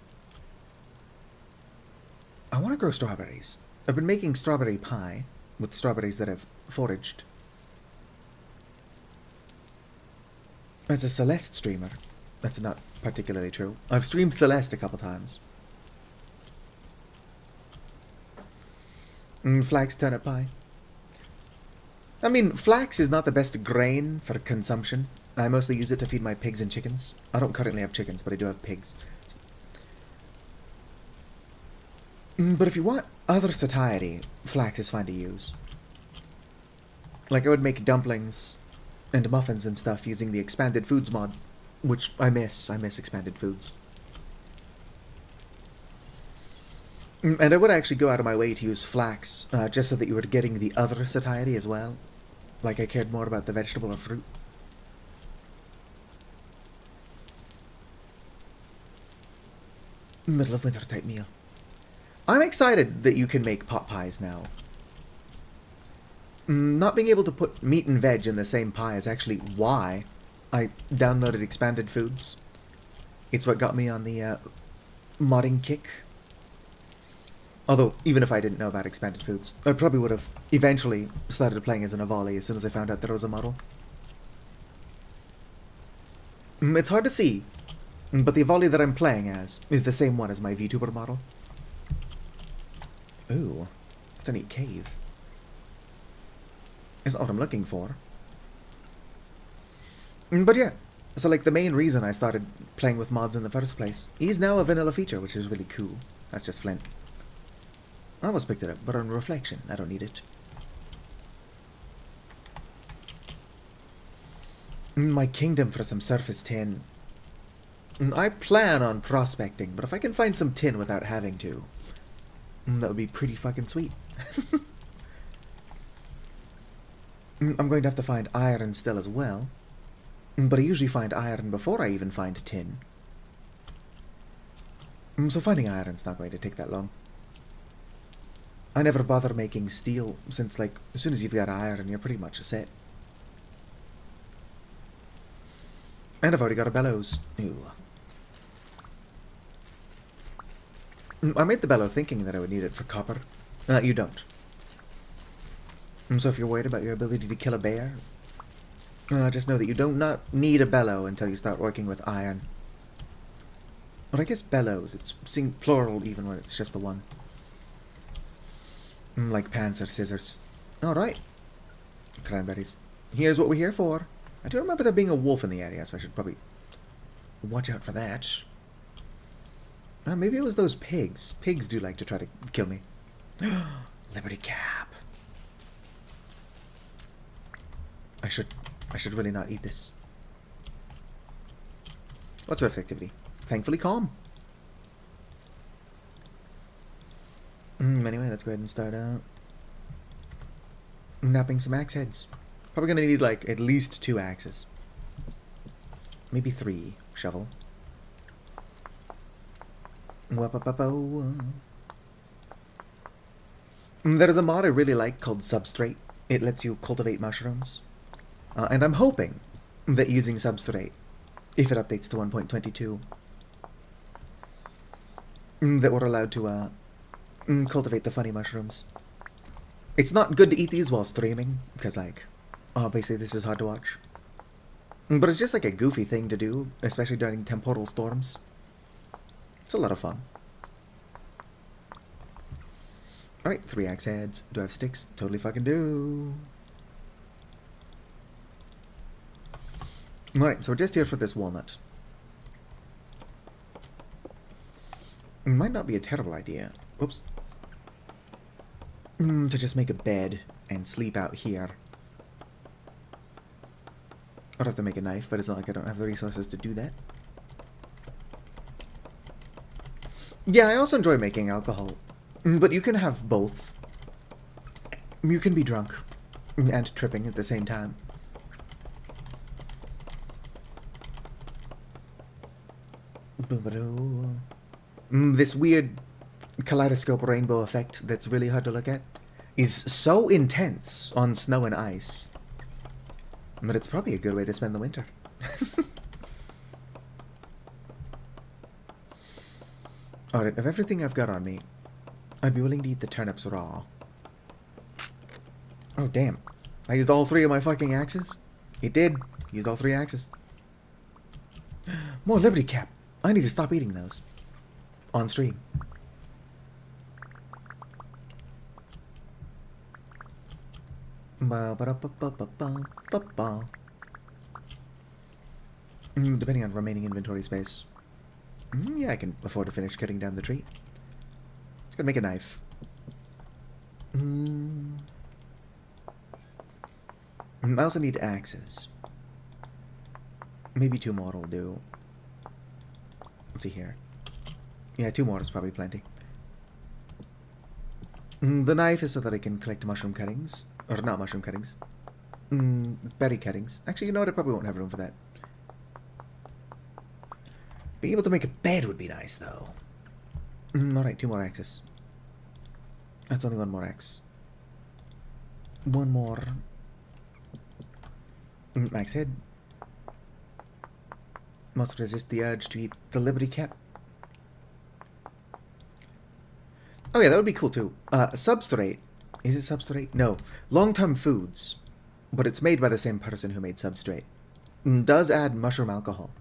I want to grow strawberries. I've been making strawberry pie with strawberries that I've foraged. As a Celeste streamer, that's not particularly true. I've streamed Celeste a couple times. Flax turnip pie. I mean, flax is not the best grain for consumption. I mostly use it to feed my pigs and chickens. I don't currently have chickens, but I do have pigs. But if you want other satiety, flax is fine to use. Like, I would make dumplings and muffins and stuff using the expanded foods mod, which I miss. I miss expanded foods. And I would actually go out of my way to use flax, just so that you were getting the other satiety as well. Like, I cared more about the vegetable or fruit. Middle of winter type meal. I'm excited that you can make pot pies now. Not being able to put meat and veg in the same pie is actually why I downloaded Expanded Foods. It's what got me on the modding kick. Although, even if I didn't know about Expanded Foods, I probably would have eventually started playing as an Avali as soon as I found out that it was a model. It's hard to see, but the Avali that I'm playing as is the same one as my VTuber model. Ooh, it's a neat cave. It's not what I'm looking for. But yeah, so like the main reason I started playing with mods in the first place is now a vanilla feature, which is really cool. That's just flint. I almost picked it up, but on reflection, I don't need it. My kingdom for some surface tin. I plan on prospecting, but if I can find some tin without having to, that would be pretty fucking sweet. I'm going to have to find iron still as well. But I usually find iron before I even find tin. So finding iron's not going to take that long. I never bother making steel, since like, as soon as you've got iron, you're pretty much set. And I've already got a bellows. Ooh. I made the bellow thinking that I would need it for copper. You don't. So if you're worried about your ability to kill a bear, just know that you do not need a bellow until you start working with iron. Or I guess bellows, it's plural even when it's just the one. Like pants or scissors. Alright. Cranberries. Here's what we're here for. I do remember there being a wolf in the area, so I should probably watch out for that. Maybe it was those pigs. Pigs do like to try to kill me. Liberty Cap. I should really not eat this. What's Swift activity? Thankfully calm. Anyway, let's go ahead and start napping some axe heads. Probably gonna need like at least 2 axes. Maybe 3. Shovel. There is a mod I really like called Substrate. It lets you cultivate mushrooms. And I'm hoping that using Substrate, if it updates to 1.22, that we're allowed to cultivate the funny mushrooms. It's not good to eat these while streaming, because like, obviously this is hard to watch. But it's just like a goofy thing to do, especially during temporal storms. It's a lot of fun. Alright, 3 axe heads. Do I have sticks? Totally fucking do. Alright, so we're just here for this walnut. It might not be a terrible idea. Oops. To just make a bed and sleep out here. I'd have to make a knife, but it's not like I don't have the resources to do that. Yeah, I also enjoy making alcohol. But you can have both. You can be drunk and tripping at the same time. This weird kaleidoscope rainbow effect that's really hard to look at is so intense on snow and ice. But it's probably a good way to spend the winter. Alright, of everything I've got on me, I'd be willing to eat the turnips raw. Oh, damn. I used all 3 of my fucking axes? It did. Used all 3 axes. More Liberty Cap. I need to stop eating those. On stream. Depending on remaining inventory space. Yeah, I can afford to finish cutting down the tree. Just gonna make a knife. I also need axes. Maybe 2 more will do. Let's see here. Yeah, 2 more is probably plenty. The knife is so that I can collect mushroom cuttings. Or not mushroom cuttings. Berry cuttings. Actually, you know what? I probably won't have room for that. Being able to make a bed would be nice, though. Alright, 2 more X's. That's only 1 more X. 1 more. Max head. Must resist the urge to eat the Liberty Cap. Oh yeah, that would be cool too. Substrate. Is it Substrate? No. Long-term foods. But it's made by the same person who made Substrate. Does add mushroom alcohol.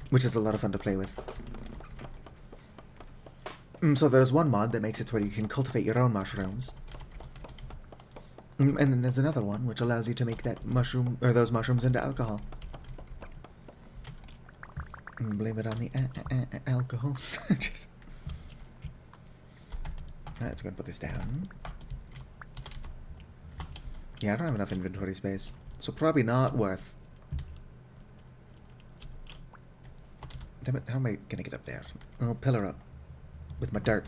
Which is a lot of fun to play with. So there's one mod that makes it where you can cultivate your own mushrooms. And then there's another one which allows you to make that mushroom, or those mushrooms into alcohol. Blame it on the alcohol. Just... Let's go and put this down. Yeah, I don't have enough inventory space, so probably not worth. Damn it, how am I gonna get up there? I'll pillar up with my dirt.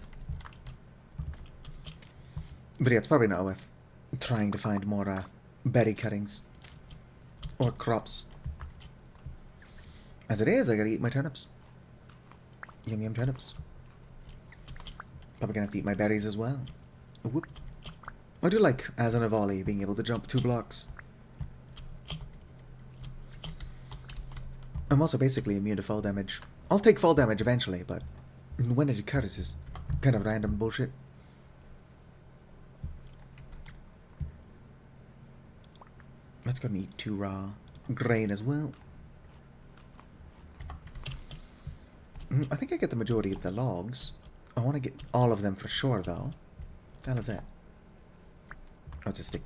But yeah, it's probably not worth trying to find more berry cuttings or crops. As it is, I gotta eat my turnips. Yum yum turnips. Probably gonna have to eat my berries as well. Whoop. I do like, as an Avali, being able to jump 2 blocks. I'm also basically immune to fall damage. I'll take fall damage eventually, but when it occurs is kind of random bullshit. Let's go and eat 2 raw grain as well. I think I get the majority of the logs. I want to get all of them for sure, though. What the hell is that? Oh, it's a stick.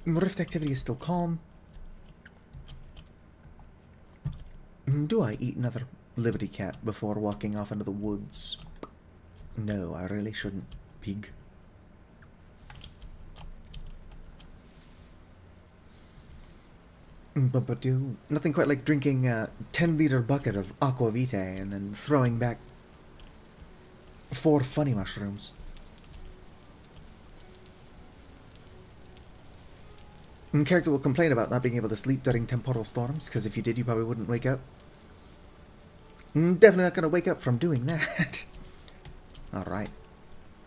Rift activity is still calm. Do I eat another Liberty Cat before walking off into the woods? No, I really shouldn't. Pig. But do nothing quite like drinking a 10-liter bucket of aqua vitae and then throwing back 4 funny mushrooms. And character will complain about not being able to sleep during temporal storms, because if you did, you probably wouldn't wake up. Definitely not going to wake up from doing that. Alright.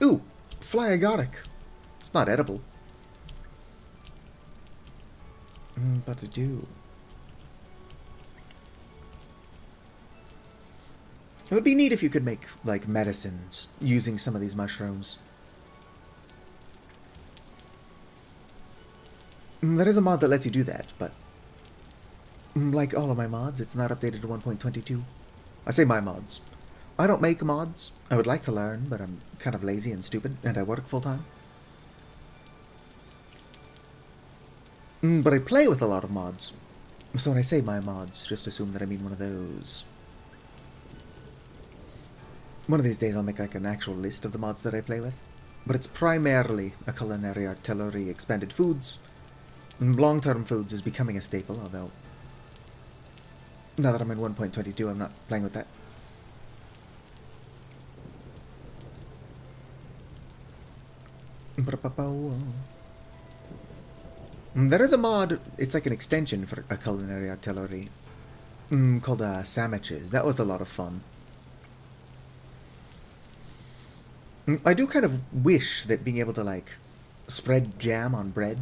Ooh! Fly agaric. It's not edible. But to do. It would be neat if you could make, like, medicines using some of these mushrooms. There is a mod that lets you do that, but like all of my mods, it's not updated to 1.22. I say my mods. I don't make mods. I would like to learn, but I'm kind of lazy and stupid, and I work full-time. But I play with a lot of mods. So when I say my mods, just assume that I mean one of those. One of these days I'll make like an actual list of the mods that I play with. But it's primarily a culinary artillery, expanded foods. Long-term foods is becoming a staple, although now that I'm in 1.22 I'm not playing with that. There is a mod, it's like an extension for a culinary artillery called sandwiches. That was a lot of fun. I do kind of wish that being able to like spread jam on bread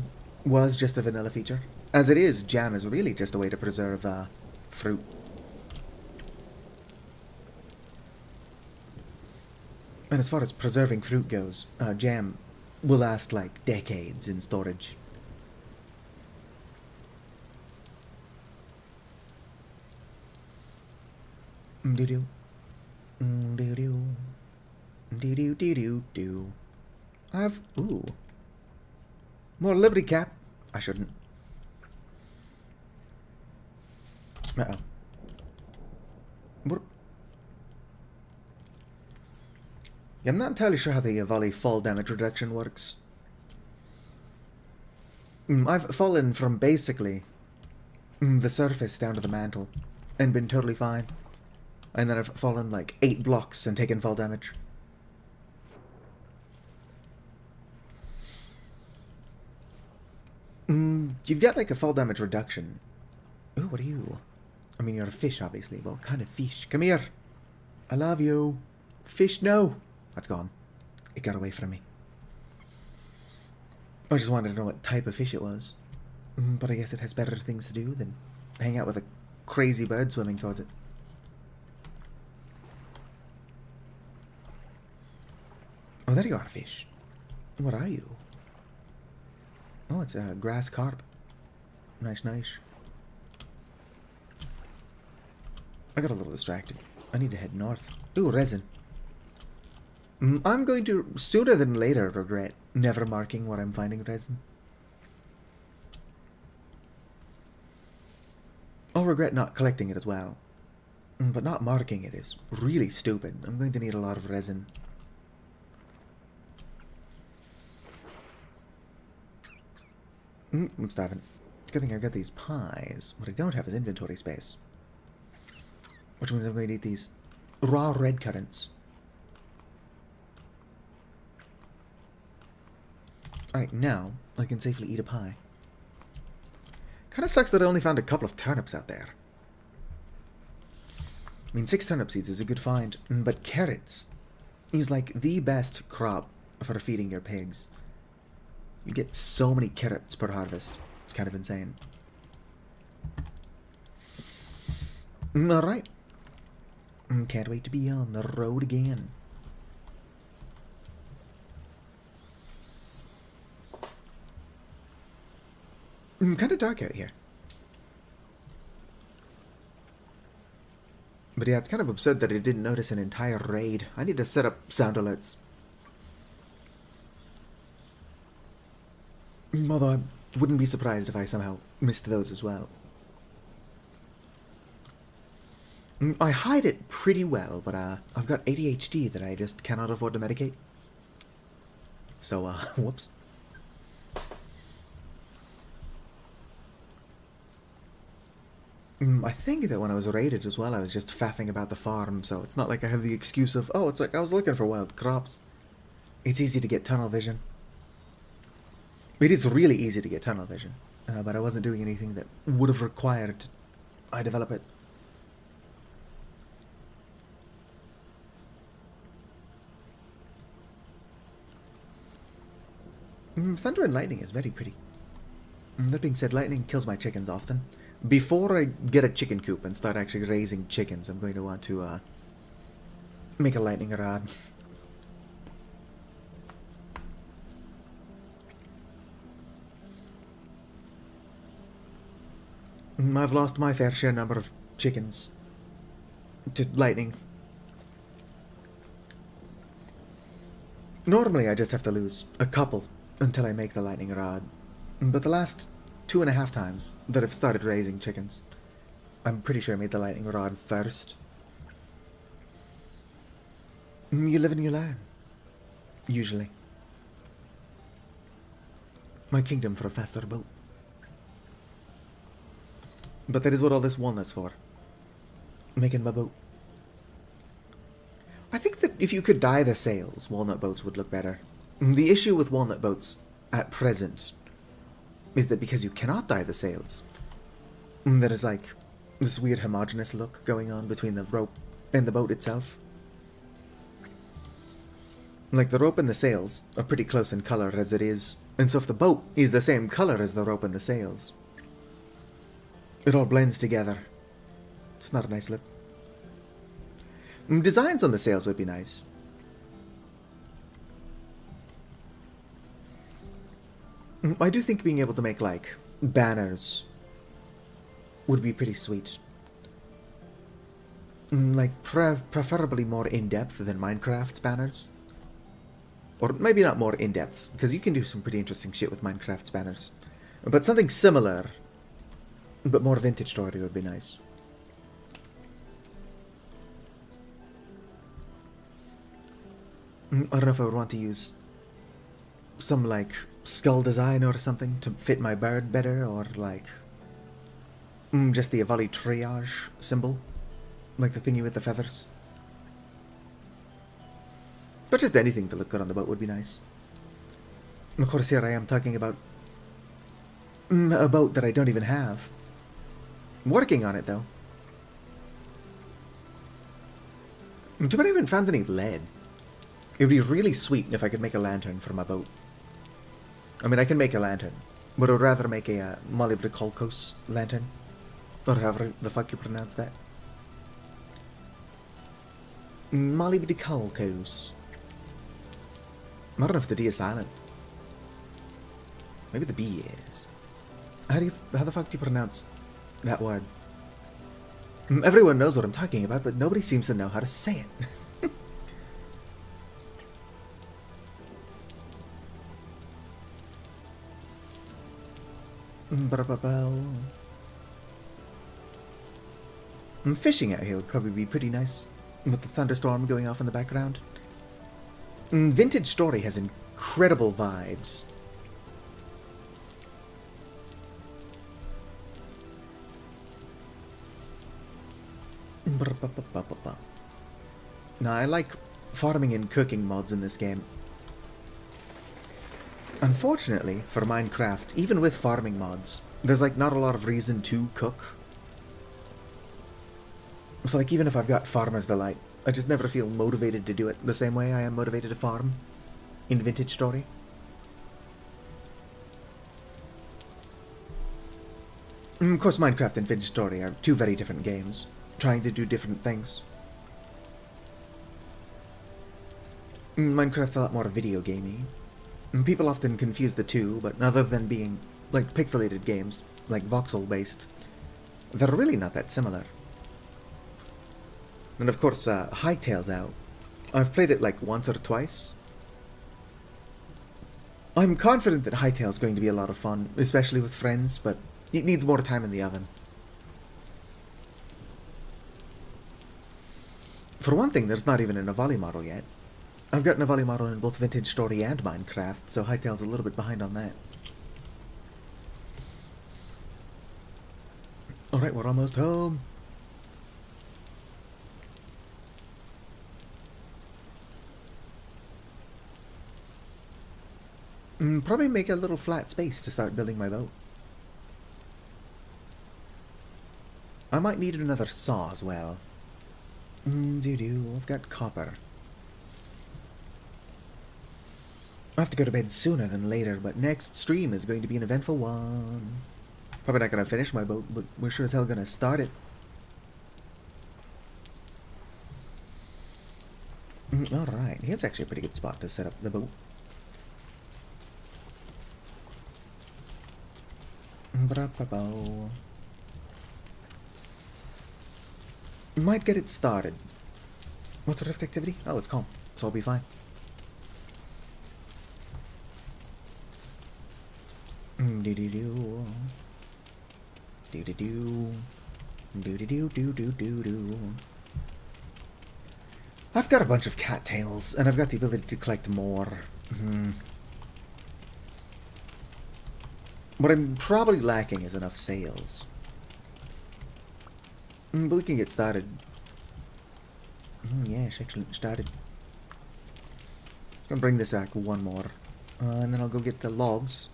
was just a vanilla feature. As it is, jam is really just a way to preserve fruit. And as far as preserving fruit goes, jam will last like decades in storage. Do-do. Do-do. Do-do-do-do-do. I have... Ooh. More Liberty Cap. I shouldn't. Uh-oh. What? Yeah, I'm not entirely sure how the volley fall damage reduction works. I've fallen from basically the surface down to the mantle and been totally fine. And then I've fallen like 8 blocks and taken fall damage. You've got like a fall damage reduction. Ooh, what are you? I mean, you're a fish, obviously, but what kind of fish? Come here. I love you. Fish, no. That's gone. It got away from me. I just wanted to know what type of fish it was. But I guess it has better things to do than hang out with a crazy bird swimming towards it. Oh, there you are, fish. What are you? Oh, it's a grass carp. Nice, nice. I got a little distracted. I need to head north. Ooh, resin. I'm going to, sooner than later, regret never marking where I'm finding resin. I'll regret not collecting it as well. But not marking it is really stupid. I'm going to need a lot of resin. I'm starving. Good thing I've got these pies. What I don't have is inventory space. Which means I'm going to eat these raw red currants. Alright, now I can safely eat a pie. Kinda sucks that I only found a couple of turnips out there. I mean, 6 turnip seeds is a good find, but carrots is like the best crop for feeding your pigs. You get so many carrots per harvest. It's kind of insane. Alright. Can't wait to be on the road again. Kind of dark out here. But yeah, it's kind of absurd that I didn't notice an entire raid. I need to set up sound alerts. Although I wouldn't be surprised if I somehow missed those as well. I hide it pretty well, but I've got ADHD that I just cannot afford to medicate. So, whoops. I think that when I was raided as well, I was just faffing about the farm, so it's not like I have the excuse of, oh, it's like I was looking for wild crops. It's easy to get tunnel vision. It is really easy to get tunnel vision, but I wasn't doing anything that would have required I develop it. Thunder and lightning is very pretty. That being said, lightning kills my chickens often. Before I get a chicken coop and start actually raising chickens, I'm going to want to make a lightning rod. I've lost my fair share number of chickens to lightning. Normally I just have to lose a couple until I make the lightning rod. But the last 2.5 times that I've started raising chickens, I'm pretty sure I made the lightning rod first. You live and you learn. Usually. My kingdom for a faster boat. But that is what all this walnut's for. Making my boat. I think that if you could dye the sails, walnut boats would look better. The issue with walnut boats at present is that because you cannot dye the sails, there is like this weird homogeneous look going on between the rope and the boat itself. Like the rope and the sails are pretty close in color as it is, and so if the boat is the same color as the rope and the sails, it all blends together. It's not a nice look. Designs on the sails would be nice. I do think being able to make, like, banners would be pretty sweet. Like, preferably more in-depth than Minecraft's banners. Or maybe not more in-depth, because you can do some pretty interesting shit with Minecraft's banners. But something similar, but more vintage story would be nice. I don't know if I would want to use some, like, skull design or something to fit my bird better, or like just the Avali triage symbol, like the thingy with the feathers. But just anything to look good on the boat would be nice. Of course, here I am talking about a boat that I don't even have. I'm working on it though. Too bad I haven't found any lead. It would be really sweet if I could make a lantern for my boat. I mean, I can make a lantern, but I would rather make a molybdencolcos lantern. Or however the fuck you pronounce that. Molybdencolcos. I don't know if the D is silent. Maybe the B is. How the fuck do you pronounce that word? Everyone knows what I'm talking about, but nobody seems to know how to say it. Fishing out here would probably be pretty nice, with the thunderstorm going off in the background. Vintage Story has incredible vibes. Now, I like farming and cooking mods in this game. Unfortunately, for Minecraft, even with farming mods, there's like not a lot of reason to cook. So like even if I've got Farmer's Delight, I just never feel motivated to do it the same way I am motivated to farm in Vintage Story. Of course, Minecraft and Vintage Story are two very different games, trying to do different things. Minecraft's a lot more video gamey. People often confuse the two, but other than being like pixelated games, like voxel based, they're really not that similar. And of course, Hightail's out. I've played it like once or twice. I'm confident that Hightail's going to be a lot of fun, especially with friends, but it needs more time in the oven. For one thing, there's not even a Navali model yet. I've got Navali model in both Vintage Story and Minecraft, so Hightail's a little bit behind on that. Alright, we're almost home. Probably make a little flat space to start building my boat. I might need another saw as well. I've got copper. I have to go to bed sooner than later, but next stream is going to be an eventful one. Probably not going to finish my boat, but we're sure as hell going to start it. Alright, here's actually a pretty good spot to set up the boat. Might get it started. What's the rift activity? Oh, it's calm, so I'll be fine. I've got a bunch of cattails, and I've got the ability to collect more. What I'm probably lacking is enough sails. But we can get started. Yes, excellent, started. Gonna bring this back one more. And then I'll go get the logs.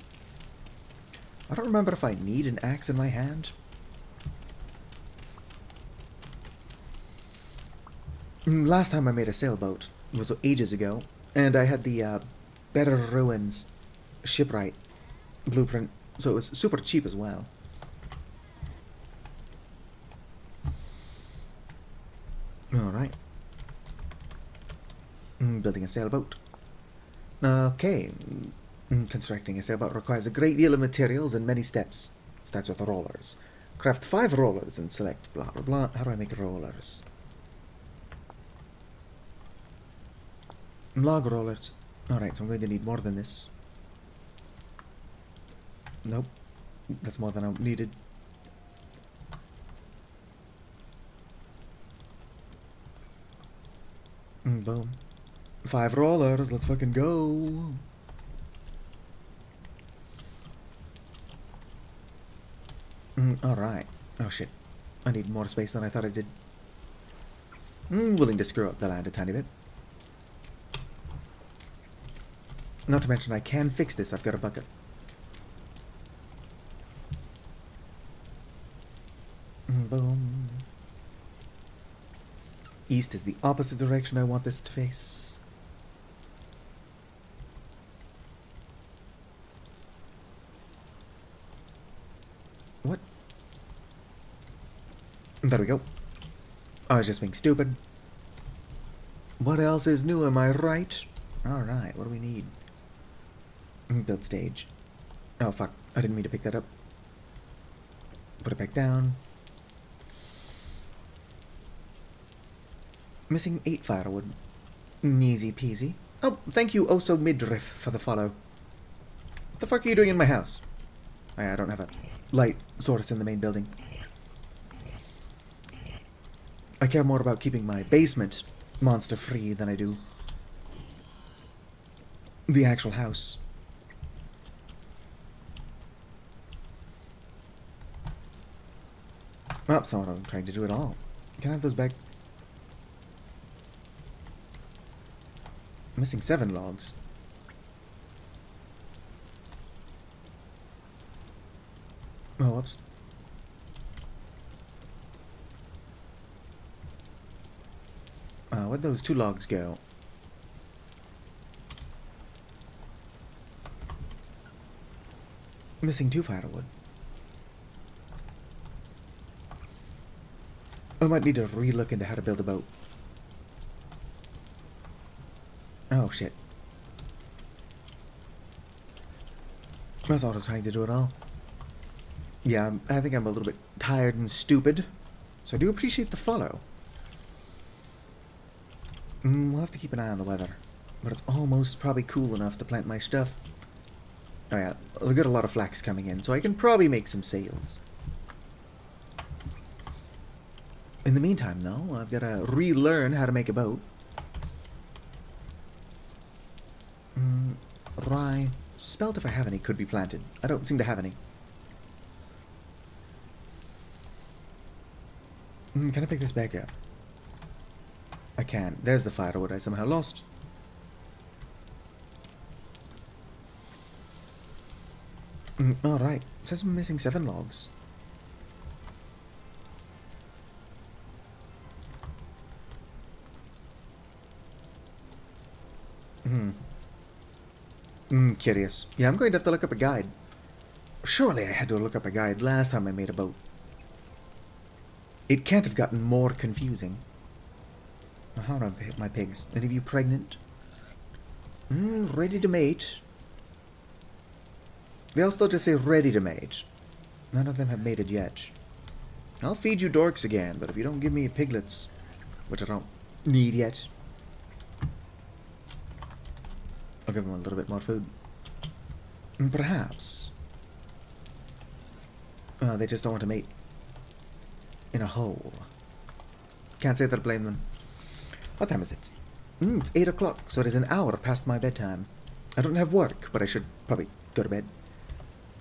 I don't remember if I need an axe in my hand. Last time I made a sailboat was ages ago, and I had the Better Ruins shipwright blueprint, so it was super cheap as well. Alright. Building a sailboat. Okay. Constructing a sailboat requires a great deal of materials and many steps. Starts with rollers. Craft 5 rollers and select blah blah blah. How do I make rollers? Log rollers. Alright, so I'm going to need more than this. Nope. That's more than I needed. Boom. 5 rollers, let's fucking go. Alright. Oh shit. I need more space than I thought I did. Willing to screw up the land a tiny bit. Not to mention I can fix this, I've got a bucket. Boom. East is the opposite direction I want this to face. What? There we go. I was just being stupid. What else is new, am I right? Alright, what do we need? Build stage. Oh fuck, I didn't mean to pick that up. Put it back down. Missing 8 firewood. Easy peasy. Oh, thank you, Oso Midriff, for the follow. What the fuck are you doing in my house? I don't have a light source in the main building. I care more about keeping my basement monster-free than I do the actual house. Oh, someone trying to do it all. Can I have those back? Missing 7 logs. Oh, whoops. Where'd those 2 logs go? Missing 2 firewood. I might need to re-look into how to build a boat. Oh, shit. I was also trying to do it all. Yeah, I think I'm a little bit tired and stupid, so I do appreciate the follow. We'll have to keep an eye on the weather, but it's almost probably cool enough to plant my stuff. Oh yeah, I'll get a lot of flax coming in, so I can probably make some sails. In the meantime, though, I've got to relearn how to make a boat. Rye. Spelt, if I have any, could be planted. I don't seem to have any. Can I pick this back up? I can. There's the firewood I somehow lost. Alright. It says I'm missing 7 logs. Curious. Yeah, I'm going to have to look up a guide. Surely I had to look up a guide last time I made a boat. It can't have gotten more confusing. How do I hit my pigs? Any of you pregnant? Ready to mate. They all still just say ready to mate. None of them have mated yet. I'll feed you dorks again, but if you don't give me piglets, which I don't need yet, I'll give them a little bit more food. Perhaps. They just don't want to mate in a hole. Can't say that I blame them. What time is it? It's 8 o'clock, so it is an hour past my bedtime. I don't have work, but I should probably go to bed.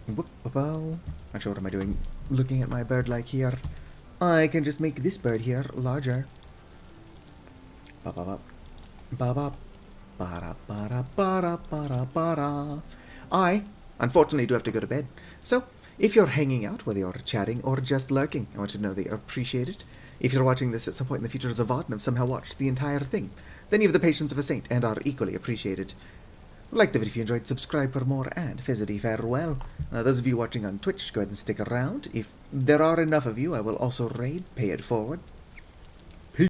Actually, what am I doing? Looking at my bird like here. I can just make this bird here larger. I, unfortunately, do have to go to bed. So, if you're hanging out, whether you're chatting or just lurking, I want you to know that you're appreciated. If you're watching this at some point in the future as a VOD and have somehow watched the entire thing, then you have the patience of a saint and are equally appreciated. Like the video if you enjoyed, subscribe for more, and fizzity farewell. Those of you watching on Twitch, go ahead and stick around. If there are enough of you, I will also raid, pay it forward.